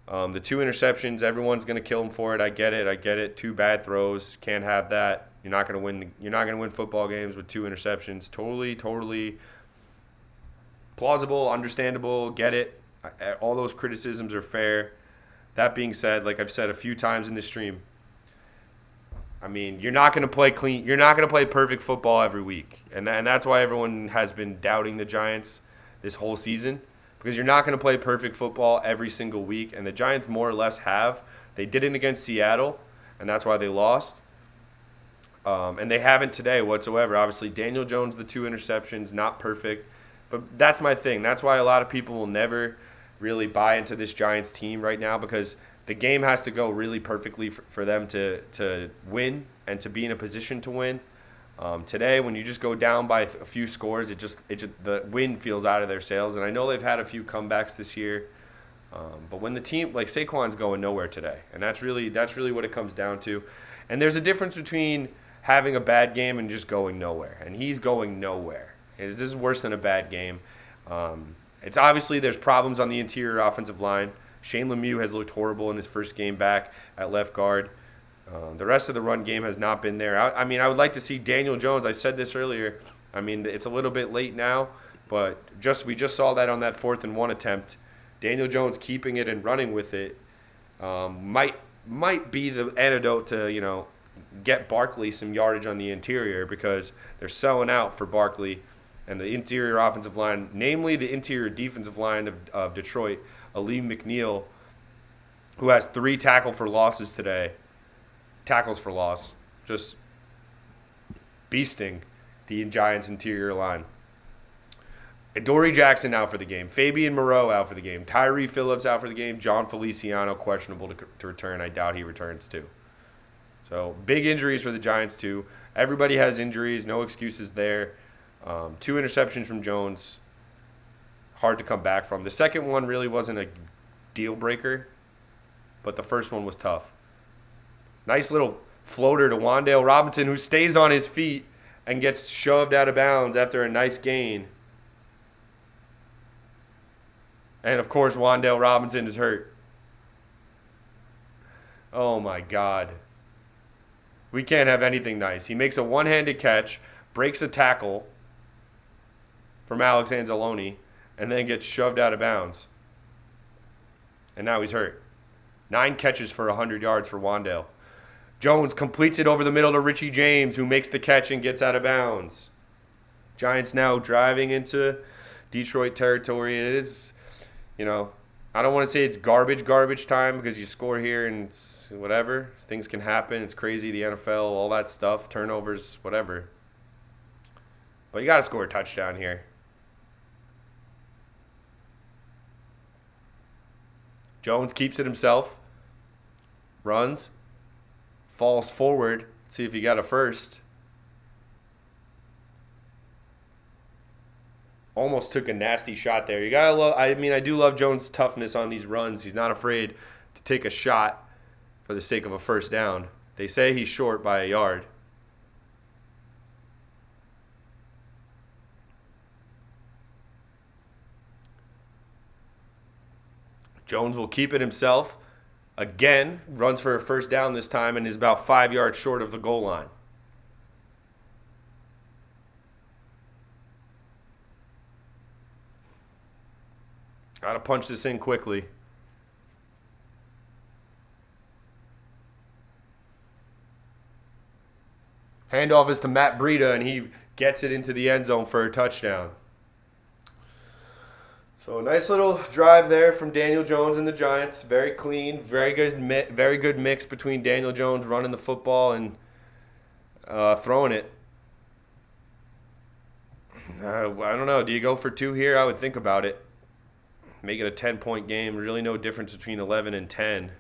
[SPEAKER 1] The 2 interceptions, everyone's going to kill him for it. I get it. 2 bad throws, can't have that. You're not going to win football games with 2 interceptions. Totally plausible, understandable, get it. All those criticisms are fair. That being said, like I've said a few times in this stream, you're not going to play clean. You're not going to play perfect football every week. And that's why everyone has been doubting the Giants this whole season, because you're not going to play perfect football every single week. And the Giants more or less have. They did it against Seattle, and that's why they lost. And they haven't today whatsoever. Obviously, Daniel Jones, the 2 interceptions, not perfect. But that's my thing. That's why a lot of people will never really buy into this Giants team right now, because the game has to go really perfectly for them to win and to be in a position to win. Today, when you just go down by a few scores, it just the win feels out of their sails. And I know they've had a few comebacks this year, but when the team like Saquon's going nowhere today, and that's really what it comes down to. And there's a difference between having a bad game and just going nowhere, and he's going nowhere. This is worse than a bad game. It's obviously there's problems on the interior offensive line. Shane Lemieux has looked horrible in his first game back at left guard. The rest of the run game has not been there. I would like to see Daniel Jones. I said this earlier. It's a little bit late now, but we just saw that on that 4th and 1 attempt. Daniel Jones keeping it and running with it might be the antidote to get Barkley some yardage on the interior, because they're selling out for Barkley and the interior offensive line, namely the interior defensive line of Detroit. Aleem McNeil, who has 3 tackles for loss, just beasting the Giants' interior line. Adoree Jackson out for the game. Fabian Moreau out for the game. Tyree Phillips out for the game. John Feliciano questionable to return. I doubt he returns too. So big injuries for the Giants too. Everybody has injuries. No excuses there. 2 interceptions from Jones. Hard to come back from. The second one really wasn't a deal breaker, but the first one was tough. Nice little floater to Wan'Dale Robinson, who stays on his feet and gets shoved out of bounds after a nice gain. And, of course, Wan'Dale Robinson is hurt. Oh, my God. We can't have anything nice. He makes a one-handed catch, breaks a tackle from Alex Anzalone, and then gets shoved out of bounds. And now he's hurt. 9 catches for 100 yards for Wan'Dale. Jones completes it over the middle to Richie James, who makes the catch and gets out of bounds. Giants now driving into Detroit territory. It is, I don't want to say it's garbage time, because you score here and it's whatever. Things can happen. It's crazy, the NFL, all that stuff, turnovers, whatever. But you got to score a touchdown here. Jones keeps it himself, runs, falls forward, see if he got a first. Almost took a nasty shot there. You gotta love. I do love Jones' toughness on these runs. He's not afraid to take a shot for the sake of a first down. They say he's short by a yard. Jones will keep it himself. Again, runs for a first down this time and is about 5 yards short of the goal line. Got to punch this in quickly. Handoff is to Matt Breida, and he gets it into the end zone for a touchdown. So a nice little drive there from Daniel Jones and the Giants. Very clean, very good mix between Daniel Jones running the football and throwing it. I don't know. Do you go for 2 here? I would think about it. Make it a 10-point game. Really no difference between 11 and 10.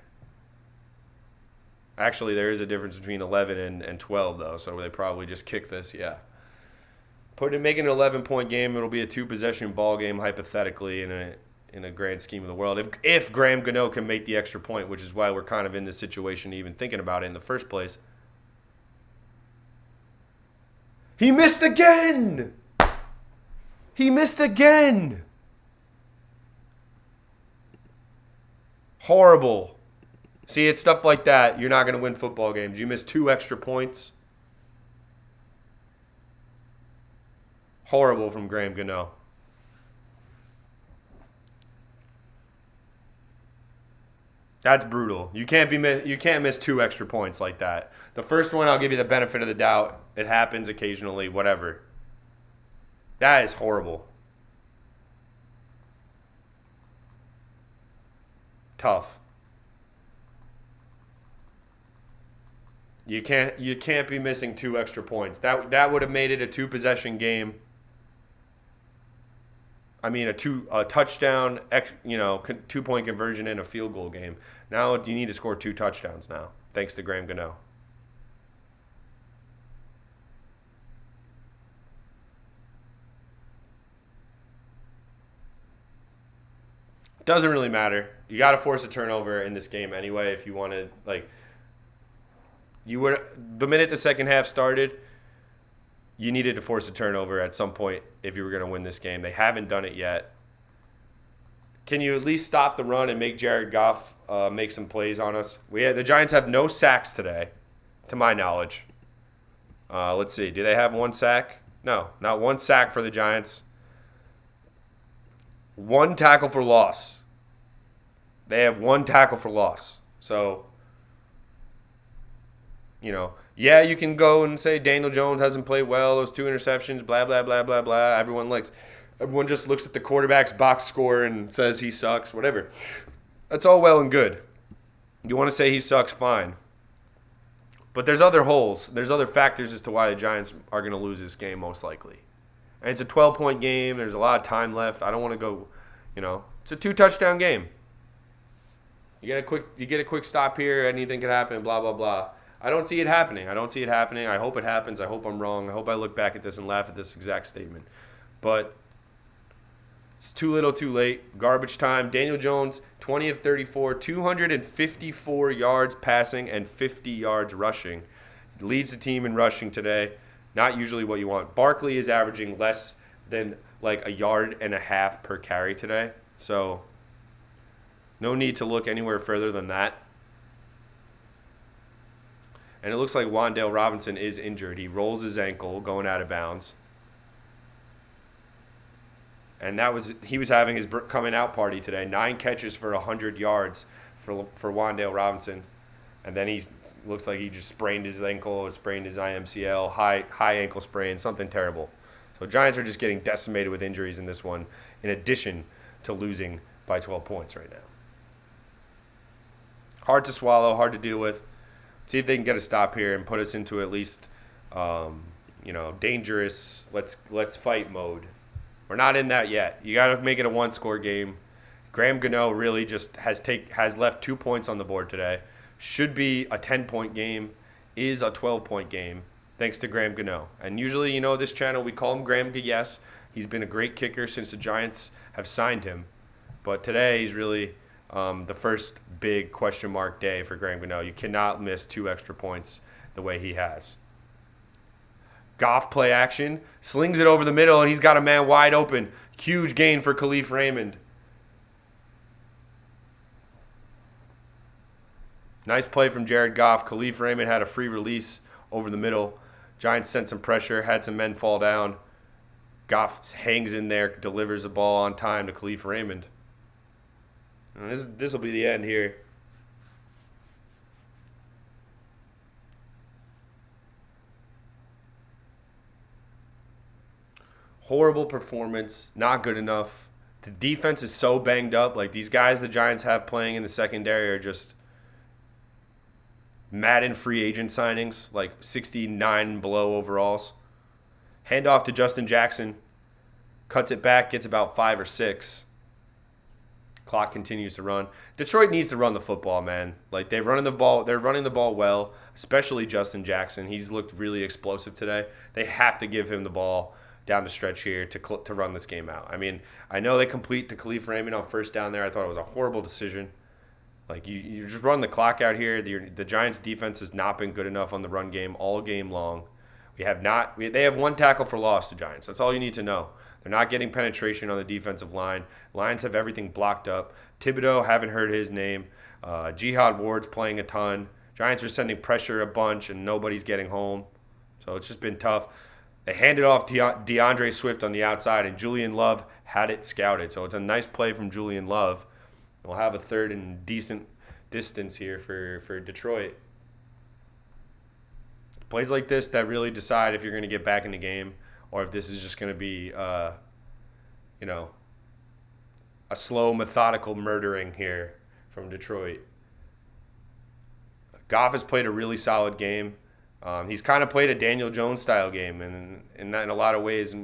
[SPEAKER 1] Actually, there is a difference between 11 and 12, though, so they probably just kick this, yeah. Making an 11-point game, it'll be a 2-possession ball game, hypothetically, in a grand scheme of the world. If Graham Gano can make the extra point, which is why we're kind of in this situation even thinking about it in the first place. He missed again! He missed again! Horrible. See, it's stuff like that. You're not going to win football games. You miss 2 extra points. Horrible from Graham Gano. That's brutal. You can't miss 2 extra points like that. The first one, I'll give you the benefit of the doubt. It happens occasionally, whatever. That is horrible. Tough. You can't be missing 2 extra points. That would have made it a 2-possession game. I mean, a touchdown, 2-point conversion in a field goal game. Now you need to score 2 touchdowns now, thanks to Graham Gano. Doesn't really matter. You got to force a turnover in this game anyway if you want to, the minute the second half started, you needed to force a turnover at some point if you were going to win this game. They haven't done it yet. Can you at least stop the run and make Jared Goff make some plays on us? The Giants have no sacks today, to my knowledge. Let's see. Do they have 1 sack? No, not 1 sack for the Giants. 1 tackle for loss. They have 1 tackle for loss. So, yeah, you can go and say Daniel Jones hasn't played well, those 2 interceptions, blah, blah, blah, blah, blah. Everyone just looks at the quarterback's box score and says he sucks, whatever. That's all well and good. You want to say he sucks, fine. But there's other holes. There's other factors as to why the Giants are going to lose this game most likely. And it's a 12-point game. There's a lot of time left. I don't want to go, it's a 2-touchdown game. You get a quick stop here, anything can happen, blah, blah, blah. I don't see it happening. I hope it happens. I hope I'm wrong. I hope I look back at this and laugh at this exact statement. But it's too little, too late. Garbage time. Daniel Jones, 20 of 34, 254 yards passing and 50 yards rushing. Leads the team in rushing today. Not usually what you want. Barkley is averaging less than a yard and a half per carry today. So no need to look anywhere further than that. And it looks like Wan'Dale Robinson is injured. He rolls his ankle going out of bounds. And he was having his coming out party today. 9 catches for 100 yards for Wan'Dale Robinson. And then he looks like he just sprained his ankle, sprained his IMCL, high ankle sprain, something terrible. So Giants are just getting decimated with injuries in this one, in addition to losing by 12 points right now. Hard to swallow, hard to deal with. See if they can get a stop here and put us into at least, dangerous, let's fight mode. We're not in that yet. You got to make it a 1-score game. Graham Gano really just has left 2 points on the board today. Should be a 10-point game, is a 12-point game, thanks to Graham Gano. And usually, this channel, we call him Graham Yes. He's been a great kicker since the Giants have signed him. But today, he's really the first big question mark day for Graham Gano. You cannot miss 2 extra points the way he has. Goff play action, slings it over the middle, and he's got a man wide open. Huge gain for Khalif Raymond. Nice play from Jared Goff. Khalif Raymond had a free release over the middle. Giants sent some pressure, had some men fall down. Goff hangs in there, delivers the ball on time to Khalif Raymond. And this will be the end here. Horrible performance, not good enough. The defense is so banged up. Like, these guys the Giants have playing in the secondary are just Madden free agent signings, like 69 and below overalls. Hand off to Justin Jackson. Cuts it back, gets about 5 or 6. Clock continues to run. Detroit needs to run the football, man. Like, they're running the ball well, especially Justin Jackson. He's looked really explosive today. They have to give him the ball down the stretch here to run this game out. I mean, I know they complete to Khalif Raymond on first down there. I thought it was a horrible decision. Like, you just run the clock out here. The Giants' defense has not been good enough on the run game all game long. They have 1 tackle for loss, the Giants. That's all you need to know. They're not getting penetration on the defensive line. Lions have everything blocked up. Thibodeau, haven't heard his name. Jihad Ward's playing a ton. Giants are sending pressure a bunch, and nobody's getting home. So it's just been tough. They handed off DeAndre Swift on the outside, and Julian Love had it scouted. So it's a nice play from Julian Love. We'll have a third and decent distance here for Detroit. Plays like this that really decide if you're going to get back in the game or if this is just going to be, a slow, methodical murdering here from Detroit. Goff has played a really solid game. He's kind of played a Daniel Jones style game, and in a lot of ways,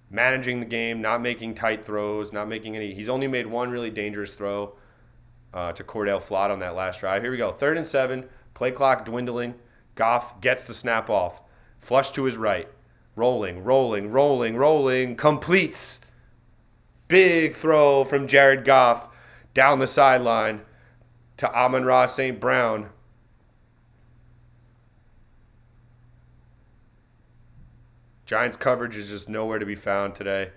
[SPEAKER 1] managing the game, not making tight throws, not making any. He's only made one really dangerous throw to Cordell Flott on that last drive. Here we go. 3rd and 7. Play clock dwindling. Goff gets the snap off. Flush to his right. Rolling. Completes. Big throw from Jared Goff down the sideline to Amon-Ra St. Brown. Giants coverage is just nowhere to be found today.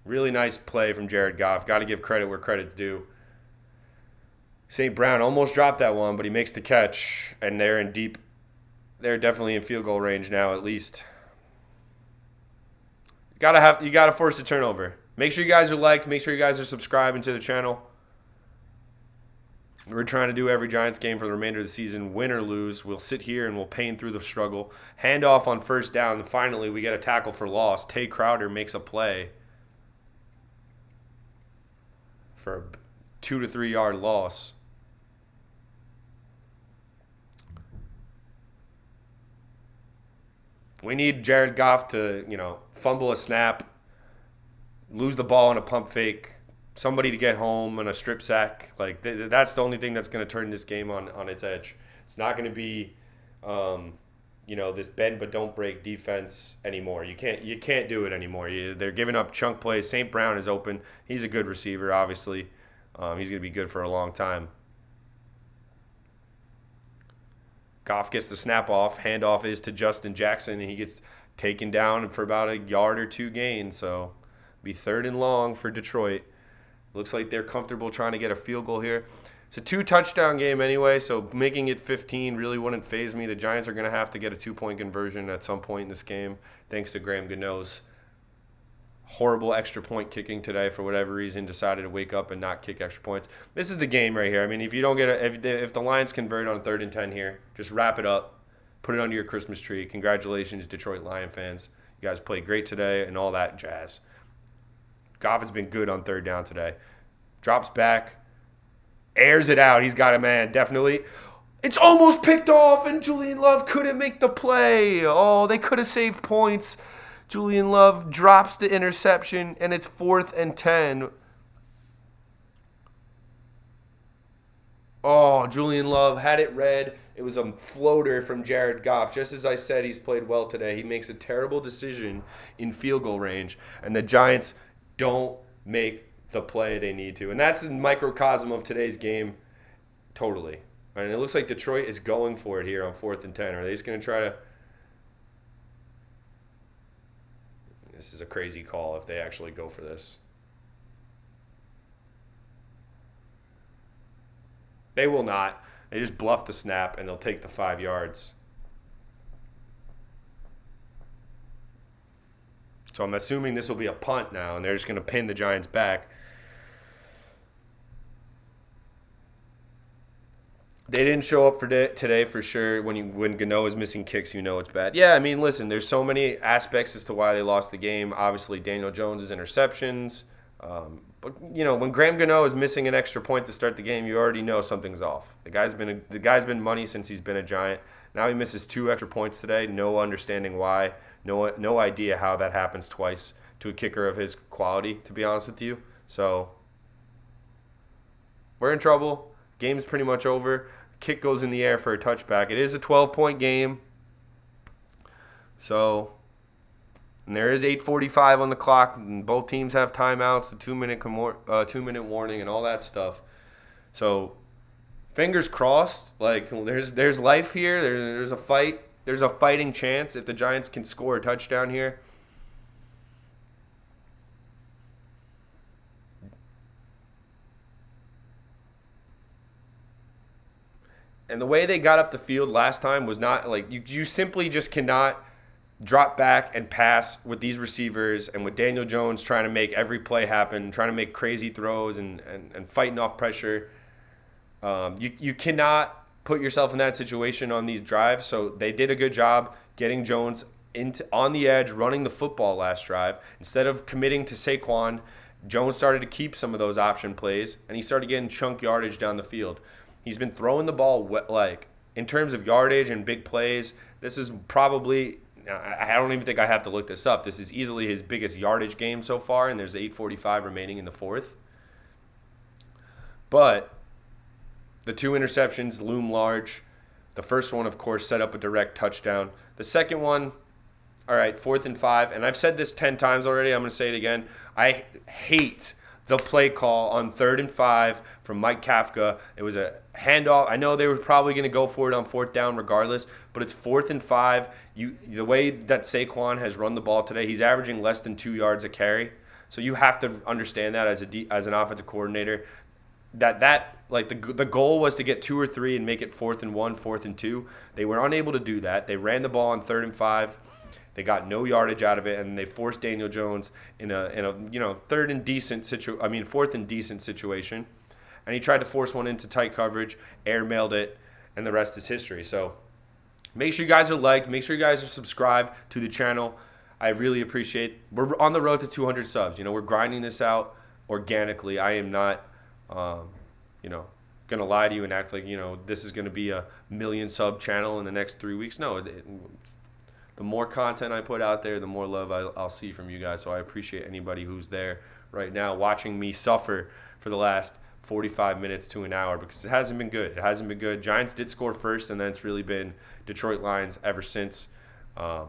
[SPEAKER 1] Really nice play from Jared Goff. Got to give credit where credit's due. St. Brown almost dropped that one, but he makes the catch, and they're definitely in field goal range now at least. You gotta force a turnover. Make sure you guys are liked. Make sure you guys are subscribing to the channel. We're trying to do every Giants game for the remainder of the season, win or lose. We'll sit here and we'll pain through the struggle. Hand off on first down, and finally we get a tackle for loss. Tay Crowder makes a play for a 2 to 3 yard loss. We need Jared Goff to, fumble a snap, lose the ball on a pump fake, somebody to get home on a strip sack. Like, that's the only thing that's going to turn this game on its edge. It's not going to be, this bend but don't break defense anymore. You can't do it anymore. They're giving up chunk plays. St. Brown is open. He's a good receiver, obviously. He's going to be good for a long time. Goff gets the snap off. Handoff is to Justin Jackson, and he gets taken down for about a yard or 2 gain. So be 3rd and long for Detroit. Looks like they're comfortable trying to get a field goal here. It's a 2-touchdown game anyway, so making it 15 really wouldn't faze me. The Giants are going to have to get a 2-point conversion at some point in this game, thanks to Graham Gano's horrible extra point kicking today. For whatever reason, decided to wake up and not kick extra points. This is the game right here. I mean, if you don't get if the Lions convert on 3rd and 10 here, just wrap it up, put it under your Christmas tree. Congratulations, Detroit Lion fans. You guys played great today and all that jazz. Goff has been good on 3rd down today. Drops back, airs it out. He's got a man, definitely. It's almost picked off, and Julian Love couldn't make the play. Oh, they could have saved points. Julian Love drops the interception, and it's 4th and 10. Oh, Julian Love had it read. It was a floater from Jared Goff. Just as I said, he's played well today. He makes a terrible decision in field goal range, and the Giants don't make the play they need to. And that's a microcosm of today's game totally. And it looks like Detroit is going for it here on 4th and 10. Are they just going to try to... This is a crazy call if they actually go for this. They will not. They just bluff the snap, and they'll take the 5 yards. So I'm assuming this will be a punt now, and they're just going to pin the Giants back. They didn't show up for today for sure. When Gano is missing kicks, you know it's bad. Yeah, I mean, listen, there's so many aspects as to why they lost the game. Obviously, Daniel Jones' interceptions. But when Graham Gano is missing an extra point to start the game, you already know something's off. The guy's been money since he's been a Giant. Now he misses 2 extra points today. No understanding why. No idea how that happens twice to a kicker of his quality, to be honest with you. So we're in trouble. Game's pretty much over. Kick goes in the air for a touchback. It is a 12-point game. So, and there is 8:45 on the clock, and both teams have timeouts, the 2-minute warning, and all that stuff. So, fingers crossed. Like there's life here. There's a fight. There's a fighting chance if the Giants can score a touchdown here. And the way they got up the field last time was not like you simply just cannot drop back and pass with these receivers and with Daniel Jones trying to make every play happen, trying to make crazy throws and fighting off pressure. You cannot put yourself in that situation on these drives. So they did a good job getting Jones on the edge, running the football last drive. Instead of committing to Saquon, Jones started to keep some of those option plays, and he started getting chunk yardage down the field. He's been throwing the ball in terms of yardage and big plays. This is probably, I don't even think I have to look this up. This is easily his biggest yardage game so far, and there's 8:45 remaining in the fourth. But the 2 interceptions loom large. The first one, of course, set up a direct touchdown. The second one, all right, 4th and 5. And I've said this 10 times already. I'm going to say it again. I hate the play call on 3rd and 5 from Mike Kafka. It was a handoff. I know they were probably going to go for it on 4th down regardless, but it's 4th and 5. The way that Saquon has run the ball today, he's averaging less than 2 yards a carry. So you have to understand that as an offensive coordinator, the goal was to get 2 or 3 and make it 4th and 1, 4th and 2. They were unable to do that. They ran the ball on 3rd and 5. They got no yardage out of it, and they forced Daniel Jones in a 4th and decent situation. And he tried to force one into tight coverage, airmailed it, and the rest is history. So make sure you guys are liked. Make sure you guys are subscribed to the channel. I really appreciate. We're on the road to 200 subs. We're grinding this out organically. I am not, going to lie to you and act like this is going to be a 1 million sub channel in the next 3 weeks. No. The more content I put out there, the more love I'll see from you guys. So I appreciate anybody who's there right now watching me suffer for the last 45 minutes to an hour, because it hasn't been good. It hasn't been good. Giants did score first, and then it's really been Detroit Lions ever since. And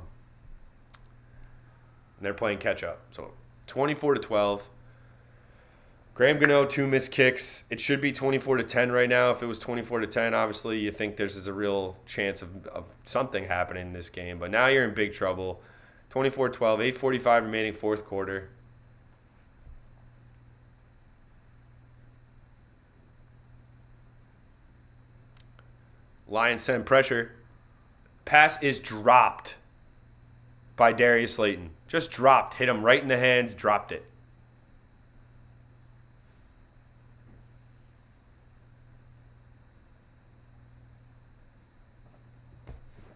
[SPEAKER 1] they're playing catch up. So 24-12. Graham Gano, 2 missed kicks. It should be 24-10 right now. If it was 24-10, obviously you think there's a real chance of something happening in this game. But now you're in big trouble. 24-12, 8:45 remaining, fourth quarter. Lions send pressure. Pass is dropped by Darius Slayton. Just dropped. Hit him right in the hands, dropped it.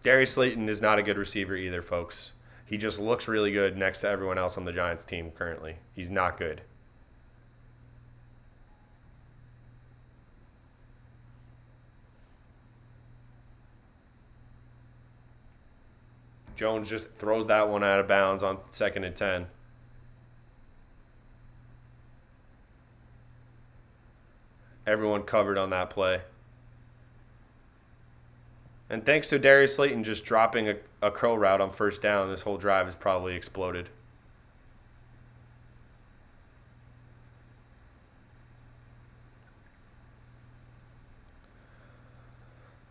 [SPEAKER 1] Darius Slayton is not a good receiver either, folks. He just looks really good next to everyone else on the Giants team currently. He's not good. Jones just throws that one out of bounds on 2nd and 10. Everyone covered on that play. And thanks to Darius Slayton just dropping a curl route on 1st down, this whole drive has probably exploded.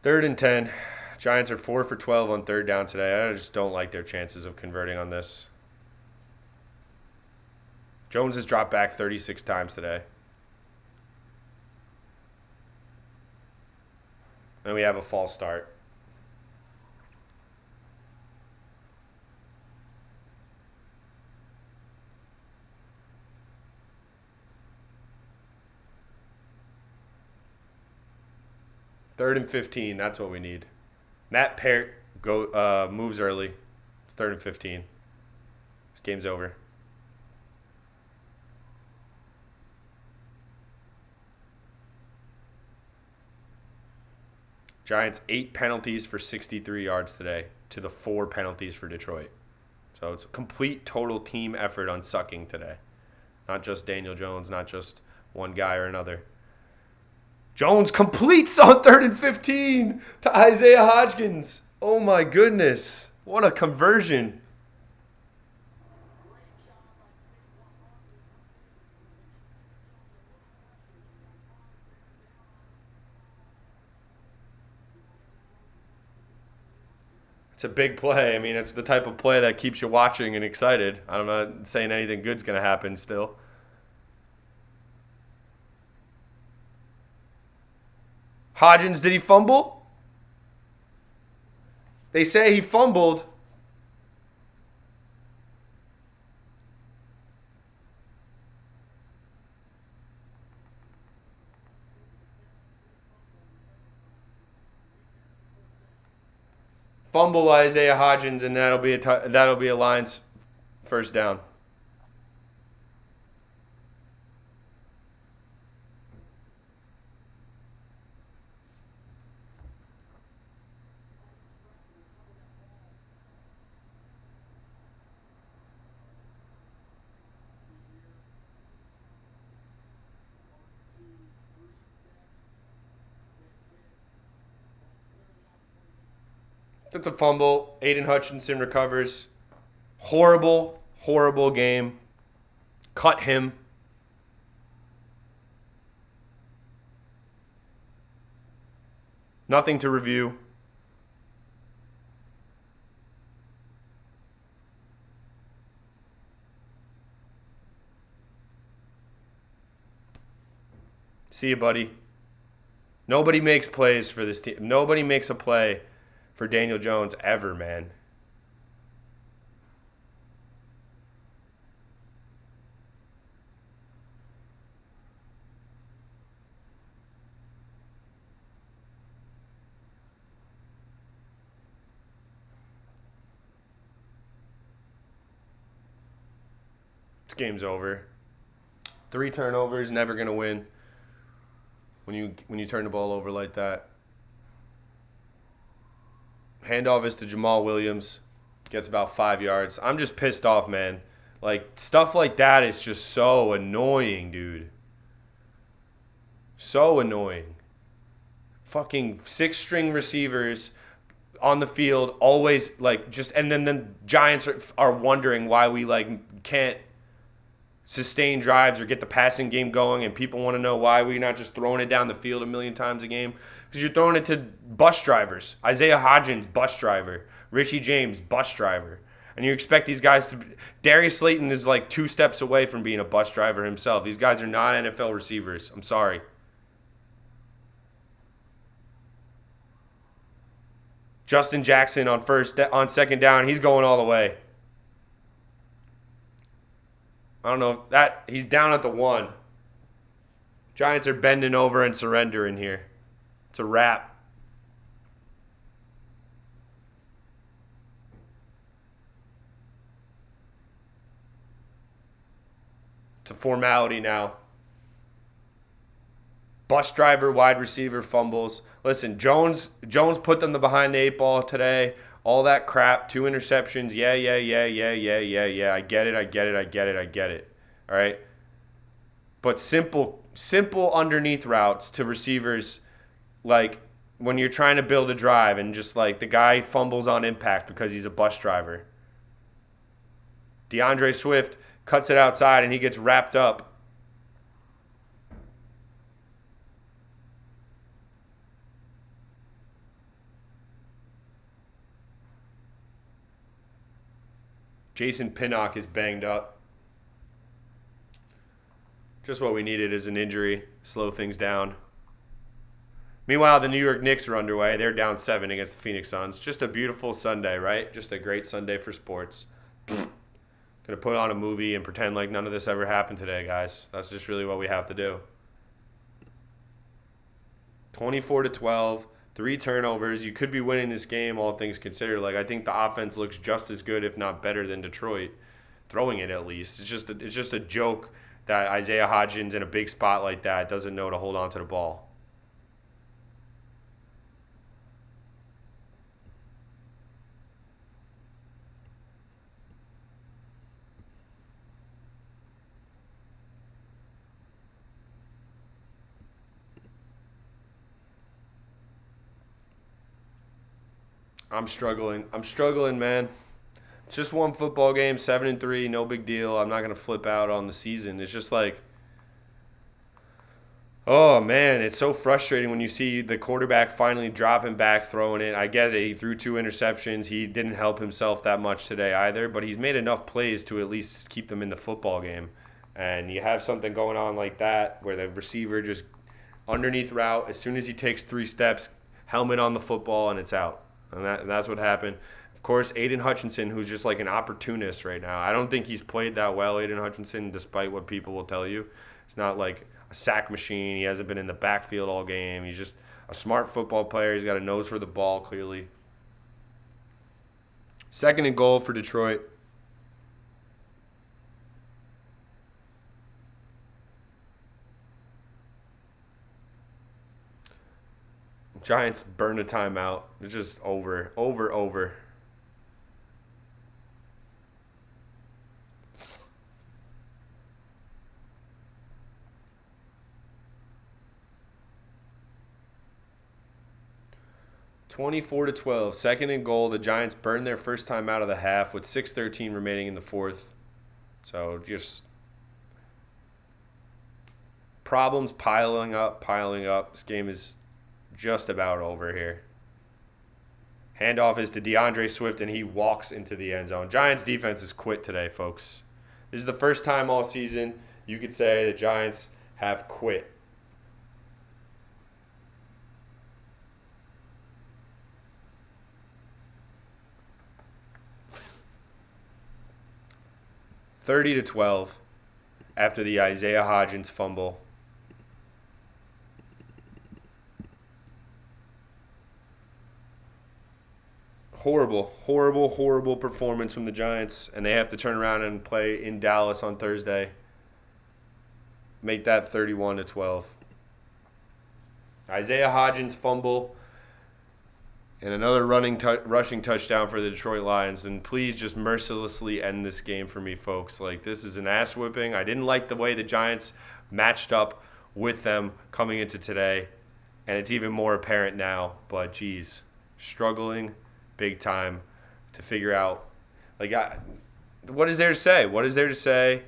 [SPEAKER 1] Third and 10. Giants are 4 for 12 on 3rd down today. I just don't like their chances of converting on this. Jones has dropped back 36 times today. And we have a false start. Third and 15. That's what we need. Matt Peart moves early. It's 3rd and 15. This game's over. Giants 8 penalties for 63 yards today to the 4 penalties for Detroit. So it's a complete total team effort on sucking today. Not just Daniel Jones, not just one guy or another. Jones completes on 3rd and 15 to Isaiah Hodgins. Oh my goodness. What a conversion. It's a big play. I mean, it's the type of play that keeps you watching and excited. I'm not saying anything good's going to happen still. Hodgins, did he fumble? They say he fumbled. Fumble Isaiah Hodgins, and that'll be a Lions first down. That's a fumble. Aiden Hutchinson recovers. Horrible, horrible game. Cut him. Nothing to review. See you, buddy. Nobody makes plays for this team. Nobody makes a play for Daniel Jones ever, man. This game's over. 3 turnovers, never gonna win. When you turn the ball over like that. Handoff is to Jamal Williams. Gets about 5 yards. I'm just pissed off, man. Like, stuff like that is just so annoying, dude. So annoying. Fucking 6-string receivers on the field, always, like, just, and then the Giants are wondering why we, like, can't sustain drives or get the passing game going, and people want to know why we're not just throwing it down the field a million times a game. Because you're throwing it to bus drivers. Isaiah Hodgins, bus driver. Richie James, bus driver. And you expect these guys to... Darius Slayton is like 2 steps away from being a bus driver himself. These guys are not NFL receivers. I'm sorry. Justin Jackson on 2nd down. He's going all the way. I don't know. He's down at the 1. Giants are bending over and surrendering here. It's a wrap. It's a formality now. Bus driver, wide receiver fumbles. Listen, Jones put them behind the 8 ball today. All that crap, 2 interceptions. Yeah. I get it. All right. But simple underneath routes to receivers, like when you're trying to build a drive and just like the guy fumbles on impact because he's a bus driver. DeAndre Swift cuts it outside and he gets wrapped up. Jason Pinnock is banged up. Just what we needed is an injury, slow things down. Meanwhile, the New York Knicks are underway. They're down 7 against the Phoenix Suns. Just a beautiful Sunday, right? Just a great Sunday for sports. Gonna put on a movie and pretend like none of this ever happened today, guys. That's just really what we have to do. 24-12, 3 turnovers. You could be winning this game, all things considered. Like, I think the offense looks just as good, if not better, than Detroit. Throwing it at least. It's just a joke that Isaiah Hodgins in a big spot like that doesn't know to hold on to the ball. I'm struggling, man. It's just one football game, 7-3, no big deal. I'm not gonna flip out on the season. It's just like, oh man, it's so frustrating when you see the quarterback finally dropping back, throwing it. I get it. He threw 2 interceptions. He didn't help himself that much today either, but he's made enough plays to at least keep them in the football game. And you have something going on like that where the receiver just underneath route, as soon as he takes 3 steps, helmet on the football, and it's out. And that's what happened. Of course, Aiden Hutchinson, who's just like an opportunist right now. I don't think he's played that well, Aiden Hutchinson, despite what people will tell you. It's not like a sack machine. He hasn't been in the backfield all game. He's just a smart football player. He's got a nose for the ball, clearly. 2nd and goal for Detroit. Giants burn a timeout. It's just over. 24-12, 2nd and goal. The Giants burned their first time out of the half with 6:13 remaining in the 4th. So just problems piling up. This game is just about over here. Handoff is to DeAndre Swift, and he walks into the end zone. Giants defense is quit today, folks. This is the first time all season you could say the Giants have quit. (30-12) after the Isaiah Hodgins fumble. Horrible performance from the Giants, and they have to turn around and play in Dallas on Thursday. Make that 31-12. Isaiah Hodgins fumble and another rushing touchdown for the Detroit Lions. And please just mercilessly end this game for me, folks. Like, this is an ass whipping. I didn't like the way the Giants matched up with them coming into today, and it's even more apparent now. But geez, struggling big time to figure out, like, what is there to say? What is there to say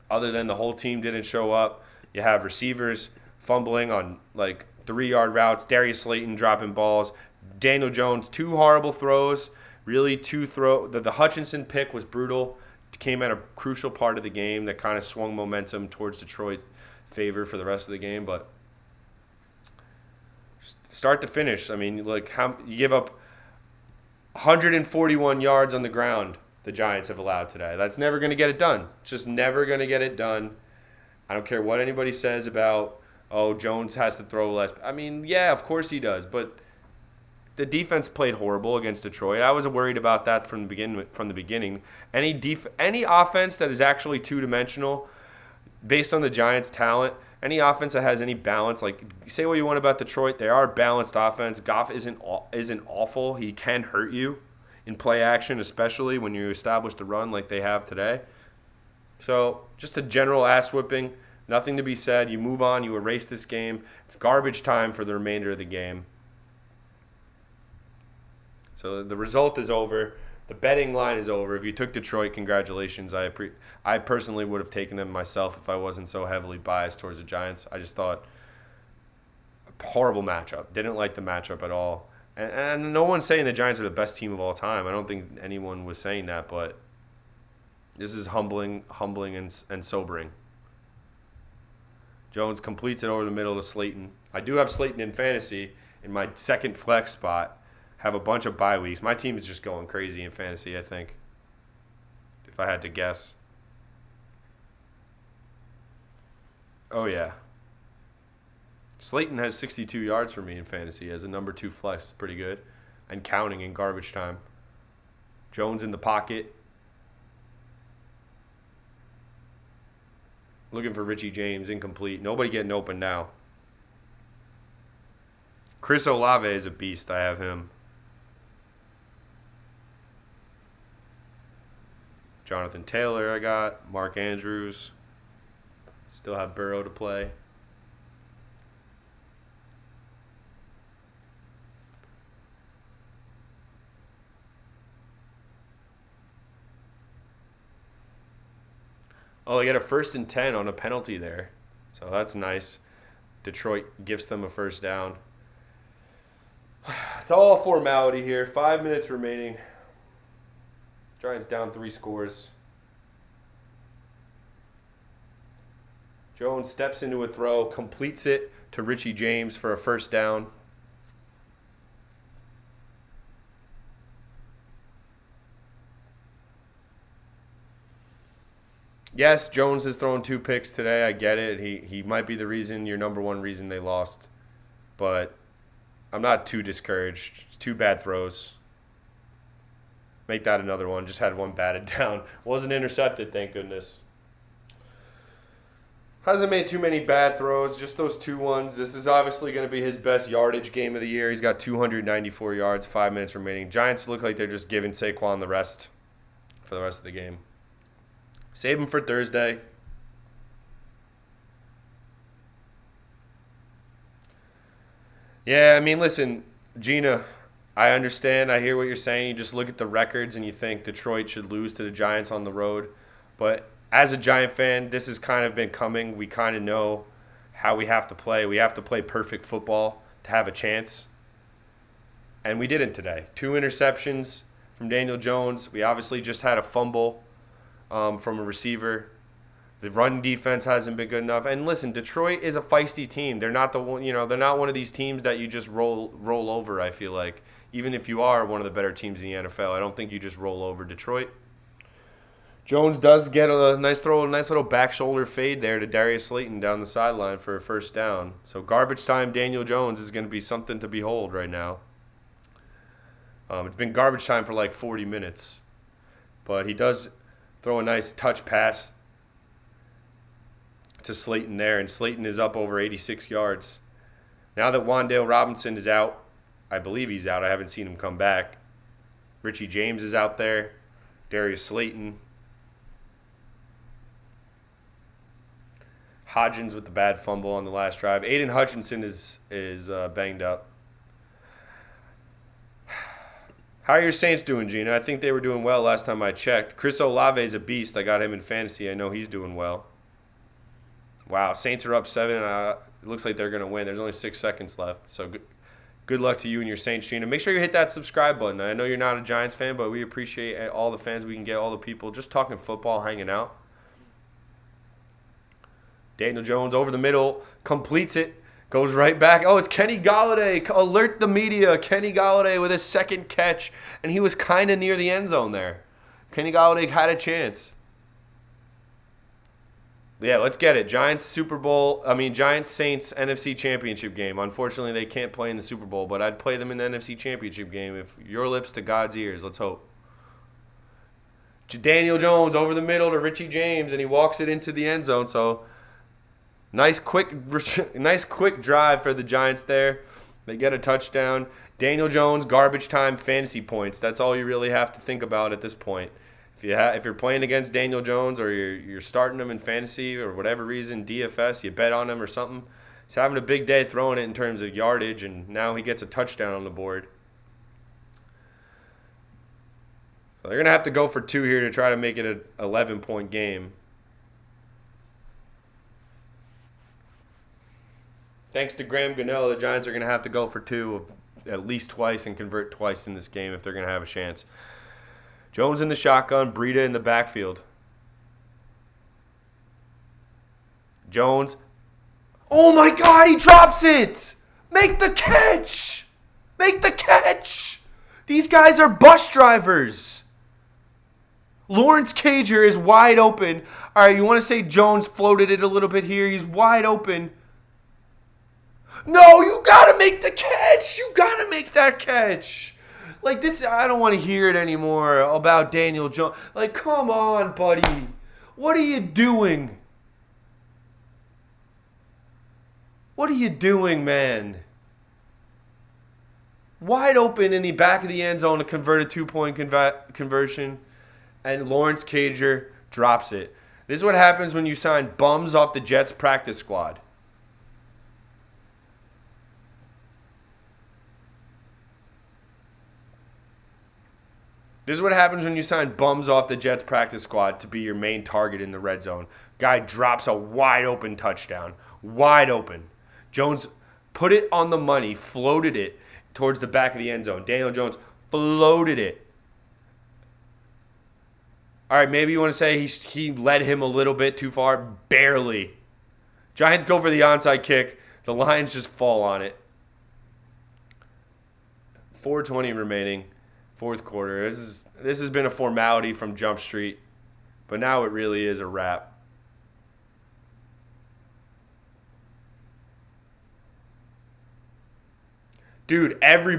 [SPEAKER 1] other than the whole team didn't show up? You have receivers fumbling on, like, 3-yard routes, Darius Slayton dropping balls, Daniel Jones, 2 horrible throws, really the Hutchinson pick was brutal. It came at a crucial part of the game that kind of swung momentum towards Detroit's favor for the rest of the game, but start to finish, I mean, like, how you give up 141 yards on the ground the Giants have allowed today. That's never going to get it done. It's just never going to get it done. I don't care what anybody says about, oh, Jones has to throw less. I mean, yeah, of course he does, but the defense played horrible against Detroit. I was worried about that from the beginning. Any offense that is actually two-dimensional, based on the Giants' talent, any offense that has any balance, like, say what you want about Detroit, they are a balanced offense. Goff isn't awful. He can hurt you in play action, especially when you establish the run like they have today. So just a general ass whipping. Nothing to be said. You move on. You erase this game. It's garbage time for the remainder of the game. So the result is over. The betting line is over. If you took Detroit, congratulations. I personally would have taken them myself if I wasn't so heavily biased towards the Giants. I just thought a horrible matchup. Didn't like the matchup at all. And no one's saying the Giants are the best team of all time. I don't think anyone was saying that, but this is humbling and sobering. Jones completes it over the middle to Slayton. I do have Slayton in fantasy in my second flex spot. Have a bunch of bye weeks. My team is just going crazy in fantasy, I think, if I had to guess. Oh, yeah. Slayton has 62 yards for me in fantasy as a number 2 flex. Pretty good. And counting in garbage time. Jones in the pocket. Looking for Richie James, incomplete. Nobody getting open now. Chris Olave is a beast. I have him. Jonathan Taylor I got. Mark Andrews. Still have Burrow to play. Oh, they get a 1st and 10 on a penalty there. So that's nice. Detroit gifts them a first down. It's all a formality here. 5 minutes remaining. Giants down 3 scores. Jones steps into a throw, completes it to Richie James for a first down. Yes, Jones has thrown 2 picks today. I get it. He might be the reason, your number 1 reason they lost. But I'm not too discouraged. It's 2 bad throws. Make that another one. Just had one batted down. Wasn't intercepted, thank goodness. Hasn't made too many bad throws, just those 2 ones. This is obviously going to be his best yardage game of the year. He's got 294 yards, 5 minutes remaining. Giants look like they're just giving Saquon the rest for the rest of the game. Save him for Thursday. Yeah, I mean, listen, Gina, I understand. I hear what you're saying. You just look at the records and you think Detroit should lose to the Giants on the road. But as a Giant fan, this has kind of been coming. We kind of know how we have to play. We have to play perfect football to have a chance. And we didn't today. 2 interceptions from Daniel Jones. We obviously just had a fumble from a receiver. The run defense hasn't been good enough. And listen, Detroit is a feisty team. They're not the one, they're not one of these teams that you just roll over, I feel like. Even if you are one of the better teams in the NFL, I don't think you just roll over Detroit. Jones does get a nice little back shoulder fade there to Darius Slayton down the sideline for a first down. So garbage time Daniel Jones is going to be something to behold right now. It's been garbage time for like 40 minutes. But he does throw a nice touch pass to Slayton there, and Slayton is up over 86 yards. Now that Wan'Dale Robinson is out, I believe he's out. I haven't seen him come back. Richie James is out there. Darius Slayton. Hodgins with the bad fumble on the last drive. Aiden Hutchinson is banged up. How are your Saints doing, Gina? I think they were doing well last time I checked. Chris Olave is a beast. I got him in fantasy. I know he's doing well. Wow, Saints are up 7. It looks like they're going to win. There's only 6 seconds left. So good luck to you and your Saints, Gina. Make sure you hit that subscribe button. I know you're not a Giants fan, but we appreciate all the fans we can get, all the people just talking football, hanging out. Daniel Jones over the middle, completes it, goes right back. Oh, it's Kenny Golladay. Alert the media. Kenny Golladay with his second catch, and he was kind of near the end zone there. Kenny Golladay had a chance. Yeah, let's get it. Giants Saints NFC Championship game. Unfortunately, they can't play in the Super Bowl, but I'd play them in the NFC Championship game if your lips to God's ears. Let's hope. Daniel Jones over the middle to Richie James, and he walks it into the end zone. So nice quick drive for the Giants there. They get a touchdown. Daniel Jones, garbage time fantasy points. That's all you really have to think about at this point. If you're playing against Daniel Jones or you're starting him in fantasy or whatever reason, DFS, you bet on him or something, he's having a big day throwing it in terms of yardage, and now he gets a touchdown on the board. So they're going to have to go for 2 here to try to make it an 11-point game. Thanks to Graham Gano, the Giants are going to have to go for 2 at least twice and convert twice in this game if they're going to have a chance. Jones in the shotgun, Breida in the backfield. Jones Oh my God, he drops it! Make the catch! Make the catch! These guys are bus drivers. Lawrence Cager is wide open. All right, you want to say Jones floated it a little bit here. He's wide open. No, you got to make the catch. You got to make that catch. Like this, I don't want to hear it anymore about Daniel Jones. Like, come on, buddy. What are you doing? What are you doing, man? Wide open in the back of the end zone to convert a two-point conversion. And Lawrence Cager drops it. This is what happens when you sign bums off the Jets practice squad. This is what happens when you sign bums off the Jets practice squad to be your main target in the red zone. Guy drops a wide open touchdown. Wide open. Jones put it on the money, floated it towards the back of the end zone. Daniel Jones floated it. All right, maybe you want to say he led him a little bit too far. Barely. Giants go for the onside kick. The Lions just fall on it. 4:20 remaining. Fourth quarter. This has been a formality from Jump Street, but now it really is a wrap. Dude, every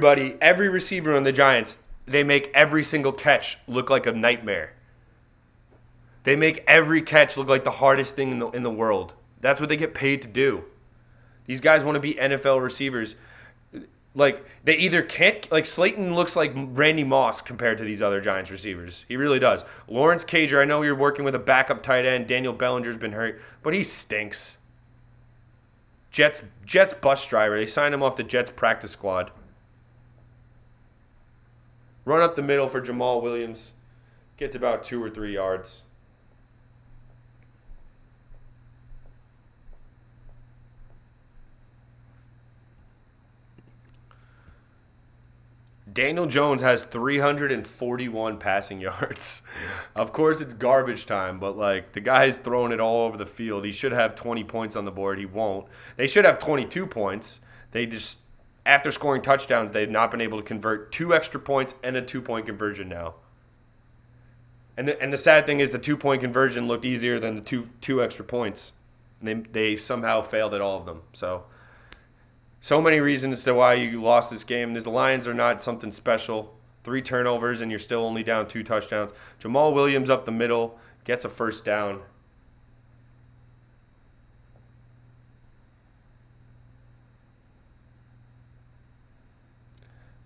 [SPEAKER 1] receiver on the Giants, they make every single catch look like a nightmare. They make every catch look like the hardest thing in the world. That's what they get paid to do. These guys want to be NFL receivers. Like, they either can't... Like, Slayton looks like Randy Moss compared to these other Giants receivers. He really does. Lawrence Cager, I know you're working with a backup tight end. Daniel Bellinger's been hurt, but he stinks. Jets bus driver. They signed him off the Jets practice squad. Run up the middle for Jamal Williams. Gets about 2 or 3 yards. Daniel Jones has 341 passing yards. Of course, it's garbage time, but like the guy's throwing it all over the field. He should have 20 points on the board. He won't. They should have 22 points. They just, after scoring touchdowns, they've not been able to convert 2 extra points and a 2-point conversion now. And the sad thing is the 2-point conversion looked easier than the two extra points. And they somehow failed at all of them. So many reasons to why you lost this game. The Lions are not something special. 3 turnovers and you're still only down 2 touchdowns. Jamal Williams up the middle gets a first down.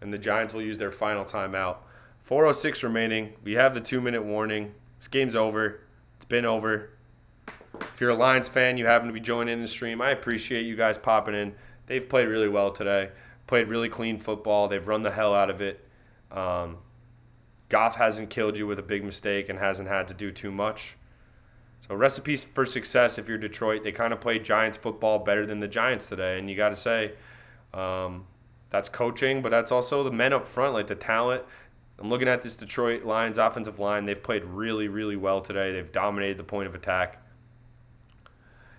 [SPEAKER 1] And the Giants will use their final timeout. 4:06 remaining. We have the 2-minute warning. This game's over. It's been over. If you're a Lions fan, you happen to be joining the stream, I appreciate you guys popping in. They've played really well today. Played really clean football. They've run the hell out of it. Goff hasn't killed you with a big mistake and hasn't had to do too much. So recipes for success if you're Detroit. They kind of played Giants football better than the Giants today. And you got to say, that's coaching, but that's also the men up front, like the talent. I'm looking at this Detroit Lions offensive line. They've played really, really well today. They've dominated the point of attack.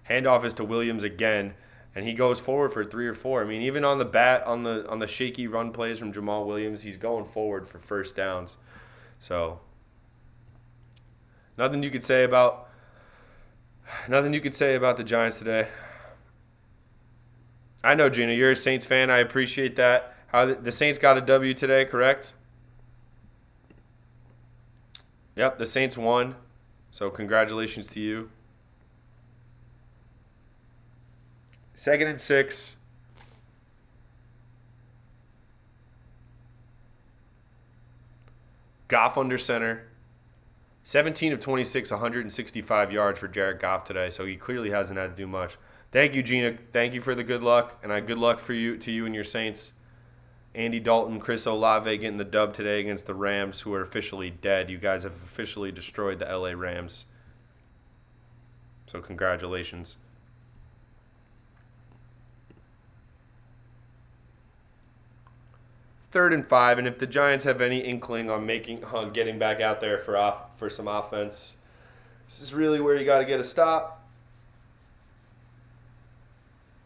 [SPEAKER 1] Handoff is to Williams again. And he goes forward for 3 or 4. I mean, even on the shaky run plays from Jamal Williams, he's going forward for first downs. So nothing you could say about the Giants today. I know, Gina, you're a Saints fan. I appreciate that. How the Saints got a W today, correct? Yep, the Saints won. So congratulations to you. 2nd and 6. Goff under center. 17 of 26, 165 yards for Jared Goff today, so he clearly hasn't had to do much. Thank you, Gina. Thank you for the good luck, and good luck to you and your Saints. Andy Dalton, Chris Olave getting the dub today against the Rams, who are officially dead. You guys have officially destroyed the LA Rams. So congratulations. 3rd and 5, and if the Giants have any inkling on getting back out there for some offense, this is really where you got to get a stop.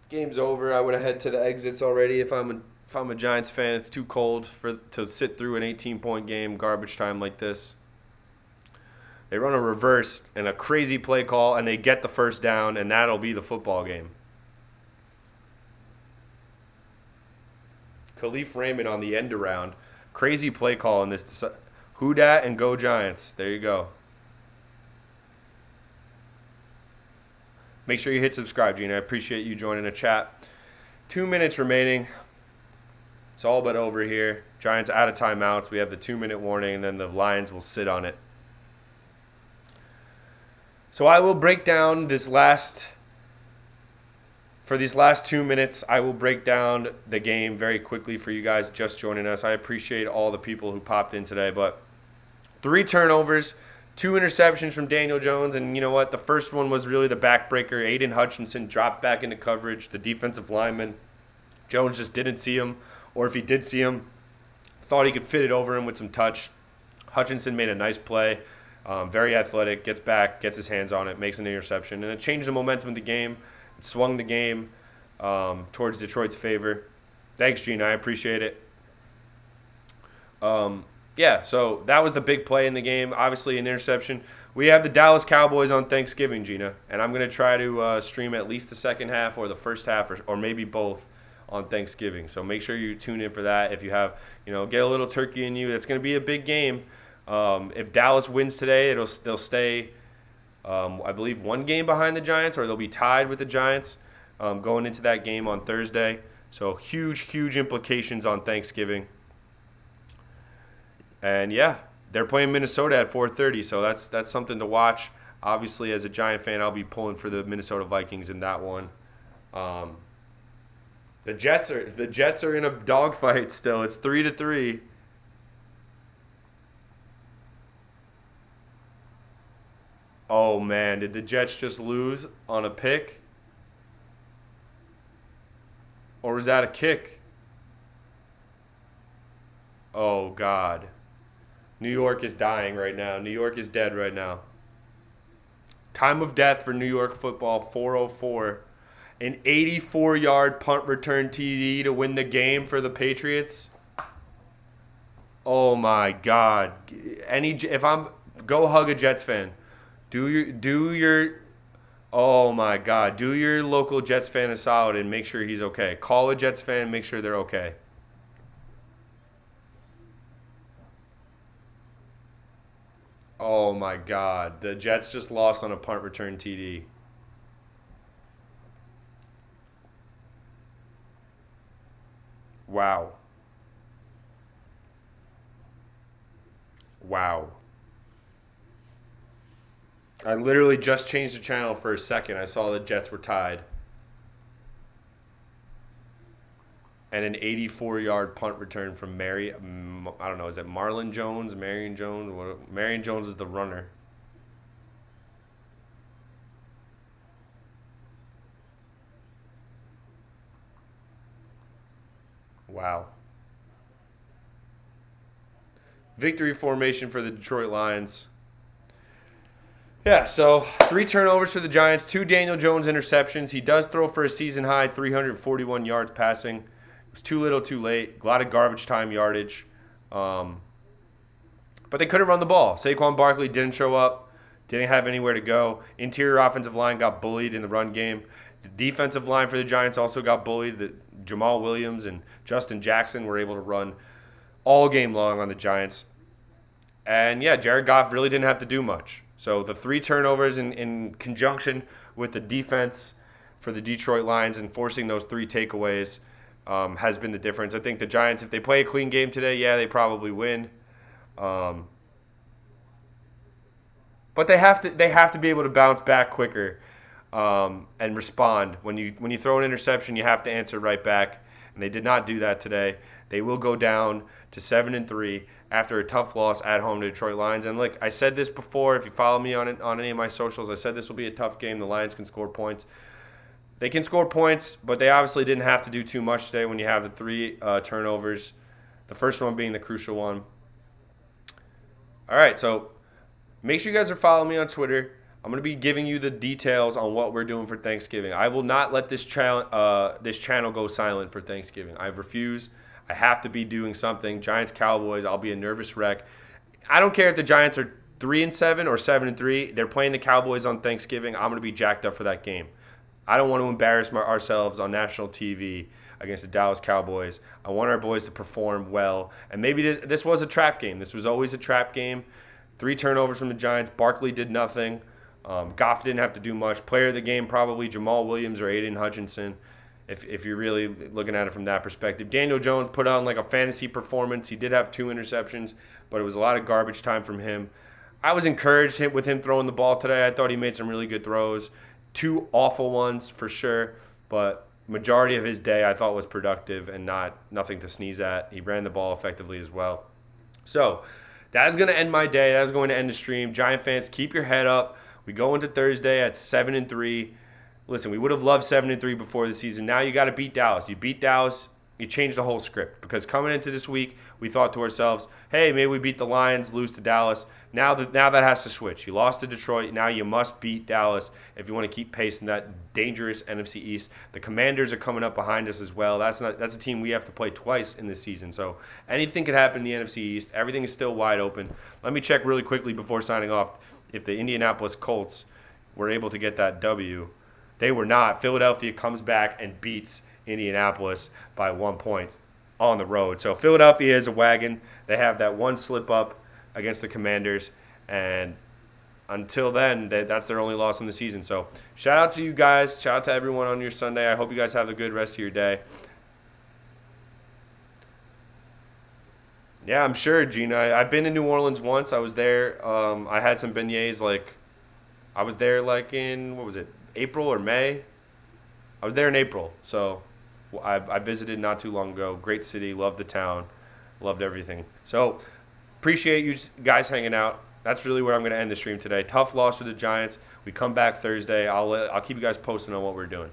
[SPEAKER 1] Game's over. I would have head to the exits already if I'm a Giants fan. It's too cold to sit through an 18-point game, garbage time like this. They run a reverse and a crazy play call, and they get the first down, and that'll be the football game. Khalif Raymond on the end around. Crazy play call in this. Who dat and go Giants. There you go. Make sure you hit subscribe, Gina. I appreciate you joining the chat. 2 minutes remaining. It's all but over here. Giants out of timeouts. We have the 2-minute warning, and then the Lions will sit on it. So I will break down for these last 2 minutes, I will break down the game very quickly for you guys just joining us. I appreciate all the people who popped in today, but 3 turnovers, 2 interceptions from Daniel Jones, and you know what? The first one was really the backbreaker. Aiden Hutchinson dropped back into coverage. The defensive lineman, Jones just didn't see him, or if he did see him, thought he could fit it over him with some touch. Hutchinson made a nice play. Very athletic, gets back, gets his hands on it, makes an interception, and it changed the momentum of the game. It swung the game towards Detroit's favor. Thanks, Gina. I appreciate it. Yeah, so that was the big play in the game. Obviously, an interception. We have the Dallas Cowboys on Thanksgiving, Gina, and I'm going to try to stream at least the second half or the first half or maybe both on Thanksgiving. So make sure you tune in for that. If you have, get a little turkey in you, it's going to be a big game. If Dallas wins today, they'll stay, I believe, 1 game behind the Giants, or they'll be tied with the Giants going into that game on Thursday. So huge implications on Thanksgiving. And yeah, they're playing Minnesota at 4:30, so that's something to watch. Obviously, as a Giant fan, I'll be pulling for the Minnesota Vikings in that one. The Jets are in a dogfight still. It's 3-3. Oh, man, did the Jets just lose on a pick? Or was that a kick? Oh, God. New York is dying right now. New York is dead right now. Time of death for New York football, 4:04. An 84-yard punt return TD to win the game for the Patriots. Oh, my God. Go hug a Jets fan. Do your local Jets fan a solid and make sure he's okay. Call a Jets fan, make sure they're okay. Oh my God, the Jets just lost on a punt return TD. Wow. I literally just changed the channel for a second. I saw the Jets were tied. And an 84-yard punt return from I don't know, is it Marlon Jones, Marion Jones? Marion Jones is the runner. Wow. Victory formation for the Detroit Lions. Yeah, so 3 turnovers for the Giants, 2 Daniel Jones interceptions. He does throw for a season-high 341 yards passing. It was too little, too late. A lot of garbage time yardage. But they couldn't run the ball. Saquon Barkley didn't show up, didn't have anywhere to go. Interior offensive line got bullied in the run game. The defensive line for the Giants also got bullied. Jamal Williams and Justin Jackson were able to run all game long on the Giants. And, yeah, Jared Goff really didn't have to do much. So the 3 turnovers in conjunction with the defense for the Detroit Lions and forcing those 3 takeaways has been the difference. I think the Giants, if they play a clean game today, yeah, they probably win. But they have to be able to bounce back quicker and respond. When you throw an interception, you have to answer right back, and they did not do that today. They will go down to 7-3 after a tough loss at home to Detroit Lions. And look, I said this before. If you follow me on any of my socials, I said this will be a tough game. The Lions can score points. They can score points, but they obviously didn't have to do too much today when you have the 3 turnovers, the first one being the crucial one. All right, so make sure you guys are following me on Twitter. I'm going to be giving you the details on what we're doing for Thanksgiving. I will not let this channel go silent for Thanksgiving. I refuse. I have to be doing something. Giants Cowboys, I'll be a nervous wreck. I don't care if the Giants are 3-7 or 7-3. They're playing the Cowboys on Thanksgiving. I'm going to be jacked up for that game. I don't want to embarrass ourselves on national TV against the Dallas Cowboys. I want our boys to perform well. And maybe this was a trap game. This was always a trap game. 3 turnovers from the Giants. Barkley did nothing. Goff didn't have to do much. Player of the game probably Jamal Williams or Aiden Hutchinson, if you're really looking at it from that perspective. Daniel Jones put on like a fantasy performance. He did have 2 interceptions, but it was a lot of garbage time from him. I was encouraged with him throwing the ball today. I thought he made some really good throws. 2 awful ones for sure, but majority of his day I thought was productive and nothing to sneeze at. He ran the ball effectively as well. So that is going to end my day. That is going to end the stream. Giant fans, keep your head up. We go into Thursday at 7-3. Listen, we would have loved 7-3 before the season. Now you got to beat Dallas. You beat Dallas, you change the whole script. Because coming into this week, we thought to ourselves, hey, maybe we beat the Lions, lose to Dallas. Now that has to switch. You lost to Detroit. Now you must beat Dallas if you want to keep pace in that dangerous NFC East. The Commanders are coming up behind us as well. That's a team we have to play twice in this season. So anything could happen in the NFC East. Everything is still wide open. Let me check really quickly before signing off if the Indianapolis Colts were able to get that W. They were not. Philadelphia comes back and beats Indianapolis by 1 point on the road. So Philadelphia is a wagon. They have that one slip up against the Commanders, and until then, that's their only loss in the season. So shout out to you guys. Shout out to everyone on your Sunday. I hope you guys have a good rest of your day. Yeah, I'm sure, Gina. I've been to New Orleans once. I was there. I had some beignets. I was there in, what was it, April or May? I was there in April. So I visited not too long ago. Great city. Loved the town. Loved everything. So appreciate you guys hanging out. That's really where I'm going to end the stream today. Tough loss for the Giants. We come back Thursday. I'll keep you guys posted on what we're doing.